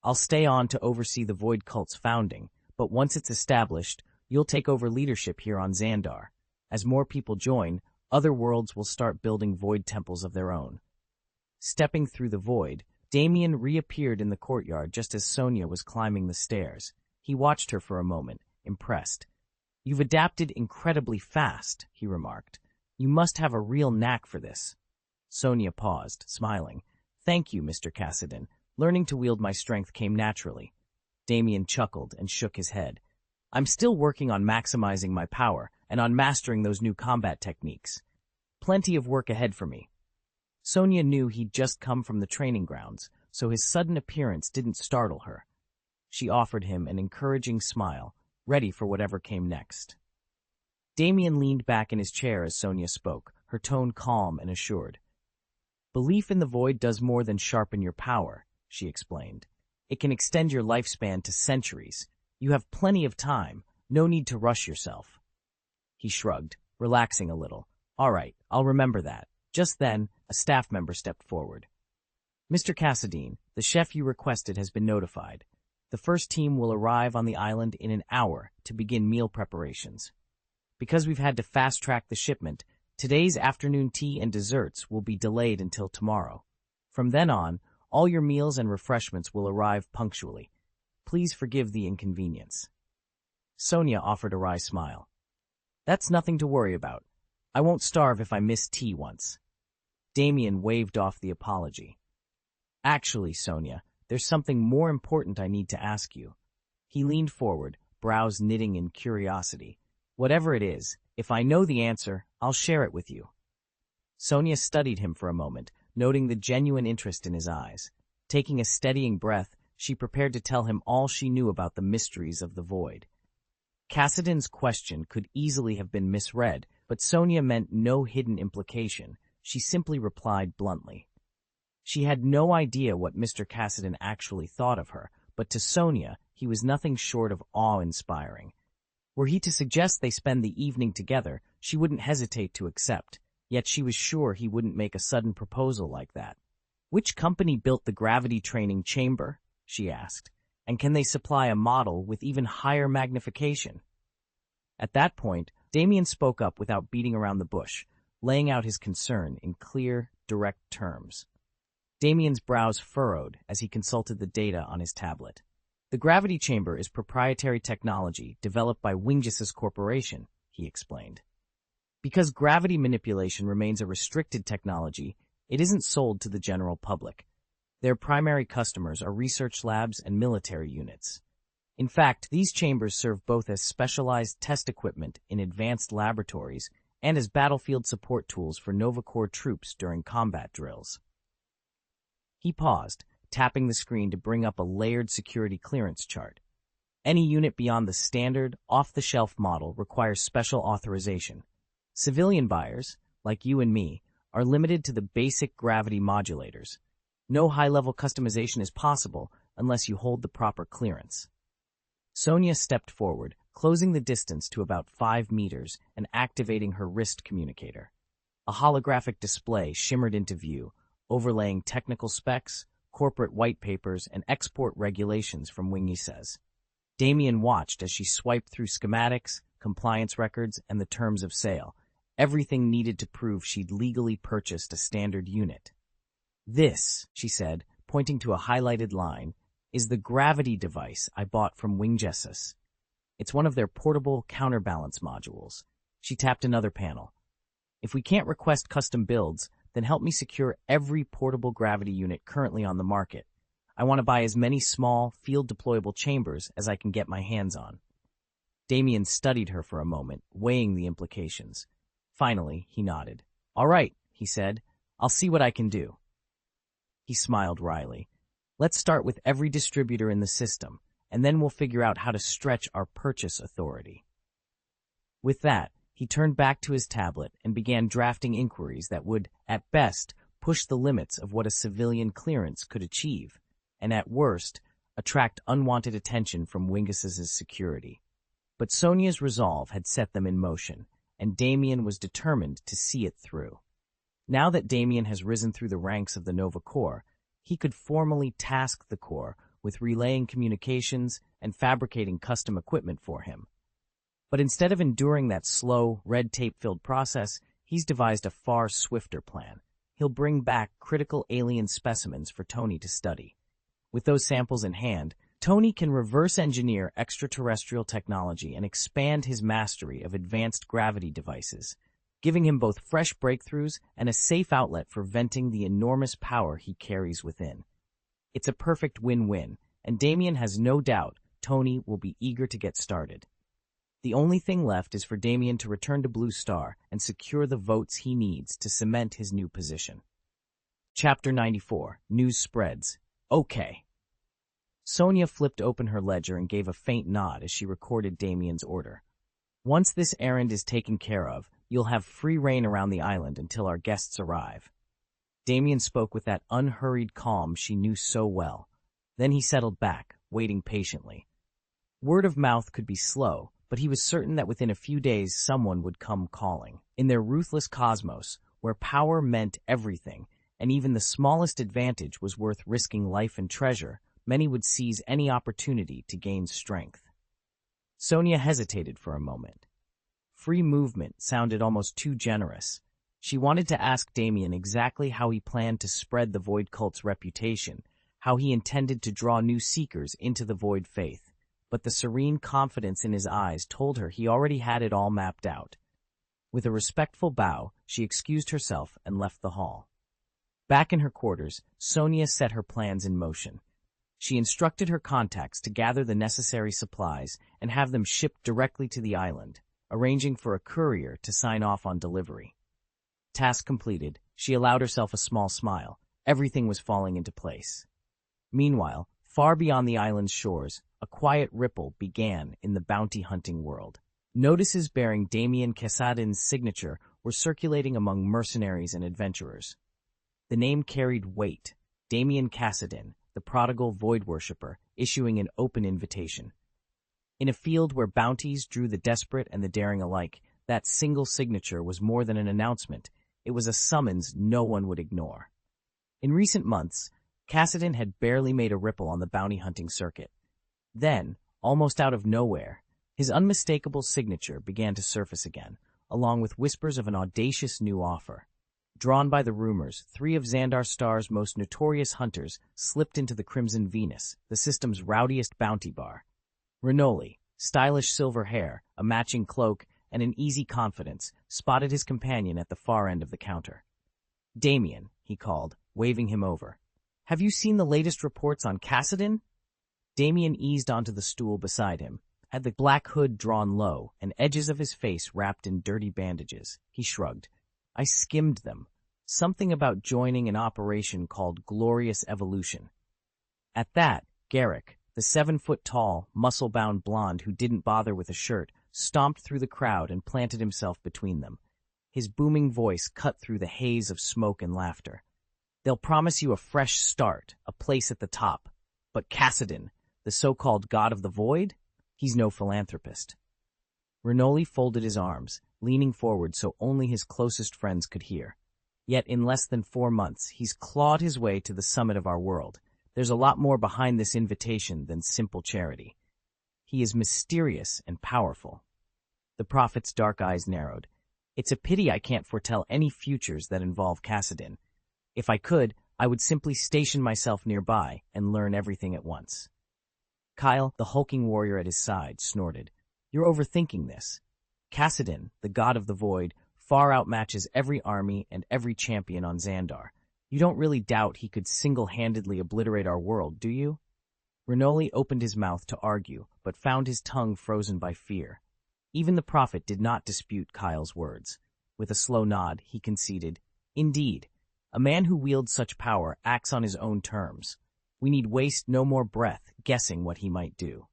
I'll stay on to oversee the Void Cult's founding, but once it's established, you'll take over leadership here on Xandar. As more people join, other worlds will start building Void temples of their own. Stepping through the void, Damien reappeared in the courtyard just as Sonia was climbing the stairs. He watched her for a moment, impressed. You've adapted incredibly fast, he remarked. You must have a real knack for this. Sonia paused, smiling. Thank you, Mr. Cassidon. Learning to wield my strength came naturally. Damien chuckled and shook his head. I'm still working on maximizing my power and on mastering those new combat techniques. Plenty of work ahead for me. Sonia knew he'd just come from the training grounds, so his sudden appearance didn't startle her. She offered him an encouraging smile, ready for whatever came next. Damien leaned back in his chair as Sonia spoke, her tone calm and assured. Belief in the void does more than sharpen your power, she explained. It can extend your lifespan to centuries. You have plenty of time. No need to rush yourself. He shrugged, relaxing a little. All right, I'll remember that. Just then, a staff member stepped forward. Mr. Cassadine, the chef you requested has been notified. The first team will arrive on the island in an hour to begin meal preparations. Because we've had to fast-track the shipment, today's afternoon tea and desserts will be delayed until tomorrow. From then on, all your meals and refreshments will arrive punctually. Please forgive the inconvenience. Sonia offered a wry smile. That's nothing to worry about. I won't starve if I miss tea once. Damien waved off the apology. Actually, Sonia, there's something more important I need to ask you. He leaned forward, brows knitting in curiosity. Whatever it is, if I know the answer, I'll share it with you. Sonia studied him for a moment, noting the genuine interest in his eyes. Taking a steadying breath, she prepared to tell him all she knew about the mysteries of the void. Cassidy's question could easily have been misread, but Sonia meant no hidden implication. She simply replied bluntly. She had no idea what Mr. Cassidy actually thought of her, but to Sonia, he was nothing short of awe-inspiring. Were he to suggest they spend the evening together, she wouldn't hesitate to accept, yet she was sure he wouldn't make a sudden proposal like that. Which company built the gravity training chamber? She asked. And can they supply a model with even higher magnification? At that point, Damien spoke up without beating around the bush, laying out his concern in clear, direct terms. Damien's brows furrowed as he consulted the data on his tablet. The gravity chamber is proprietary technology developed by Wingis's Corporation, he explained. Because gravity manipulation remains a restricted technology, it isn't sold to the general public. Their primary customers are research labs and military units. In fact, these chambers serve both as specialized test equipment in advanced laboratories and as battlefield support tools for Nova Corps troops during combat drills. He paused, tapping the screen to bring up a layered security clearance chart. Any unit beyond the standard, off-the-shelf model requires special authorization. Civilian buyers, like you and me, are limited to the basic gravity modulators. No high-level customization is possible unless you hold the proper clearance. Sonia stepped forward, closing the distance to about 5 meters and activating her wrist communicator. A holographic display shimmered into view, overlaying technical specs, corporate white papers, and export regulations from Wingis's. Damien watched as she swiped through schematics, compliance records, and the terms of sale, everything needed to prove she'd legally purchased a standard unit. This, she said, pointing to a highlighted line, is the gravity device I bought from Wingis's. It's one of their portable counterbalance modules. She tapped another panel. If we can't request custom builds, then help me secure every portable gravity unit currently on the market. I want to buy as many small, field-deployable chambers as I can get my hands on. Damien studied her for a moment, weighing the implications. Finally, he nodded. All right, he said. I'll see what I can do. He smiled wryly. Let's start with every distributor in the system, and then we'll figure out how to stretch our purchase authority. With that, he turned back to his tablet and began drafting inquiries that would, at best, push the limits of what a civilian clearance could achieve, and at worst, attract unwanted attention from Wingis's security. But Sonia's resolve had set them in motion, and Damien was determined to see it through. Now that Damien has risen through the ranks of the Nova Corps, he could formally task the Corps with relaying communications and fabricating custom equipment for him. But instead of enduring that slow, red tape-filled process, he's devised a far swifter plan. He'll bring back critical alien specimens for Tony to study. With those samples in hand, Tony can reverse engineer extraterrestrial technology and expand his mastery of advanced gravity devices, giving him both fresh breakthroughs and a safe outlet for venting the enormous power he carries within. It's a perfect win-win, and Damien has no doubt Tony will be eager to get started. The only thing left is for Damien to return to Blue Star and secure the votes he needs to cement his new position. Chapter 94. News Spreads. Okay. Sonia flipped open her ledger and gave a faint nod as she recorded Damien's order. Once this errand is taken care of, you'll have free reign around the island until our guests arrive. Damien spoke with that unhurried calm she knew so well. Then he settled back, waiting patiently. Word of mouth could be slow, but he was certain that within a few days someone would come calling. In their ruthless cosmos, where power meant everything, and even the smallest advantage was worth risking life and treasure, many would seize any opportunity to gain strength. Sonia hesitated for a moment. Free movement sounded almost too generous. She wanted to ask Damien exactly how he planned to spread the Void cult's reputation, how he intended to draw new seekers into the Void faith, but the serene confidence in his eyes told her he already had it all mapped out. With a respectful bow, she excused herself and left the hall. Back in her quarters, Sonia set her plans in motion. She instructed her contacts to gather the necessary supplies and have them shipped directly to the island, arranging for a courier to sign off on delivery. Task completed, she allowed herself a small smile. Everything was falling into place. Meanwhile, far beyond the island's shores, a quiet ripple began in the bounty-hunting world. Notices bearing Damien Casadin's signature were circulating among mercenaries and adventurers. The name carried weight: Damien Casadin, the prodigal void worshipper, issuing an open invitation. In a field where bounties drew the desperate and the daring alike, that single signature was more than an announcement. It was a summons no one would ignore. In recent months, Casadin had barely made a ripple on the bounty-hunting circuit. Then, almost out of nowhere, his unmistakable signature began to surface again, along with whispers of an audacious new offer. Drawn by the rumors, 3 of Xandar Star's most notorious hunters slipped into the Crimson Venus, the system's rowdiest bounty bar. Renoli, stylish silver hair, a matching cloak, and an easy confidence, spotted his companion at the far end of the counter. "Damien," he called, waving him over. "Have you seen the latest reports on Casadin?" Damien eased onto the stool beside him, had the black hood drawn low and edges of his face wrapped in dirty bandages. He shrugged. "I skimmed them. Something about joining an operation called Glorious Evolution." At that, Garrick, the 7-foot-tall, muscle-bound blonde who didn't bother with a shirt, stomped through the crowd and planted himself between them. His booming voice cut through the haze of smoke and laughter. "They'll promise you a fresh start, a place at the top. But Casadin, the so-called god of the void? He's no philanthropist." Renoli folded his arms, leaning forward so only his closest friends could hear. "Yet in less than 4 months, he's clawed his way to the summit of our world. There's a lot more behind this invitation than simple charity. He is mysterious and powerful." The prophet's dark eyes narrowed. "It's a pity I can't foretell any futures that involve Casadin. If I could, I would simply station myself nearby and learn everything at once." Kyle, the hulking warrior at his side, snorted. "You're overthinking this. Casadin, the god of the void, far outmatches every army and every champion on Xandar. You don't really doubt he could single-handedly obliterate our world, do you?" Renoli opened his mouth to argue, but found his tongue frozen by fear. Even the prophet did not dispute Kyle's words. With a slow nod, he conceded, "Indeed, a man who wields such power acts on his own terms. We need waste no more breath guessing what he might do."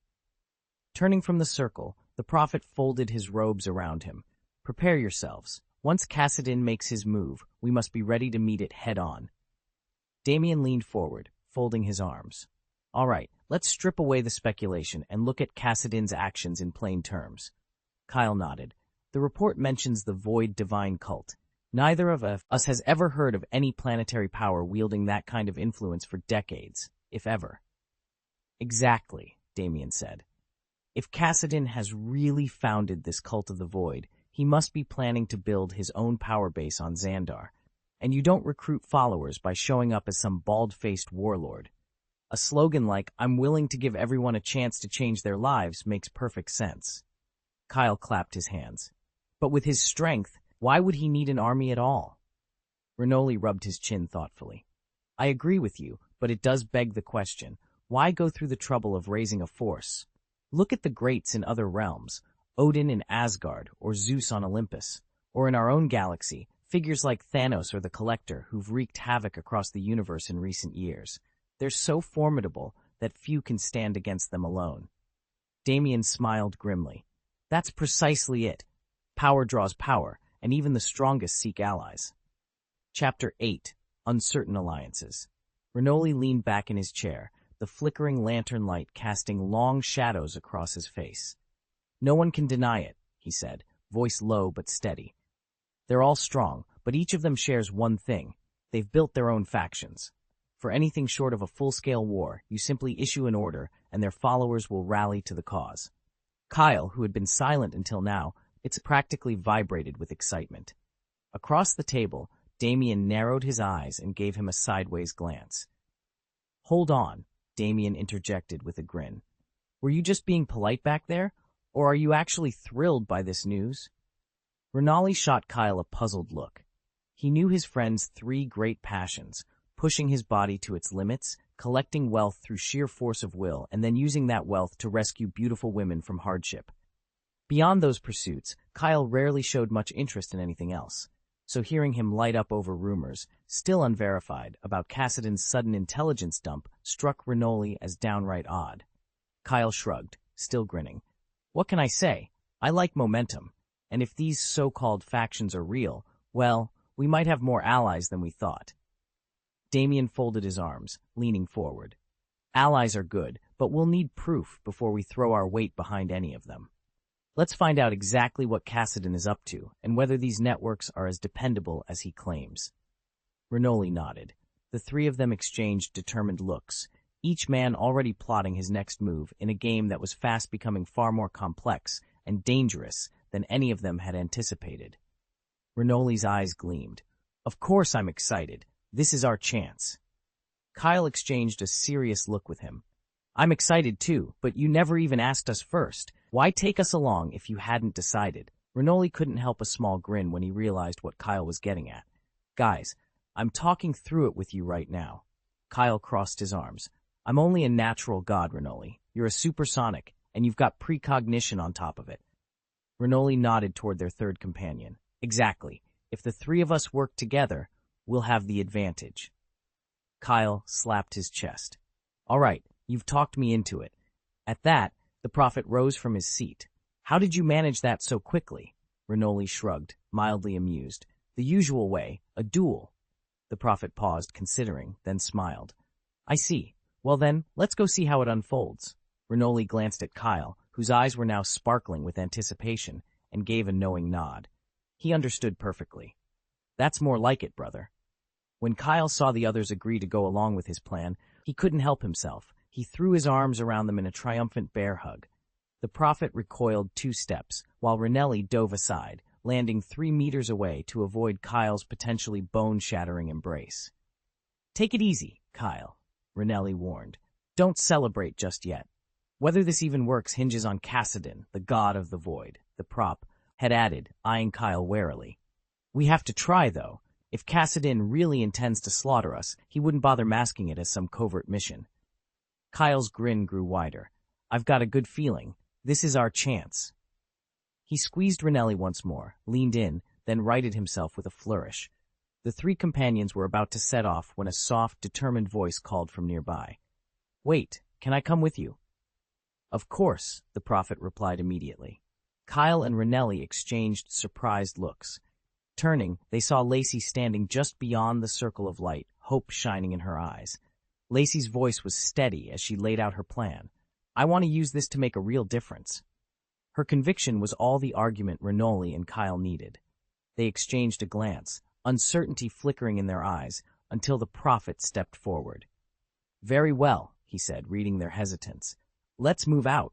Turning from the circle, the prophet folded his robes around him. "Prepare yourselves. Once Casadin makes his move, we must be ready to meet it head-on." Damien leaned forward, folding his arms. "All right, let's strip away the speculation and look at Casadin's actions in plain terms." Kyle nodded. "The report mentions the Void Divine Cult. Neither of us has ever heard of any planetary power wielding that kind of influence for decades, if ever." "Exactly," Damien said. "If Casadin has really founded this cult of the Void, he must be planning to build his own power base on Xandar. And you don't recruit followers by showing up as some bald-faced warlord. A slogan like, 'I'm willing to give everyone a chance to change their lives,' makes perfect sense." Kyle clapped his hands. "But with his strength, why would he need an army at all?" Renoli rubbed his chin thoughtfully. "I agree with you, but it does beg the question, why go through the trouble of raising a force? Look at the greats in other realms, Odin in Asgard or Zeus on Olympus, or in our own galaxy, figures like Thanos or the Collector who've wreaked havoc across the universe in recent years. They're so formidable that few can stand against them alone." Damien smiled grimly. "That's precisely it. Power draws power, and even the strongest seek allies." Chapter 8. uncertain alliances. Renoli leaned back in his chair, the flickering lantern light casting long shadows across his face. "No one can deny it," he said, voice low but steady. "They're all strong, but each of them shares one thing. They've built their own factions. For anything short of a full-scale war, you simply issue an order, and their followers will rally to the cause." Kyle, who had been silent until now, it's practically vibrated with excitement. Across the table, Damien narrowed his eyes and gave him a sideways glance. "Hold on," Damien interjected with a grin. "Were you just being polite back there, or are you actually thrilled by this news?" Renali shot Kyle a puzzled look. He knew his friend's three great passions: pushing his body to its limits, collecting wealth through sheer force of will, and then using that wealth to rescue beautiful women from hardship. Beyond those pursuits, Kyle rarely showed much interest in anything else. So hearing him light up over rumors, still unverified, about Cassidon's sudden intelligence dump struck Renoli as downright odd. Kyle shrugged, still grinning. "What can I say? I like momentum, and if these so-called factions are real, well, we might have more allies than we thought." Damien folded his arms, leaning forward. "Allies are good, but we'll need proof before we throw our weight behind any of them. Let's find out exactly what Cassidon is up to, and whether these networks are as dependable as he claims." Renoli nodded. The three of them exchanged determined looks, each man already plotting his next move in a game that was fast becoming far more complex and dangerous than any of them had anticipated. Renoli's eyes gleamed. "Of course I'm excited. This is our chance." Kyle exchanged a serious look with him. "I'm excited too, but you never even asked us first. Why take us along if you hadn't decided?" Renoli couldn't help a small grin when he realized what Kyle was getting at. "Guys, I'm talking through it with you right now." Kyle crossed his arms. "I'm only a natural god, Renoli. You're a supersonic, and you've got precognition on top of it." Renoli nodded toward their third companion. "Exactly. If the three of us work together, we'll have the advantage." Kyle slapped his chest. "All right, you've talked me into it." At that, the prophet rose from his seat. "How did you manage that so quickly?" Renoli shrugged, mildly amused. "The usual way, a duel." The prophet paused, considering, then smiled. "I see. Well then, let's go see how it unfolds." Renoli glanced at Kyle, whose eyes were now sparkling with anticipation, and gave a knowing nod. He understood perfectly. "That's more like it, brother." When Kyle saw the others agree to go along with his plan, he couldn't help himself. He threw his arms around them in a triumphant bear hug. The prophet recoiled 2 steps, while Reneli dove aside, landing 3 meters away to avoid Kyle's potentially bone-shattering embrace. "Take it easy, Kyle," Reneli warned. "Don't celebrate just yet. Whether this even works hinges on Cassidon, the god of the void," the prop had added, eyeing Kyle warily. "We have to try, though. If Cassidon really intends to slaughter us, he wouldn't bother masking it as some covert mission." Kyle's grin grew wider. "I've got a good feeling. This is our chance." He squeezed Reneli once more, leaned in, then righted himself with a flourish. The 3 companions were about to set off when a soft, determined voice called from nearby. "Wait, can I come with you?" "Of course," the prophet replied immediately. Kyle and Reneli exchanged surprised looks. Turning, they saw Lacey standing just beyond the circle of light, hope shining in her eyes. Lacey's voice was steady as she laid out her plan. "I want to use this to make a real difference." Her conviction was all the argument Renoli and Kyle needed. They exchanged a glance, uncertainty flickering in their eyes, until the prophet stepped forward. "Very well," he said, reading their hesitance. "Let's move out."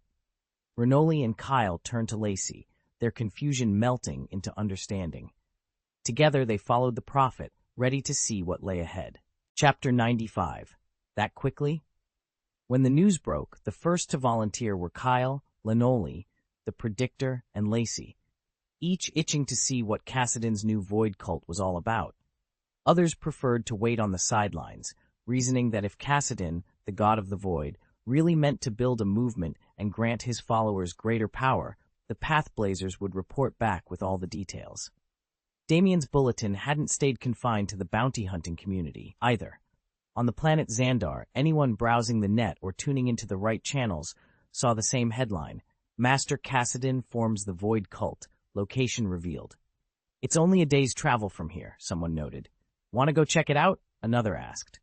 Renoli and Kyle turned to Lacey, their confusion melting into understanding. Together they followed the prophet, ready to see what lay ahead. Chapter 95. That quickly? When the news broke, the first to volunteer were Kyle, Renoli, the Predictor, and Lacey, each itching to see what Cassidon's new void cult was all about. Others preferred to wait on the sidelines, reasoning that if Cassidon, the god of the void, really meant to build a movement and grant his followers greater power, the Pathblazers would report back with all the details. Damien's bulletin hadn't stayed confined to the bounty hunting community, either. On the planet Xandar, anyone browsing the net or tuning into the right channels saw the same headline: Master Cassidon forms the Void Cult, location revealed. "It's only a day's travel from here," someone noted. "Want to go check it out?" another asked.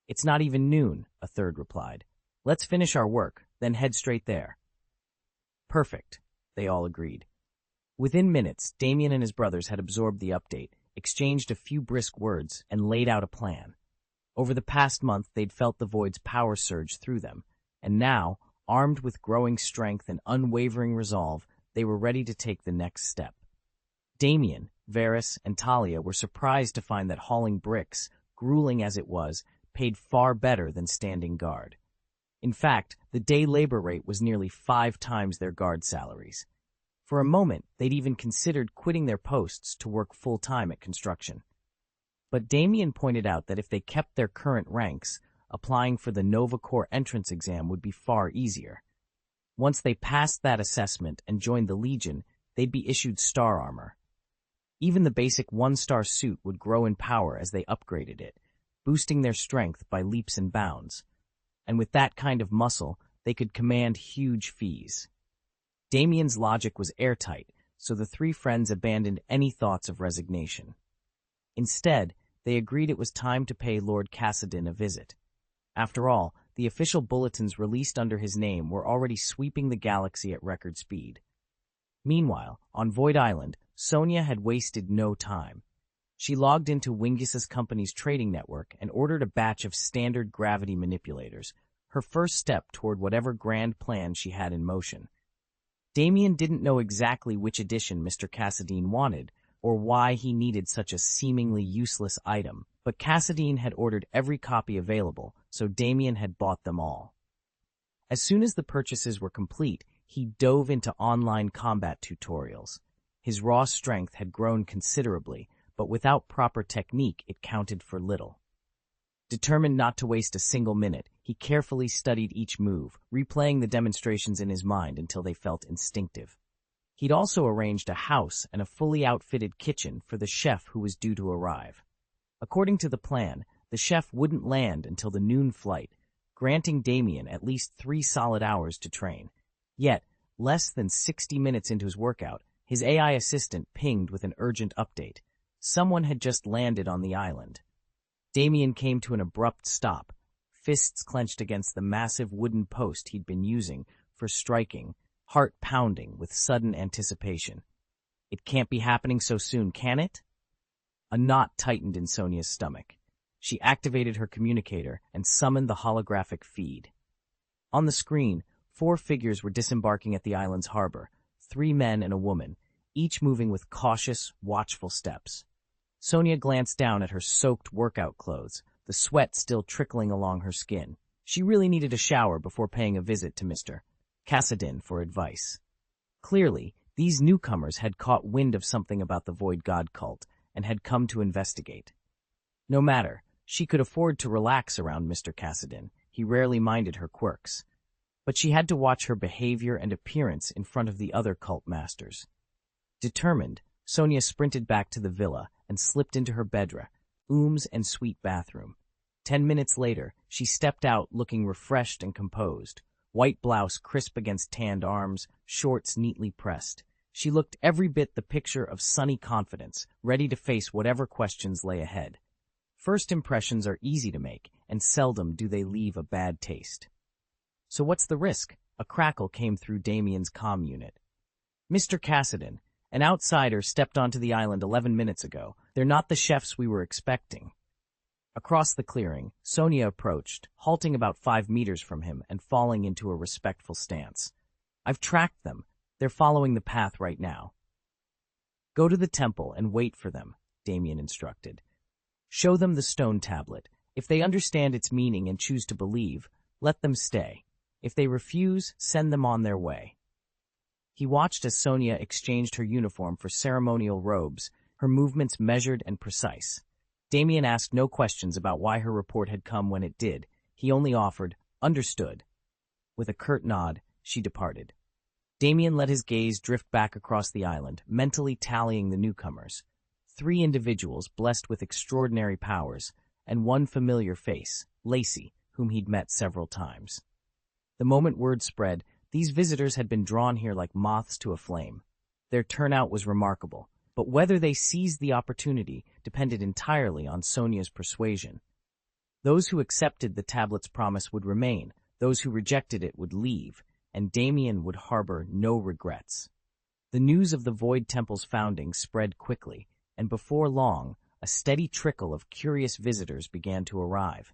It's not even noon, a third replied. Let's finish our work, then head straight there. Perfect, they all agreed. Within minutes, Damien and his brothers had absorbed the update, exchanged a few brisk words, and laid out a plan. Over the past month, they'd felt the Void's power surge through them, and now, armed with growing strength and unwavering resolve, they were ready to take the next step. Damien, Varys, and Talia were surprised to find that hauling bricks, grueling as it was, paid far better than standing guard. In fact, the day labor rate was nearly 5 times their guard salaries. For a moment, they'd even considered quitting their posts to work full-time at construction. But Damien pointed out that if they kept their current ranks, applying for the Nova Corps entrance exam would be far easier. Once they passed that assessment and joined the Legion, they'd be issued star armor. Even the basic 1-star suit would grow in power as they upgraded it, boosting their strength by leaps and bounds. And with that kind of muscle, they could command huge fees. Damien's logic was airtight, so the 3 friends abandoned any thoughts of resignation. Instead, they agreed it was time to pay Lord Cassadin a visit. After all, the official bulletins released under his name were already sweeping the galaxy at record speed. Meanwhile, on Void Island, Sonia had wasted no time. She logged into Wingus's company's trading network and ordered a batch of standard gravity manipulators, her first step toward whatever grand plan she had in motion. Damien didn't know exactly which edition Mr. Cassadine wanted, or why he needed such a seemingly useless item, but Cassadine had ordered every copy available, so Damien had bought them all. As soon as the purchases were complete, he dove into online combat tutorials. His raw strength had grown considerably, but without proper technique it counted for little. Determined not to waste a single minute, he carefully studied each move, replaying the demonstrations in his mind until they felt instinctive. He'd also arranged a house and a fully outfitted kitchen for the chef who was due to arrive. According to the plan, the chef wouldn't land until the noon flight, granting Damien at least 3 solid hours to train. Yet, less than 60 minutes into his workout, his AI assistant pinged with an urgent update. Someone had just landed on the island. Damien came to an abrupt stop, fists clenched against the massive wooden post he'd been using for striking, heart pounding with sudden anticipation. It can't be happening so soon, can it? A knot tightened in Sonia's stomach. She activated her communicator and summoned the holographic feed. On the screen, 4 figures were disembarking at the island's harbor, 3 men and a woman, each moving with cautious, watchful steps. Sonia glanced down at her soaked workout clothes, the sweat still trickling along her skin. She really needed a shower before paying a visit to Mr. Cassadin for advice. Clearly, these newcomers had caught wind of something about the Void God cult and had come to investigate. No matter, she could afford to relax around Mr. Cassadin. He rarely minded her quirks. But she had to watch her behavior and appearance in front of the other cult masters. Determined, Sonia sprinted back to the villa and slipped into her bedroom and suite bathroom. 10 minutes later, she stepped out looking refreshed and composed, white blouse crisp against tanned arms, shorts neatly pressed. She looked every bit the picture of sunny confidence, ready to face whatever questions lay ahead. First impressions are easy to make, and seldom do they leave a bad taste. So what's the risk? A crackle came through Damien's comm unit. Mr. Cassadin, an outsider stepped onto the island 11 minutes ago. They're not the chefs we were expecting. Across the clearing, Sonia approached, halting about 5 meters from him and falling into a respectful stance. I've tracked them. They're following the path right now. Go to the temple and wait for them, Damien instructed. Show them the stone tablet. If they understand its meaning and choose to believe, let them stay. If they refuse, send them on their way. He watched as Sonia exchanged her uniform for ceremonial robes, her movements measured and precise. Damien asked no questions about why her report had come when it did. He only offered, understood. With a curt nod, she departed. Damien let his gaze drift back across the island, mentally tallying the newcomers. 3 individuals blessed with extraordinary powers, and 1 familiar face, Lacey, whom he'd met several times. The moment word spread, these visitors had been drawn here like moths to a flame. Their turnout was remarkable, but whether they seized the opportunity depended entirely on Sonia's persuasion. Those who accepted the tablet's promise would remain, those who rejected it would leave, and Damien would harbor no regrets. The news of the Void Temple's founding spread quickly, and before long, a steady trickle of curious visitors began to arrive.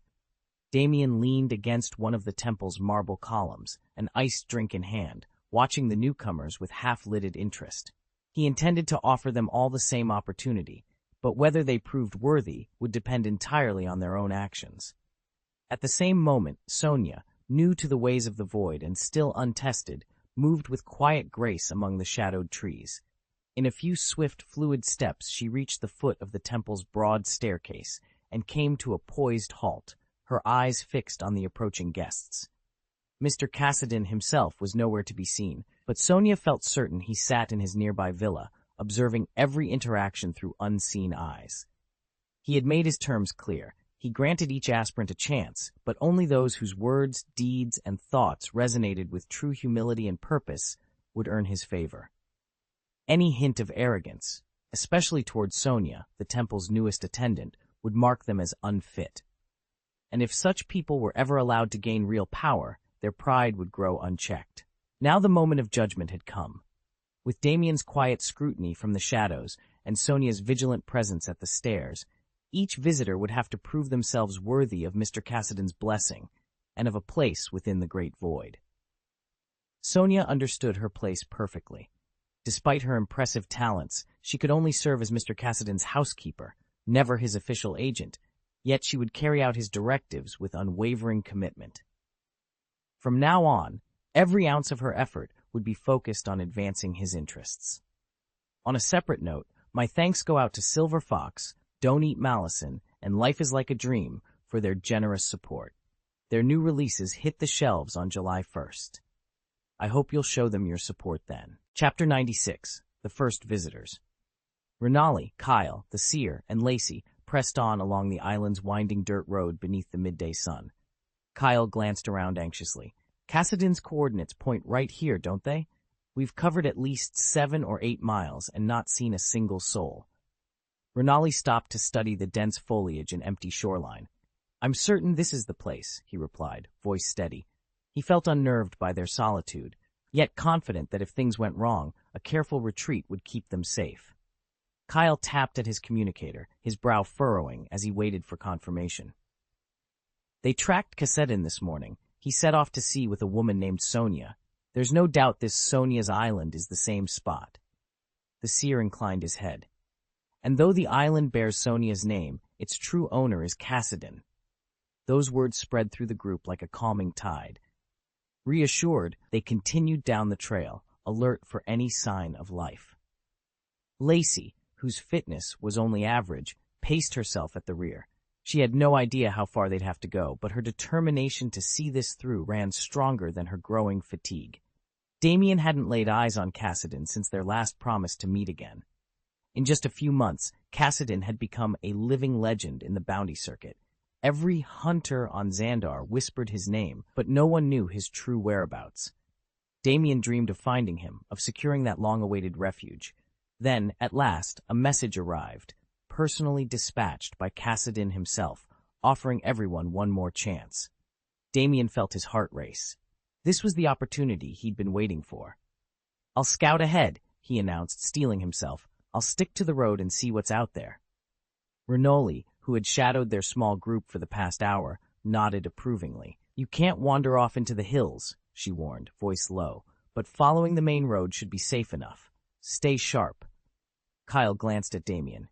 Damien leaned against one of the temple's marble columns, an iced drink in hand, watching the newcomers with half-lidded interest. He intended to offer them all the same opportunity, but whether they proved worthy would depend entirely on their own actions. At the same moment, Sonia, new to the ways of the void and still untested, moved with quiet grace among the shadowed trees. In a few swift, fluid steps, she reached the foot of the temple's broad staircase and came to a poised halt, her eyes fixed on the approaching guests. Mr. Cassidon himself was nowhere to be seen, but Sonia felt certain he sat in his nearby villa, observing every interaction through unseen eyes. He had made his terms clear. He granted each aspirant a chance, but only those whose words, deeds, and thoughts resonated with true humility and purpose would earn his favor. Any hint of arrogance, especially towards Sonia, the temple's newest attendant, would mark them as unfit. And if such people were ever allowed to gain real power, their pride would grow unchecked. Now the moment of judgment had come. With Damien's quiet scrutiny from the shadows and Sonia's vigilant presence at the stairs, each visitor would have to prove themselves worthy of Mr. Cassidon's blessing and of a place within the great void. Sonia understood her place perfectly. Despite her impressive talents, she could only serve as Mr. Cassidon's housekeeper, never his official agent, yet she would carry out his directives with unwavering commitment. From now on, every ounce of her effort would be focused on advancing his interests. On a separate note, my thanks go out to Silver Fox, Don't Eat Malison, and Life is Like a Dream for their generous support. Their new releases hit the shelves on July 1st. I hope you'll show them your support then. Chapter 96, The First Visitors. Renali, Kyle, the seer, and Lacey pressed on along the island's winding dirt road beneath the midday sun. Kyle glanced around anxiously. Cassidon's coordinates point right here, don't they? We've covered at least 7 or 8 miles and not seen a single soul. Renali stopped to study the dense foliage and empty shoreline. I'm certain this is the place, he replied, voice steady. He felt unnerved by their solitude, yet confident that if things went wrong, a careful retreat would keep them safe. Kyle tapped at his communicator, his brow furrowing as he waited for confirmation. They tracked Cassidon this morning. He set off to sea with a woman named Sonia. There's no doubt this Sonia's island is the same spot. The seer inclined his head. And though the island bears Sonia's name, its true owner is Cassidon. Those words spread through the group like a calming tide. Reassured, they continued down the trail, alert for any sign of life. Lacey, whose fitness was only average, paced herself at the rear. She had no idea how far they'd have to go, but her determination to see this through ran stronger than her growing fatigue. Damien hadn't laid eyes on Cassidon since their last promise to meet again. In just a few months, Cassidon had become a living legend in the bounty circuit. Every hunter on Xandar whispered his name, but no one knew his true whereabouts. Damien dreamed of finding him, of securing that long-awaited refuge. Then, at last, a message arrived, personally dispatched by Cassidon himself, offering everyone one more chance. Damien felt his heart race. This was the opportunity he'd been waiting for. I'll scout ahead, he announced, steeling himself. I'll stick to the road and see what's out there. Renoli, who had shadowed their small group for the past hour, nodded approvingly. You can't wander off into the hills, she warned, voice low, but following the main road should be safe enough. Stay sharp. Kyle glanced at Damien.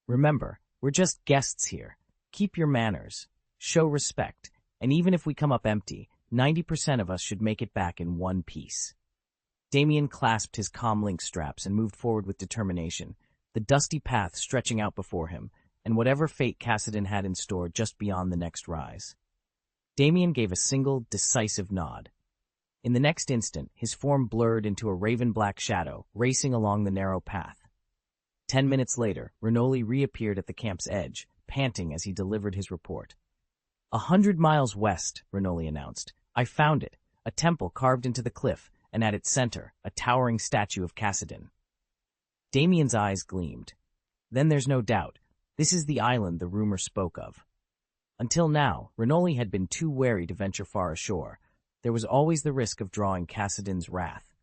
Remember, we're just guests here. Keep your manners. Show respect. And even if we come up empty, 90% of us should make it back in one piece. Damien clasped his comm-link straps and moved forward with determination, the dusty path stretching out before him, and whatever fate Cassidon had in store just beyond the next rise. Damien gave a single, decisive nod. In the next instant, his form blurred into a raven-black shadow, racing along the narrow path. 10 minutes later, Renoli reappeared at the camp's edge, panting as he delivered his report. 100 miles west, Renoli announced. I found it, a temple carved into the cliff, and at its center, a towering statue of Cassidon. Damien's eyes gleamed. Then there's no doubt. This is the island the rumor spoke of. Until now, Renoli had been too wary to venture far ashore. There was always the risk of drawing Cassidon's wrath.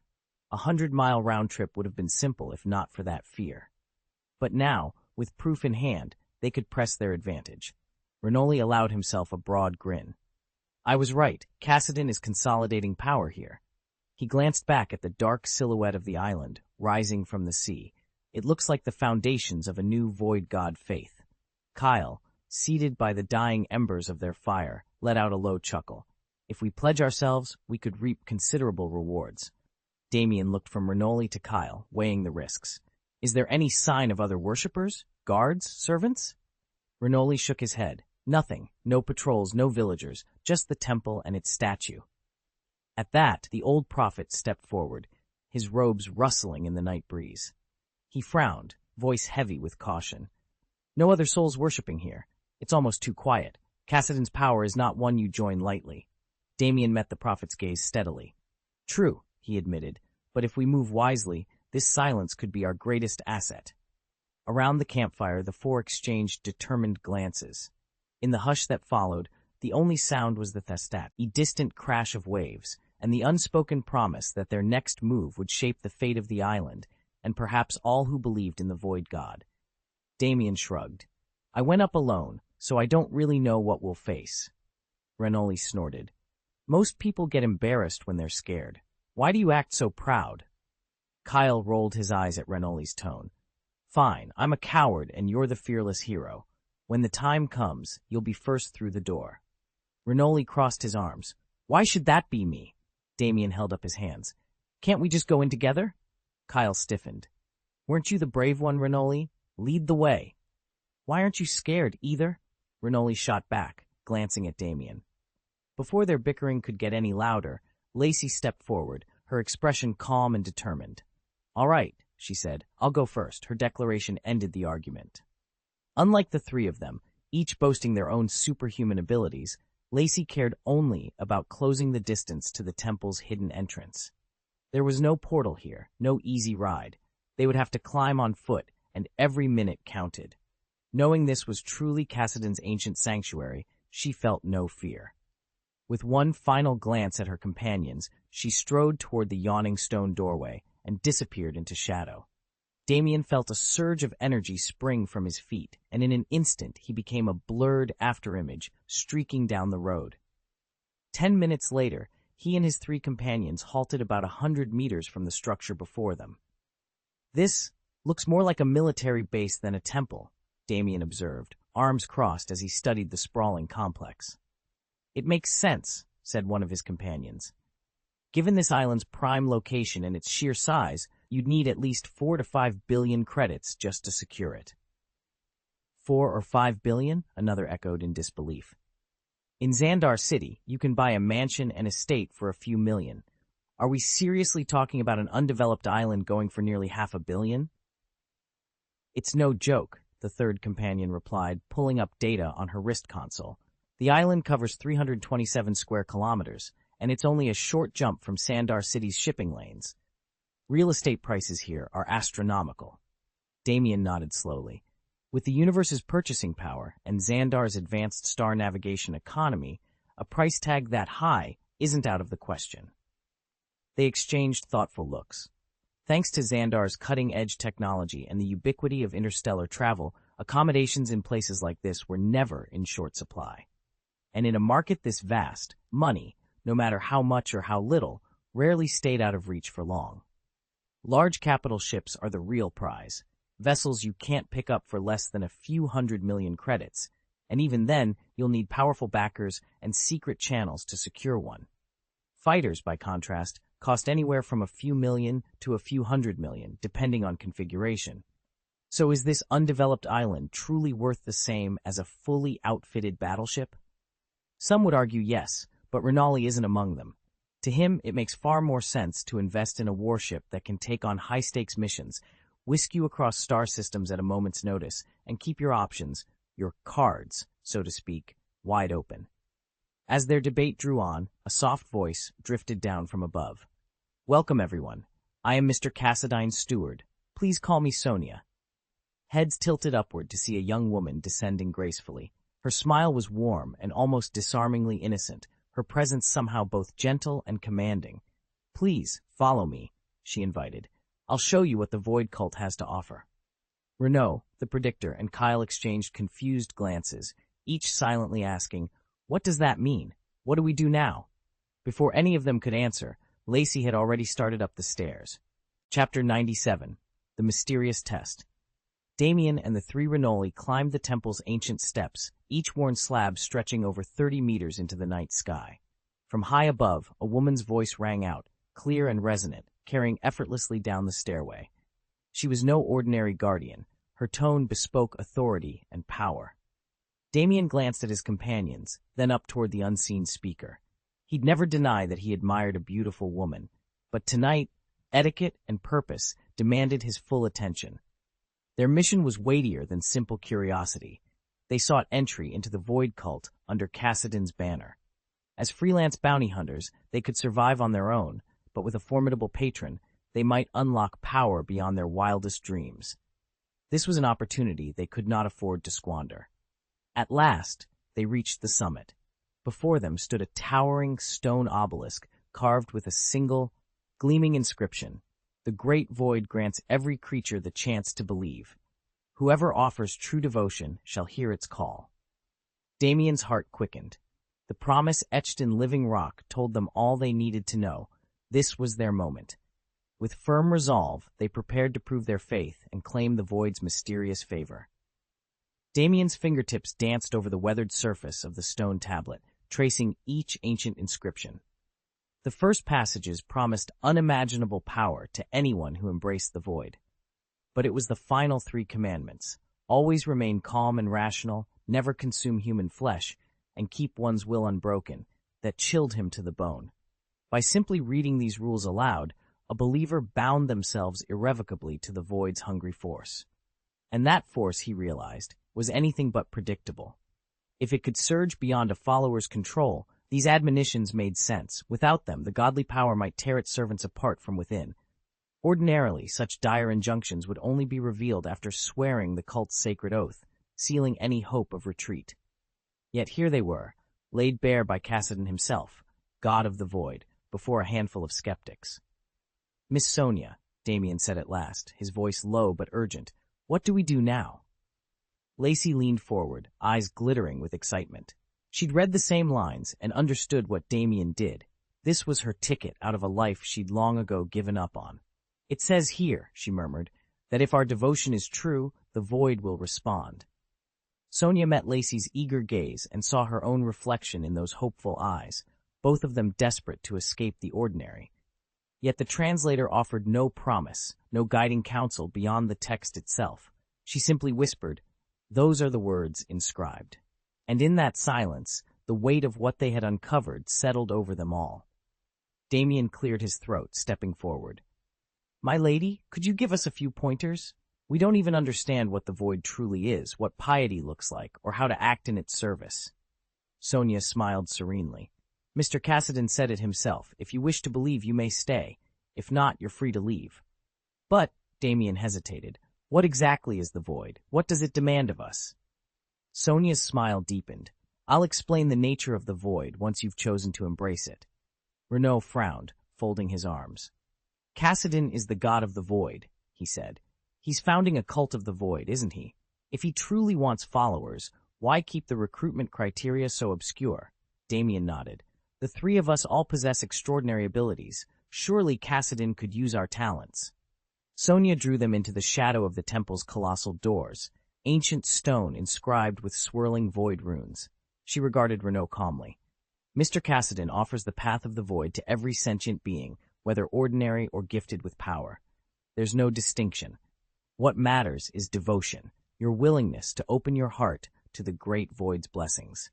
100-mile round trip would have been simple if not for that fear. But now, with proof in hand, they could press their advantage. Renoli allowed himself a broad grin. I was right, Cassidon is consolidating power here. He glanced back at the dark silhouette of the island, rising from the sea. It looks like the foundations of a new void god faith. Kyle, seated by the dying embers of their fire, let out a low chuckle. If we pledge ourselves, we could reap considerable rewards. Damien looked from Renoli to Kyle, weighing the risks. Is there any sign of other worshippers? Guards? Servants? Renoli shook his head. Nothing. No patrols, no villagers, just the temple and its statue. At that, the old prophet stepped forward, his robes rustling in the night breeze. He frowned, voice heavy with caution. No other souls worshipping here. It's almost too quiet. Cassidon's power is not one you join lightly. Damien met the prophet's gaze steadily. True, he admitted, but if we move wisely, this silence could be our greatest asset. Around the campfire, the four exchanged determined glances. In the hush that followed, the only sound was the thestat, a distant crash of waves, and the unspoken promise that their next move would shape the fate of the island, and perhaps all who believed in the void god. Damien shrugged. I went up alone, so I don't really know what we'll face. Renoli snorted. Most people get embarrassed when they're scared. Why do you act so proud? Kyle rolled his eyes at Renoli's tone. Fine, I'm a coward and you're the fearless hero. When the time comes, you'll be first through the door. Renoli crossed his arms. Why should that be me? Damien held up his hands. Can't we just go in together? Kyle stiffened. Weren't you the brave one, Renoli? Lead the way. Why aren't you scared either? Renoli shot back, glancing at Damien. Before their bickering could get any louder, Lacey stepped forward, her expression calm and determined. All right, she said. I'll go first. Her declaration ended the argument. Unlike the three of them, each boasting their own superhuman abilities, Lacey cared only about closing the distance to the temple's hidden entrance. There was no portal here, no easy ride. They would have to climb on foot, and every minute counted. Knowing this was truly Cassidon's ancient sanctuary, she felt no fear. With one final glance at her companions, she strode toward the yawning stone doorway and disappeared into shadow. Damien felt a surge of energy spring from his feet, and in an instant he became a blurred afterimage streaking down the road. 10 minutes later, he and his three companions halted about 100 meters from the structure before them. This looks more like a military base than a temple, Damien observed, arms crossed as he studied the sprawling complex. It makes sense, said one of his companions. Given this island's prime location and its sheer size, you'd need at least 4 to 5 billion credits just to secure it. 4 or 5 billion? Another echoed in disbelief. In Xandar City, you can buy a mansion and estate for a few million. Are we seriously talking about an undeveloped island going for nearly $500 million? It's no joke, the third companion replied, pulling up data on her wrist console. The island covers 327 square kilometers, and it's only a short jump from Xandar City's shipping lanes. Real estate prices here are astronomical. Damien nodded slowly. With the universe's purchasing power and Xandar's advanced star navigation economy, a price tag that high isn't out of the question. They exchanged thoughtful looks. Thanks to Xandar's cutting-edge technology and the ubiquity of interstellar travel, accommodations in places like this were never in short supply. And in a market this vast, money, no matter how much or how little, rarely stayed out of reach for long. Large capital ships are the real prize, vessels you can't pick up for less than a few 100 million credits, and even then you'll need powerful backers and secret channels to secure one. Fighters, by contrast, cost anywhere from a few million to a few 100 million, depending on configuration. So is this undeveloped island truly worth the same as a fully outfitted battleship? Some would argue yes, but Renoli isn't among them. To him, it makes far more sense to invest in a warship that can take on high-stakes missions, whisk you across star systems at a moment's notice, and keep your options, your cards, so to speak, wide open. As their debate drew on, a soft voice drifted down from above. Welcome, everyone. I am Mr. Cassidine's steward. Please call me Sonia. Heads tilted upward to see a young woman descending gracefully. Her smile was warm and almost disarmingly innocent, her presence somehow both gentle and commanding. "Please, follow me," she invited. "I'll show you what the Void Cult has to offer." Renaud, the predictor, and Kyle exchanged confused glances, each silently asking, "What does that mean? What do we do now?" Before any of them could answer, Lacey had already started up the stairs. Chapter 97. The Mysterious Test. Damien and the three Renoli climbed the temple's ancient steps, each worn slab stretching over 30 meters into the night sky. From high above, a woman's voice rang out, clear and resonant, carrying effortlessly down the stairway. She was no ordinary guardian. Her tone bespoke authority and power. Damien glanced at his companions, then up toward the unseen speaker. He'd never deny that he admired a beautiful woman, but tonight, etiquette and purpose demanded his full attention. Their mission was weightier than simple curiosity. They sought entry into the Void Cult under Cassidon's banner. As freelance bounty hunters, they could survive on their own, but with a formidable patron, they might unlock power beyond their wildest dreams. This was an opportunity they could not afford to squander. At last, they reached the summit. Before them stood a towering stone obelisk carved with a single, gleaming inscription: "The Great Void grants every creature the chance to believe. Whoever offers true devotion shall hear its call." Damien's heart quickened. The promise etched in living rock told them all they needed to know. This was their moment. With firm resolve, they prepared to prove their faith and claim the Void's mysterious favor. Damien's fingertips danced over the weathered surface of the stone tablet, tracing each ancient inscription. The first passages promised unimaginable power to anyone who embraced the Void. But it was the final three commandments: always remain calm and rational, never consume human flesh, and keep one's will unbroken, that chilled him to the bone. By simply reading these rules aloud, a believer bound themselves irrevocably to the Void's hungry force. And that force, he realized, was anything but predictable. If it could surge beyond a follower's control, these admonitions made sense. Without them, the godly power might tear its servants apart from within. Ordinarily, such dire injunctions would only be revealed after swearing the cult's sacred oath, sealing any hope of retreat. Yet here they were, laid bare by Cassidon himself, God of the Void, before a handful of skeptics. "Miss Sonia," Damien said at last, his voice low but urgent, "what do we do now?" Lacey leaned forward, eyes glittering with excitement. She'd read the same lines and understood what Damien did. This was her ticket out of a life she'd long ago given up on. "It says here," she murmured, "that if our devotion is true, the Void will respond." Sonia met Lacey's eager gaze and saw her own reflection in those hopeful eyes, both of them desperate to escape the ordinary. Yet the translator offered no promise, no guiding counsel beyond the text itself. She simply whispered, "Those are the words inscribed." And in that silence, the weight of what they had uncovered settled over them all. Damien cleared his throat, stepping forward. "My lady, could you give us a few pointers? We don't even understand what the Void truly is, what piety looks like, or how to act in its service." Sonia smiled serenely. "Mr. Cassidon said it himself. If you wish to believe, you may stay. If not, you're free to leave." "But," Damien hesitated, "what exactly is the Void? What does it demand of us?" Sonia's smile deepened. "I'll explain the nature of the Void once you've chosen to embrace it." Renaud frowned, folding his arms. "Cassidon is the god of the Void," he said. "He's founding a cult of the Void, isn't he? If he truly wants followers, why keep the recruitment criteria so obscure?" Damien nodded. "The three of us all possess extraordinary abilities. Surely Cassidon could use our talents." Sonia drew them into the shadow of the temple's colossal doors, ancient stone inscribed with swirling Void runes. She regarded Renaud calmly. "Mr. Cassidon offers the path of the Void to every sentient being, whether ordinary or gifted with power. There's no distinction. What matters is devotion, your willingness to open your heart to the great Void's blessings."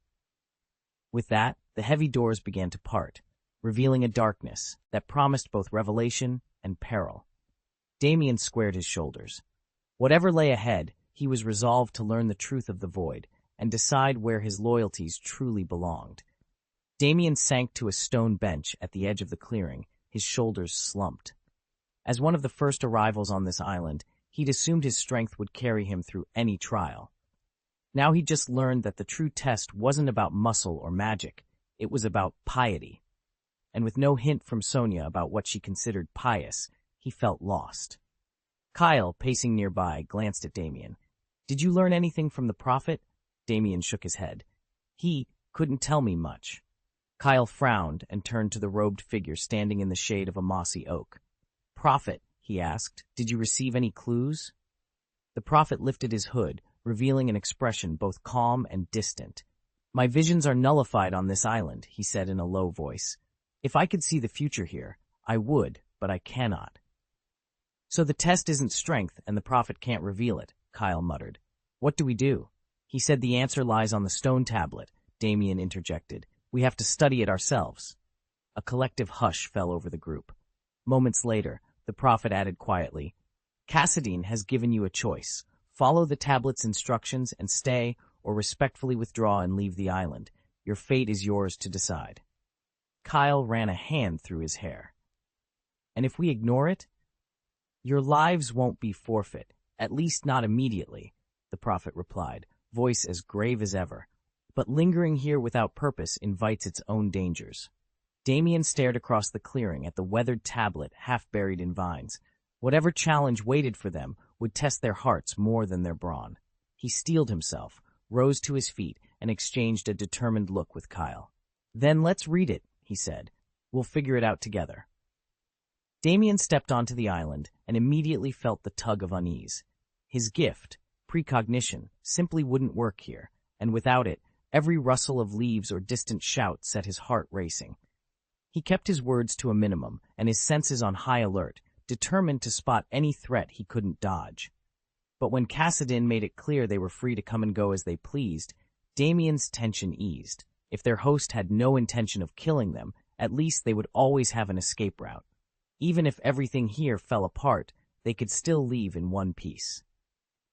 With that, the heavy doors began to part, revealing a darkness that promised both revelation and peril. Damien squared his shoulders. Whatever lay ahead, he was resolved to learn the truth of the Void and decide where his loyalties truly belonged. Damien sank to a stone bench at the edge of the clearing, his shoulders slumped. As one of the first arrivals on this island, he'd assumed his strength would carry him through any trial. Now he just learned that the true test wasn't about muscle or magic, it was about piety. And with no hint from Sonia about what she considered pious, he felt lost. Kyle, pacing nearby, glanced at Damien. "Did you learn anything from the prophet?" Damien shook his head. "He couldn't tell me much." Kyle frowned and turned to the robed figure standing in the shade of a mossy oak. "Prophet," he asked, "did you receive any clues?" The prophet lifted his hood, revealing an expression both calm and distant. "My visions are nullified on this island," he said in a low voice. "If I could see the future here, I would, but I cannot." "So the test isn't strength, and the prophet can't reveal it," Kyle muttered. "What do we do?" "He said the answer lies on the stone tablet," Damien interjected. "We have to study it ourselves." A collective hush fell over the group. Moments later, the prophet added quietly, "Cassadine has given you a choice. Follow the tablet's instructions and stay, or respectfully withdraw and leave the island. Your fate is yours to decide." Kyle ran a hand through his hair. "And if we ignore it?" "Your lives won't be forfeit, at least not immediately," the prophet replied, voice as grave as ever. "But lingering here without purpose invites its own dangers." Damien stared across the clearing at the weathered tablet half buried in vines. Whatever challenge waited for them would test their hearts more than their brawn. He steeled himself, rose to his feet, and exchanged a determined look with Kyle. "Then let's read it," he said. "We'll figure it out together." Damien stepped onto the island and immediately felt the tug of unease. His gift, precognition, simply wouldn't work here, and without it, every rustle of leaves or distant shout set his heart racing. He kept his words to a minimum and his senses on high alert, determined to spot any threat he couldn't dodge. But when Cassadine made it clear they were free to come and go as they pleased, Damien's tension eased. If their host had no intention of killing them, at least they would always have an escape route. Even if everything here fell apart, they could still leave in one piece.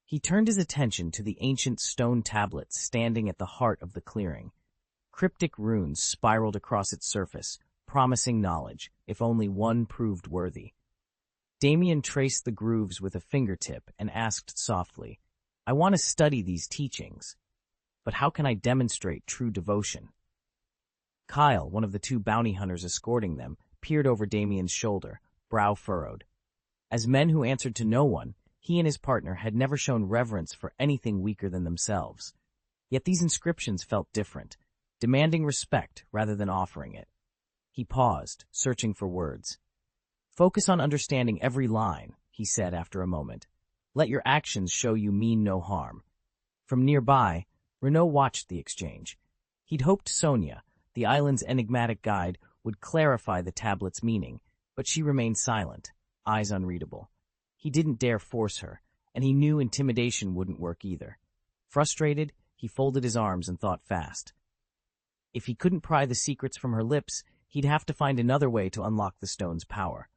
He turned his attention to the ancient stone tablet standing at the heart of the clearing. Cryptic runes spiraled across its surface, promising knowledge, if only one proved worthy. Damien traced the grooves with a fingertip and asked softly, "I want to study these teachings, but how can I demonstrate true devotion?" Kyle, one of the two bounty hunters escorting them, peered over Damien's shoulder, brow furrowed. As men who answered to no one, he and his partner had never shown reverence for anything weaker than themselves. Yet these inscriptions felt different, demanding respect rather than offering it. He paused, searching for words. "Focus on understanding every line," he said after a moment. "Let your actions show you mean no harm." From nearby, Renaud watched the exchange. He'd hoped Sonia, the island's enigmatic guide, would clarify the tablet's meaning, but she remained silent, eyes unreadable. He didn't dare force her, and he knew intimidation wouldn't work either. Frustrated, he folded his arms and thought fast. If he couldn't pry the secrets from her lips, he'd have to find another way to unlock the stone's power.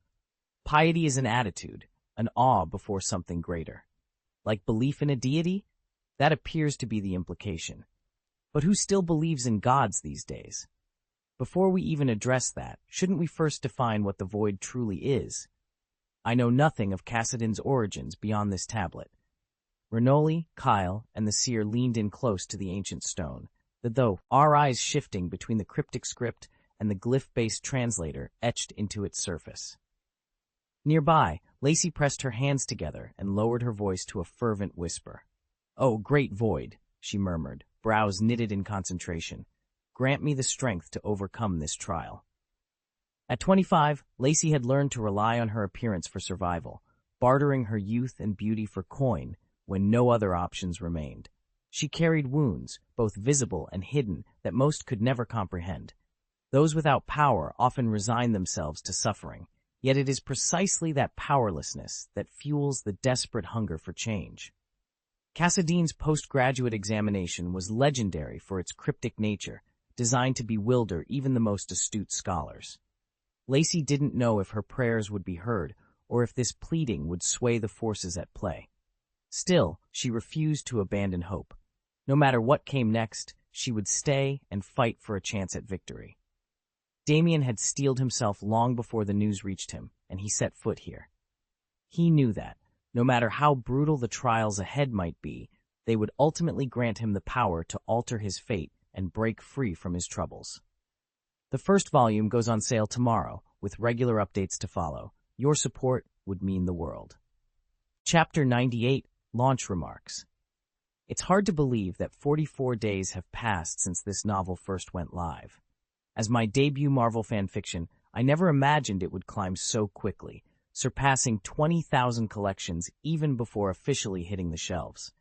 Piety is an attitude, an awe before something greater. Like belief in a deity? That appears to be the implication. But who still believes in gods these days? Before we even address that, shouldn't we first define what the void truly is? I know nothing of Cassadine's origins beyond this tablet. Renoli, Kyle, and the seer leaned in close to the ancient stone, though our eyes shifting between the cryptic script and the glyph-based translator etched into its surface. Nearby, Lacey pressed her hands together and lowered her voice to a fervent whisper. "Oh, great void," she murmured, brows knitted in concentration. "Grant me the strength to overcome this trial." At 25, Lacey had learned to rely on her appearance for survival, bartering her youth and beauty for coin when no other options remained. She carried wounds, both visible and hidden, that most could never comprehend. Those without power often resign themselves to suffering, yet it is precisely that powerlessness that fuels the desperate hunger for change. Cassadine's postgraduate examination was legendary for its cryptic nature, designed to bewilder even the most astute scholars. Lacey didn't know if her prayers would be heard or if this pleading would sway the forces at play. Still, she refused to abandon hope. No matter what came next, she would stay and fight for a chance at victory. Damien had steeled himself long before the news reached him, and he set foot here. He knew that, no matter how brutal the trials ahead might be, They would ultimately grant him the power to alter his fate and break free from his troubles. The first volume goes on sale tomorrow, with regular updates to follow. Your support would mean the world. Chapter 98, Launch Remarks. It's hard to believe that 44 days have passed since this novel first went live. As my debut Marvel fanfiction, I never imagined it would climb so quickly, surpassing 20,000 collections even before officially hitting the shelves.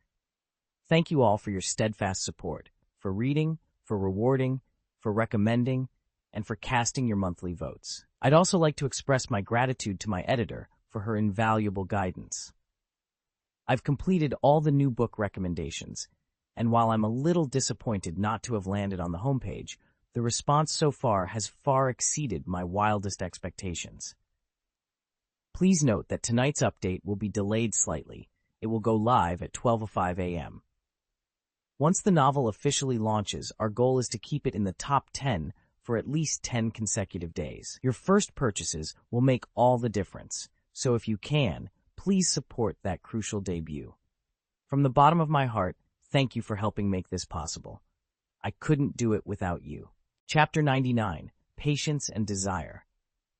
Thank you all for your steadfast support, for reading, for rewarding, for recommending, and for casting your monthly votes. I'd also like to express my gratitude to my editor for her invaluable guidance. I've completed all the new book recommendations, and while I'm a little disappointed not to have landed on the homepage, the response so far has far exceeded my wildest expectations. Please note that tonight's update will be delayed slightly. It will go live at 12:05 a.m. Once the novel officially launches, our goal is to keep it in the top 10 for at least 10 consecutive days. Your first purchases will make all the difference, so if you can, please support that crucial debut. From the bottom of my heart, thank you for helping make this possible. I couldn't do it without you. Chapter 99, Patience and Desire.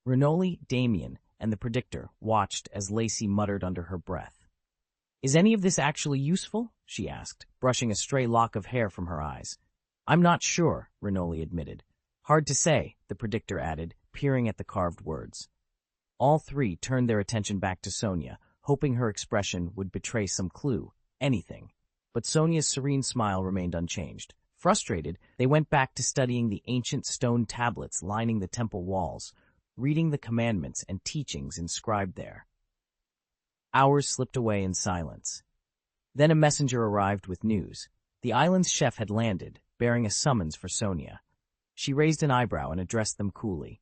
Renoli, Damien, and the Predictor watched as Lacey muttered under her breath. "Is any of this actually useful?" she asked, brushing a stray lock of hair from her eyes. "I'm not sure," Renoli admitted. "Hard to say," the Predictor added, peering at the carved words. All three turned their attention back to Sonia, hoping her expression would betray some clue, anything. But Sonia's serene smile remained unchanged. Frustrated, they went back to studying the ancient stone tablets lining the temple walls, reading the commandments and teachings inscribed there. Hours slipped away in silence. Then a messenger arrived with news. The island's chef had landed, bearing a summons for Sonia. She raised an eyebrow and addressed them coolly.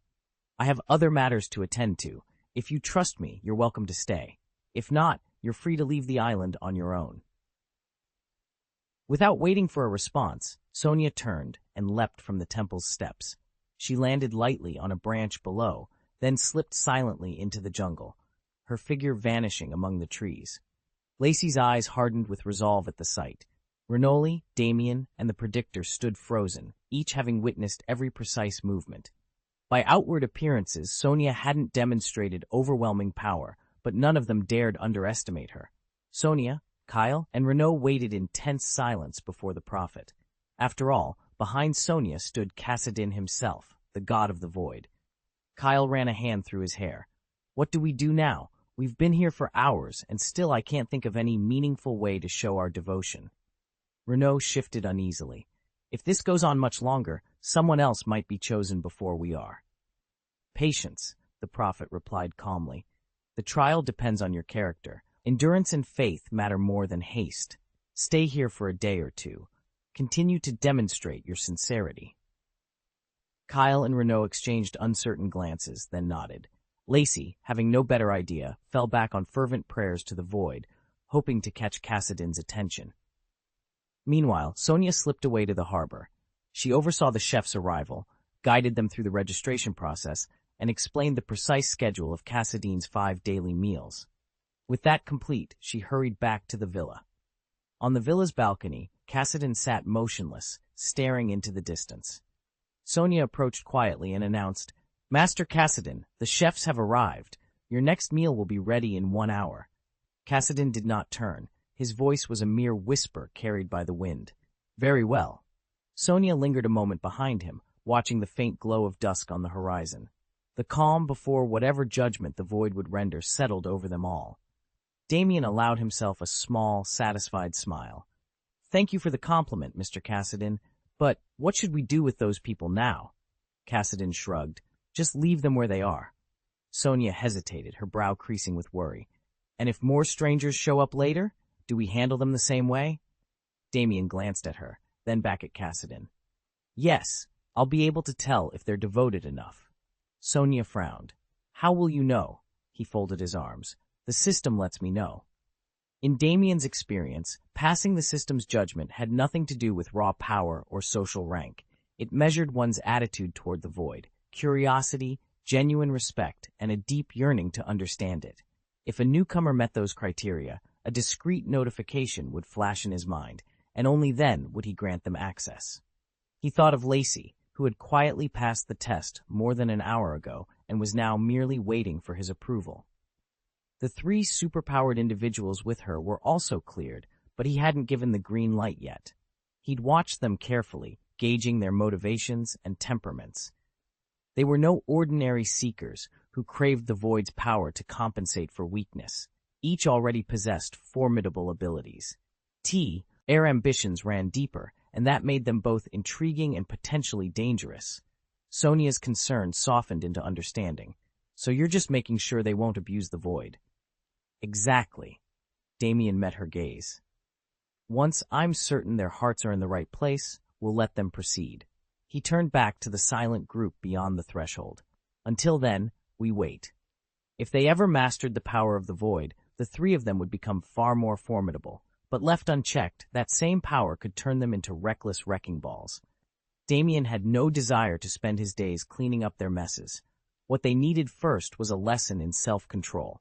"I have other matters to attend to. If you trust me, you're welcome to stay. If not, you're free to leave the island on your own." Without waiting for a response, Sonia turned and leapt from the temple's steps. She landed lightly on a branch below, then slipped silently into the jungle, her figure vanishing among the trees. Lacey's eyes hardened with resolve at the sight. Renoli, Damien, and the Predictor stood frozen, each having witnessed every precise movement. By outward appearances, Sonia hadn't demonstrated overwhelming power, but none of them dared underestimate her. Sonia, Kyle, and Renaud waited in tense silence before the prophet. After all, behind Sonia stood Kassadin himself, the god of the void. Kyle ran a hand through his hair. "What do we do now? We've been here for hours, and still I can't think of any meaningful way to show our devotion." Renaud shifted uneasily. "If this goes on much longer, someone else might be chosen before we are." "Patience," the prophet replied calmly. "The trial depends on your character. Endurance and faith matter more than haste. Stay here for a day or two. Continue to demonstrate your sincerity." Kyle and Renaud exchanged uncertain glances, then nodded. Lacey, having no better idea, fell back on fervent prayers to the void, hoping to catch Kassadin's attention. Meanwhile, Sonia slipped away to the harbor. She oversaw the chef's arrival, guided them through the registration process, and explained the precise schedule of Kassadin's 5 daily meals. With that complete, she hurried back to the villa. On the villa's balcony, Kassadin sat motionless, staring into the distance. Sonia approached quietly and announced, "Master Kassadin, the chefs have arrived. Your next meal will be ready in 1 hour." Kassadin did not turn. His voice was a mere whisper carried by the wind. "Very well." Sonia lingered a moment behind him, watching the faint glow of dusk on the horizon. The calm before whatever judgment the void would render settled over them all. Damien allowed himself a small, satisfied smile. "Thank you for the compliment, Mr. Kassadin, but what should we do with those people now?" Kassadin shrugged. "Just leave them where they are." Sonia hesitated, her brow creasing with worry. "And if more strangers show up later, do we handle them the same way?" Damien glanced at her, then back at Kassadin. "Yes, I'll be able to tell if they're devoted enough." Sonia frowned. "How will you know?" He folded his arms. "The system lets me know." In Damien's experience, passing the system's judgment had nothing to do with raw power or social rank. It measured one's attitude toward the void, curiosity, genuine respect, and a deep yearning to understand it. If a newcomer met those criteria, a discreet notification would flash in his mind, and only then would he grant them access. He thought of Lacey, who had quietly passed the test more than an hour ago and was now merely waiting for his approval. The 3 superpowered individuals with her were also cleared, but he hadn't given the green light yet. He'd watched them carefully, gauging their motivations and temperaments. They were no ordinary seekers who craved the void's power to compensate for weakness. Each already possessed formidable abilities. Their ambitions ran deeper, and that made them both intriguing and potentially dangerous. Sonia's concern softened into understanding. So you're just making sure they won't abuse the void. Exactly. Damien met her gaze. Once I'm certain their hearts are in the right place, we'll let them proceed. He turned back to the silent group beyond the threshold. Until then, we wait. If they ever mastered the power of the void, the 3 of them would become far more formidable. But left unchecked, that same power could turn them into reckless wrecking balls. Damien had no desire to spend his days cleaning up their messes. What they needed first was a lesson in self-control.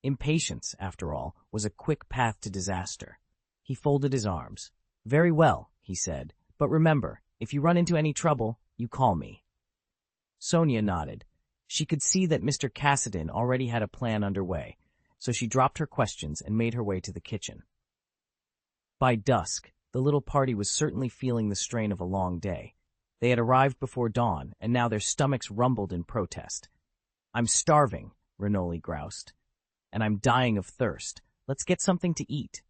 Impatience, after all, was a quick path to disaster. He folded his arms. "Very well," he said, "but remember, if you run into any trouble, you call me." Sonia nodded. She could see that Mr. Cassidon already had a plan underway, so she dropped her questions and made her way to the kitchen. By dusk, the little party was certainly feeling the strain of a long day. They had arrived before dawn, and now their stomachs rumbled in protest. "I'm starving," Renoli groused. "And I'm dying of thirst. Let's get something to eat."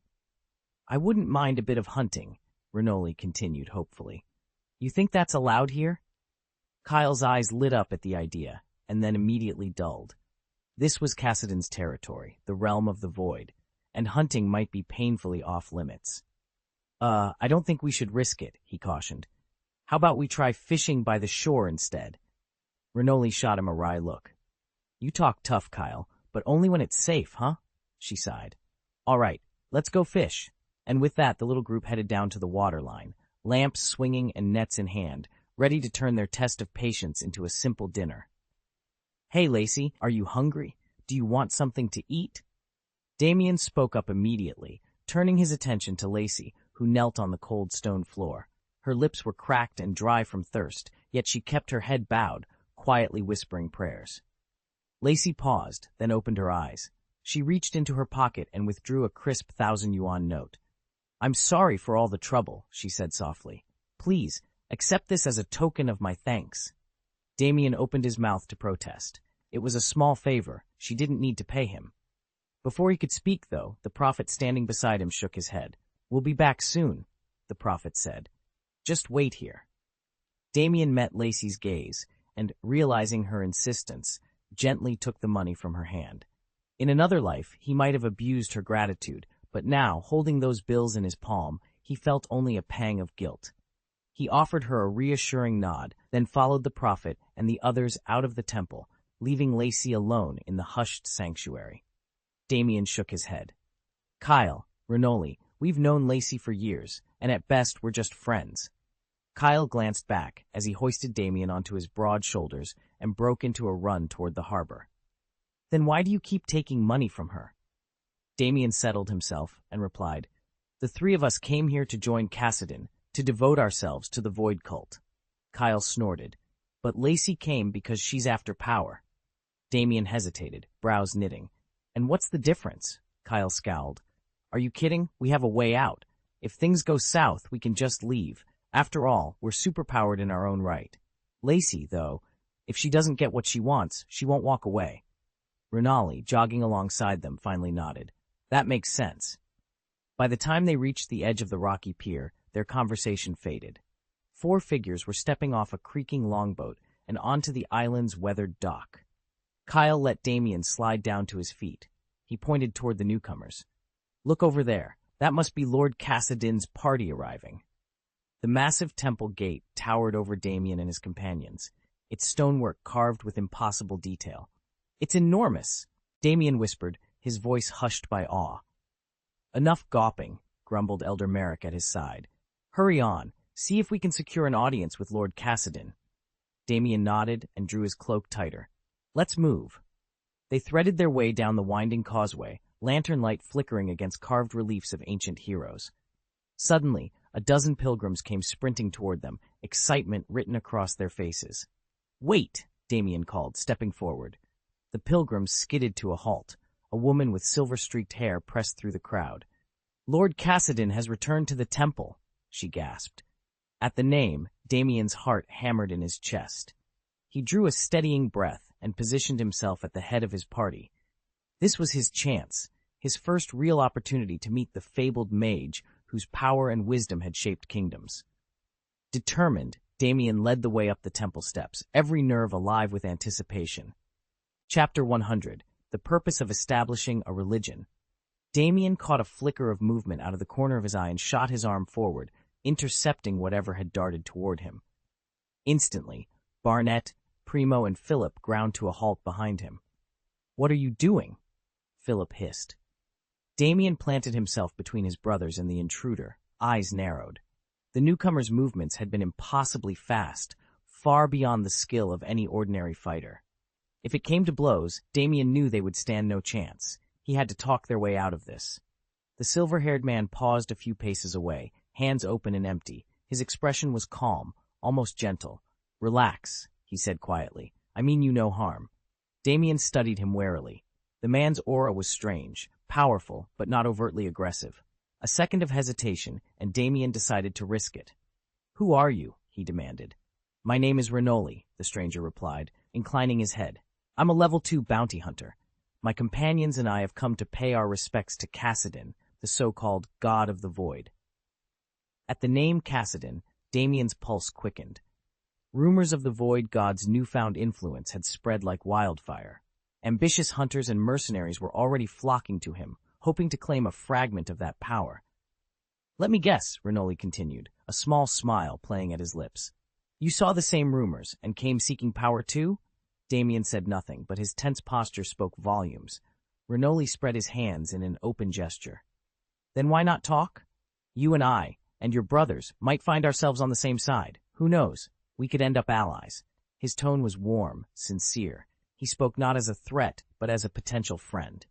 "I wouldn't mind a bit of hunting," Renoli continued hopefully. "You think that's allowed here?" Kyle's eyes lit up at the idea, and then immediately dulled. This was Cassidon's territory, the realm of the void, and hunting might be painfully off-limits. I don't think we should risk it," he cautioned. "How about we try fishing by the shore instead?" Renoli shot him a wry look. "You talk tough, Kyle, but only when it's safe, huh?" she sighed. "All right, let's go fish." And with that, the little group headed down to the waterline, lamps swinging and nets in hand, ready to turn their test of patience into a simple dinner. "Hey, Lacey, are you hungry? Do you want something to eat?" Damien spoke up immediately, turning his attention to Lacey, who knelt on the cold stone floor. Her lips were cracked and dry from thirst, yet she kept her head bowed, quietly whispering prayers. Lacey paused, then opened her eyes. She reached into her pocket and withdrew a crisp 1,000-yuan note. "I'm sorry for all the trouble," she said softly. "Please, accept this as a token of my thanks." Damien opened his mouth to protest. It was a small favor. She didn't need to pay him. Before he could speak, though, the prophet standing beside him shook his head. "We'll be back soon," the prophet said. "Just wait here." Damien met Lacey's gaze, and, realizing her insistence, gently took the money from her hand. In another life, he might have abused her gratitude, but now, holding those bills in his palm, he felt only a pang of guilt. He offered her a reassuring nod, then followed the prophet and the others out of the temple, leaving Lacey alone in the hushed sanctuary. Damien shook his head. "Kyle, Renoli, we've known Lacey for years, and at best we're just friends." Kyle glanced back as he hoisted Damien onto his broad shoulders and broke into a run toward the harbor. "Then why do you keep taking money from her?" Damien settled himself and replied, "The 3 of us came here to join Cassidon, to devote ourselves to the void cult." Kyle snorted. "But Lacey came because she's after power." Damien hesitated, brows knitting. "And what's the difference?" Kyle scowled. "Are you kidding? We have a way out. If things go south, we can just leave. After all, we're superpowered in our own right. Lacey, though, if she doesn't get what she wants, she won't walk away." Renali, jogging alongside them, finally nodded. "That makes sense." By the time they reached the edge of the rocky pier, their conversation faded. 4 figures were stepping off a creaking longboat and onto the island's weathered dock. Kyle let Damien slide down to his feet. He pointed toward the newcomers. "Look over there. That must be Lord Cassidon's party arriving." The massive temple gate towered over Damien and his companions, its stonework carved with impossible detail. "It's enormous," Damien whispered, his voice hushed by awe. "Enough gawping," grumbled Elder Merrick at his side. "Hurry on. See if we can secure an audience with Lord Cassidon." Damien nodded and drew his cloak tighter. "Let's move." They threaded their way down the winding causeway, lantern light flickering against carved reliefs of ancient heroes. Suddenly, a dozen pilgrims came sprinting toward them, excitement written across their faces. "Wait!" Damien called, stepping forward. The pilgrims skidded to a halt. A woman with silver-streaked hair pressed through the crowd. "Lord Cassidon has returned to the temple," she gasped. At the name, Damien's heart hammered in his chest. He drew a steadying breath and positioned himself at the head of his party. This was his chance, his first real opportunity to meet the fabled mage whose power and wisdom had shaped kingdoms. Determined, Damien led the way up the temple steps, every nerve alive with anticipation. Chapter 100. The Purpose of Establishing a Religion. Damien caught a flicker of movement out of the corner of his eye and shot his arm forward, intercepting whatever had darted toward him. Instantly, Barnett, Primo, and Philip ground to a halt behind him. "What are you doing?" Philip hissed. Damien planted himself between his brothers and the intruder, eyes narrowed. The newcomer's movements had been impossibly fast, far beyond the skill of any ordinary fighter. If it came to blows, Damien knew they would stand no chance. He had to talk their way out of this. The silver-haired man paused a few paces away, hands open and empty. His expression was calm, almost gentle. "Relax," he said quietly. "I mean you no harm." Damien studied him warily. The man's aura was strange, powerful, but not overtly aggressive. A second of hesitation, and Damien decided to risk it. "Who are you?" he demanded. "My name is Renoli," the stranger replied, inclining his head. "I'm a level 2 bounty hunter. My companions and I have come to pay our respects to Cassidon, the so-called God of the Void." At the name Cassidon, Damien's pulse quickened. Rumors of the Void God's newfound influence had spread like wildfire. Ambitious hunters and mercenaries were already flocking to him, hoping to claim a fragment of that power. "Let me guess," Renoli continued, a small smile playing at his lips. "You saw the same rumors and came seeking power too?" Damien said nothing, but his tense posture spoke volumes. Renoli spread his hands in an open gesture. "Then why not talk? You and I, and your brothers, might find ourselves on the same side. Who knows? We could end up allies." His tone was warm, sincere. He spoke not as a threat, but as a potential friend.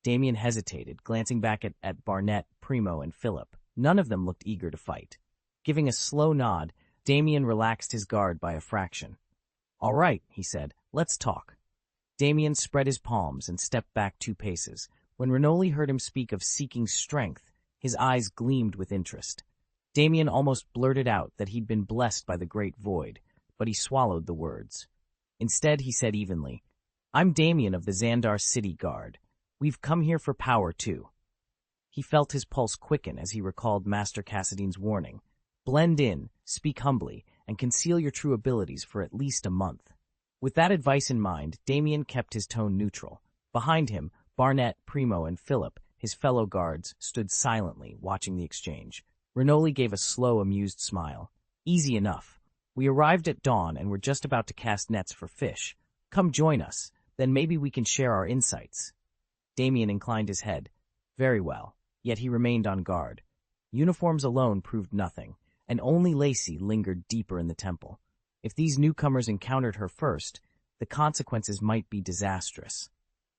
Damien hesitated, glancing back at Barnett, Primo, and Philip. None of them looked eager to fight. Giving a slow nod, Damien relaxed his guard by a fraction. "All right," he said, "let's talk." Damien spread his palms and stepped back 2 paces. When Renoli heard him speak of seeking strength, his eyes gleamed with interest. Damien almost blurted out that he'd been blessed by the great void, but he swallowed the words. Instead, he said evenly, "I'm Damien of the Xandar City Guard. We've come here for power, too." He felt his pulse quicken as he recalled Master Cassidon's warning. Blend in, speak humbly, and conceal your true abilities for at least a month. With that advice in mind, Damien kept his tone neutral. Behind him, Barnett, Primo, and Philip, his fellow guards, stood silently, watching the exchange. Renoli gave a slow, amused smile. "Easy enough. We arrived at dawn and we're just about to cast nets for fish. Come join us, then maybe we can share our insights." Damien inclined his head. Very well, yet he remained on guard. Uniforms alone proved nothing, and only Lacey lingered deeper in the temple. If these newcomers encountered her first, the consequences might be disastrous.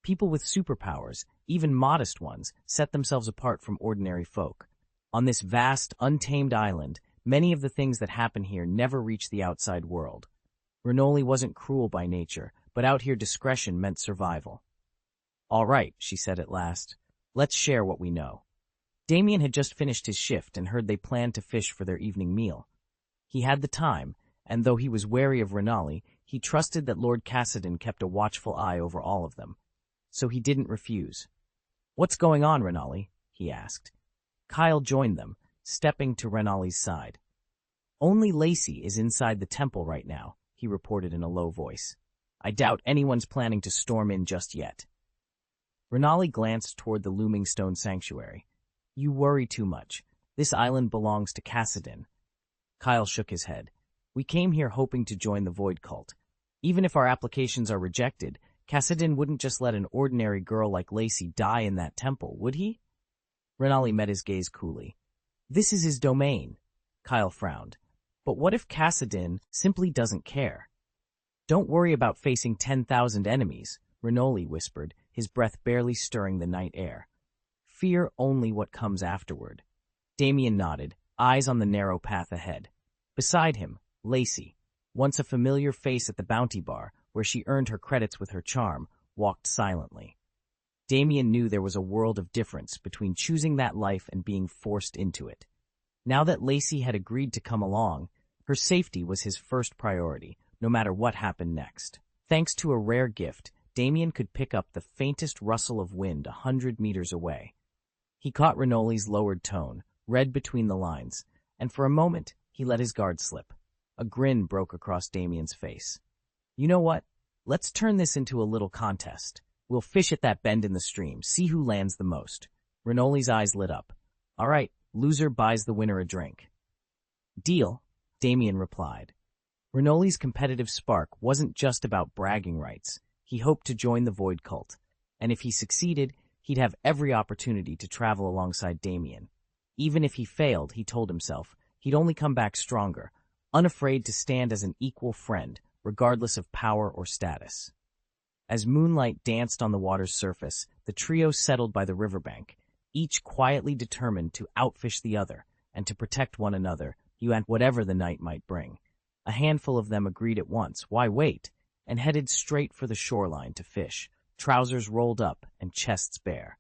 People with superpowers, even modest ones, set themselves apart from ordinary folk. On this vast, untamed island, many of the things that happen here never reach the outside world. Renoli wasn't cruel by nature, but out here discretion meant survival. "All right," she said at last. "Let's share what we know." Damien had just finished his shift and heard they planned to fish for their evening meal. He had the time, and though he was wary of Renoli, he trusted that Lord Cassidon kept a watchful eye over all of them. So he didn't refuse. "What's going on, Renoli?" he asked. Kyle joined them, stepping to Renoli's side. "Only Lacey is inside the temple right now," he reported in a low voice. "I doubt anyone's planning to storm in just yet." Renoli glanced toward the looming stone sanctuary. "You worry too much. This island belongs to Cassidon." Kyle shook his head. "We came here hoping to join the Void Cult. Even if our applications are rejected, Cassidon wouldn't just let an ordinary girl like Lacey die in that temple, would he?" Renoli met his gaze coolly. "This is his domain." Kyle frowned. "But what if Cassidon simply doesn't care?" "Don't worry about facing 10,000 enemies," Renoli whispered, his breath barely stirring the night air. Fear only what comes afterward. Damien nodded, eyes on the narrow path ahead. Beside him, Lacey, once a familiar face at the bounty bar, where she earned her credits with her charm, walked silently. Damien knew there was a world of difference between choosing that life and being forced into it. Now that Lacey had agreed to come along, her safety was his first priority, no matter what happened next. Thanks to a rare gift, Damien could pick up the faintest rustle of wind 100 meters away. He caught Renoli's lowered tone, read between the lines, and for a moment he let his guard slip. A grin broke across Damien's face. You know what? Let's turn this into a little contest. We'll fish at that bend in the stream, see who lands the most. Renoli's eyes lit up. All right, loser buys the winner a drink. Deal, Damien replied. Renoli's competitive spark wasn't just about bragging rights. He hoped to join the Void Cult, and if he succeeded, he'd have every opportunity to travel alongside Damien. Even if he failed, he told himself, he'd only come back stronger, unafraid to stand as an equal friend, regardless of power or status. As moonlight danced on the water's surface, the trio settled by the riverbank, each quietly determined to outfish the other and to protect one another, whatever the night might bring. A handful of them agreed at once, why wait, and headed straight for the shoreline to fish, trousers rolled up and chests bare.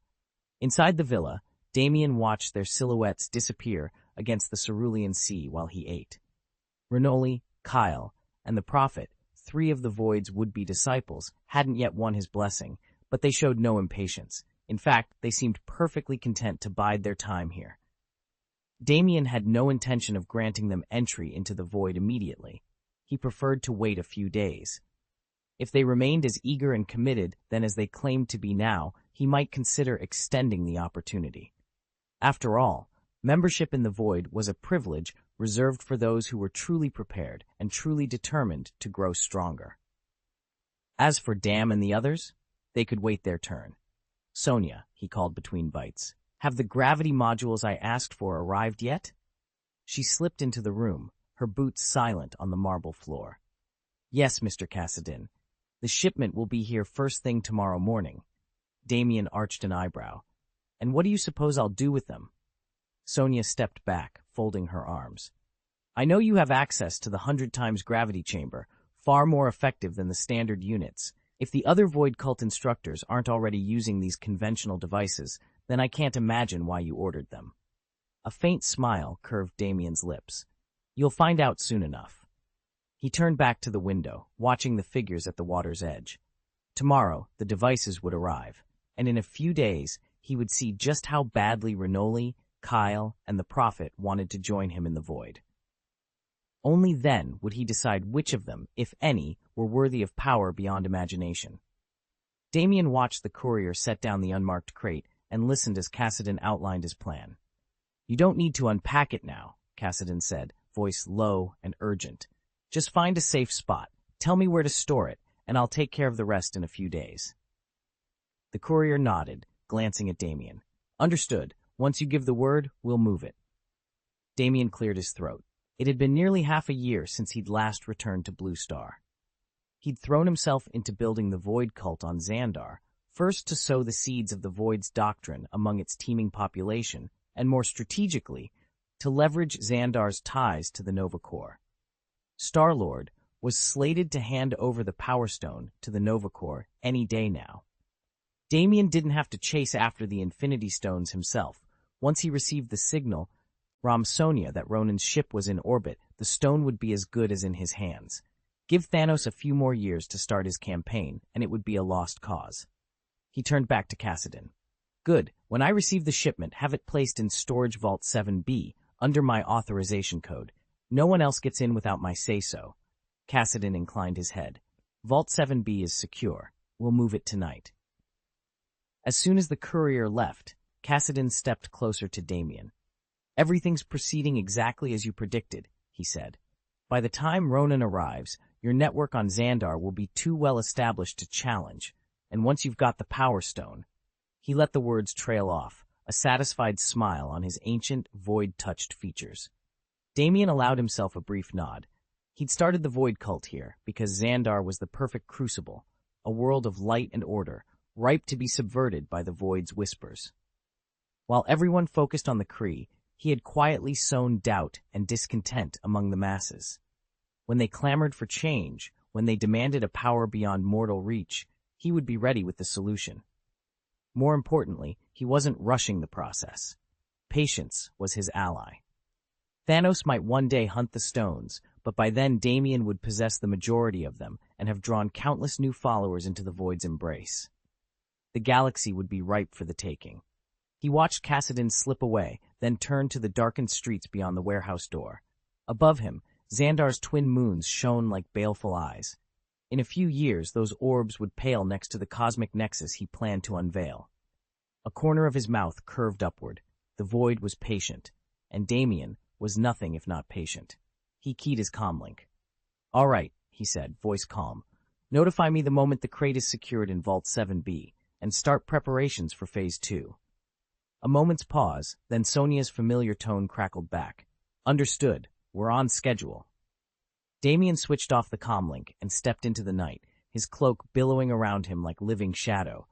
Inside the villa, Damien watched their silhouettes disappear against the cerulean sea while he ate. Renoli, Kyle, and the Prophet, 3 of the Void's would-be disciples, hadn't yet won his blessing, but they showed no impatience. In fact, they seemed perfectly content to bide their time here. Damien had no intention of granting them entry into the Void immediately. He preferred to wait a few days. If they remained as eager and committed then as they claimed to be now, he might consider extending the opportunity. After all, membership in the Void was a privilege reserved for those who were truly prepared and truly determined to grow stronger. As for Dam and the others, they could wait their turn. Sonia, he called between bites, have the gravity modules I asked for arrived yet? She slipped into the room, her boots silent on the marble floor. Yes, Mr. Cassadin. The shipment will be here first thing tomorrow morning. Damien arched an eyebrow. And what do you suppose I'll do with them? Sonia stepped back, folding her arms. I know you have access to the 100 times gravity chamber, far more effective than the standard units. If the other Void Cult instructors aren't already using these conventional devices, then I can't imagine why you ordered them. A faint smile curved Damien's lips. You'll find out soon enough. He turned back to the window, watching the figures at the water's edge. Tomorrow, the devices would arrive, and in a few days, he would see just how badly Renoli, Kyle, and the Prophet wanted to join him in the Void. Only then would he decide which of them, if any, were worthy of power beyond imagination. Damien watched the courier set down the unmarked crate and listened as Cassadin outlined his plan. You don't need to unpack it now, Cassadin said, voice low and urgent. Just find a safe spot, tell me where to store it, and I'll take care of the rest in a few days. The courier nodded, glancing at Damien. Understood. Once you give the word, we'll move it. Damien cleared his throat. It had been nearly half a year since he'd last returned to Blue Star. He'd thrown himself into building the Void Cult on Xandar, first to sow the seeds of the Void's doctrine among its teeming population, and more strategically, to leverage Xandar's ties to the Nova Corps. Star-Lord was slated to hand over the Power Stone to the Nova Corps any day now. Damien didn't have to chase after the Infinity Stones himself. Once he received the signal from Sonia that Ronan's ship was in orbit, the stone would be as good as in his hands. Give Thanos a few more years to start his campaign, and it would be a lost cause. He turned back to Cassadin. Good. When I receive the shipment, have it placed in Storage Vault 7B, under my authorization code. No one else gets in without my say-so. Cassadin inclined his head. Vault 7B is secure. We'll move it tonight. As soon as the courier left, Cassadin stepped closer to Damien. Everything's proceeding exactly as you predicted, he said. By the time Ronan arrives, your network on Xandar will be too well established to challenge, and once you've got the Power Stone... He let the words trail off, a satisfied smile on his ancient, void-touched features. Damien allowed himself a brief nod. He'd started the Void Cult here because Xandar was the perfect crucible, a world of light and order, ripe to be subverted by the void's whispers. While everyone focused on the Kree, he had quietly sown doubt and discontent among the masses. When they clamored for change, when they demanded a power beyond mortal reach, he would be ready with the solution. More importantly, he wasn't rushing the process. Patience was his ally. Thanos might one day hunt the stones, but by then Damien would possess the majority of them and have drawn countless new followers into the Void's embrace. The galaxy would be ripe for the taking. He watched Kassadin slip away, then turned to the darkened streets beyond the warehouse door. Above him, Xandar's twin moons shone like baleful eyes. In a few years, those orbs would pale next to the cosmic nexus he planned to unveil. A corner of his mouth curved upward. The Void was patient, and Damien was nothing if not patient. He keyed his comlink. "All right," he said, voice calm. "Notify me the moment the crate is secured in Vault 7B, and start preparations for Phase 2. A moment's pause, then Sonia's familiar tone crackled back. "Understood. We're on schedule." Damien switched off the comlink and stepped into the night, his cloak billowing around him like living shadow.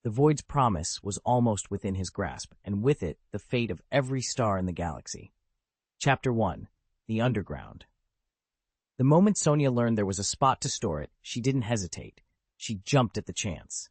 The Void's promise was almost within his grasp, and with it, the fate of every star in the galaxy. Chapter 1. The Underground. The moment Sonia learned there was a spot to store it, she didn't hesitate. She jumped at the chance.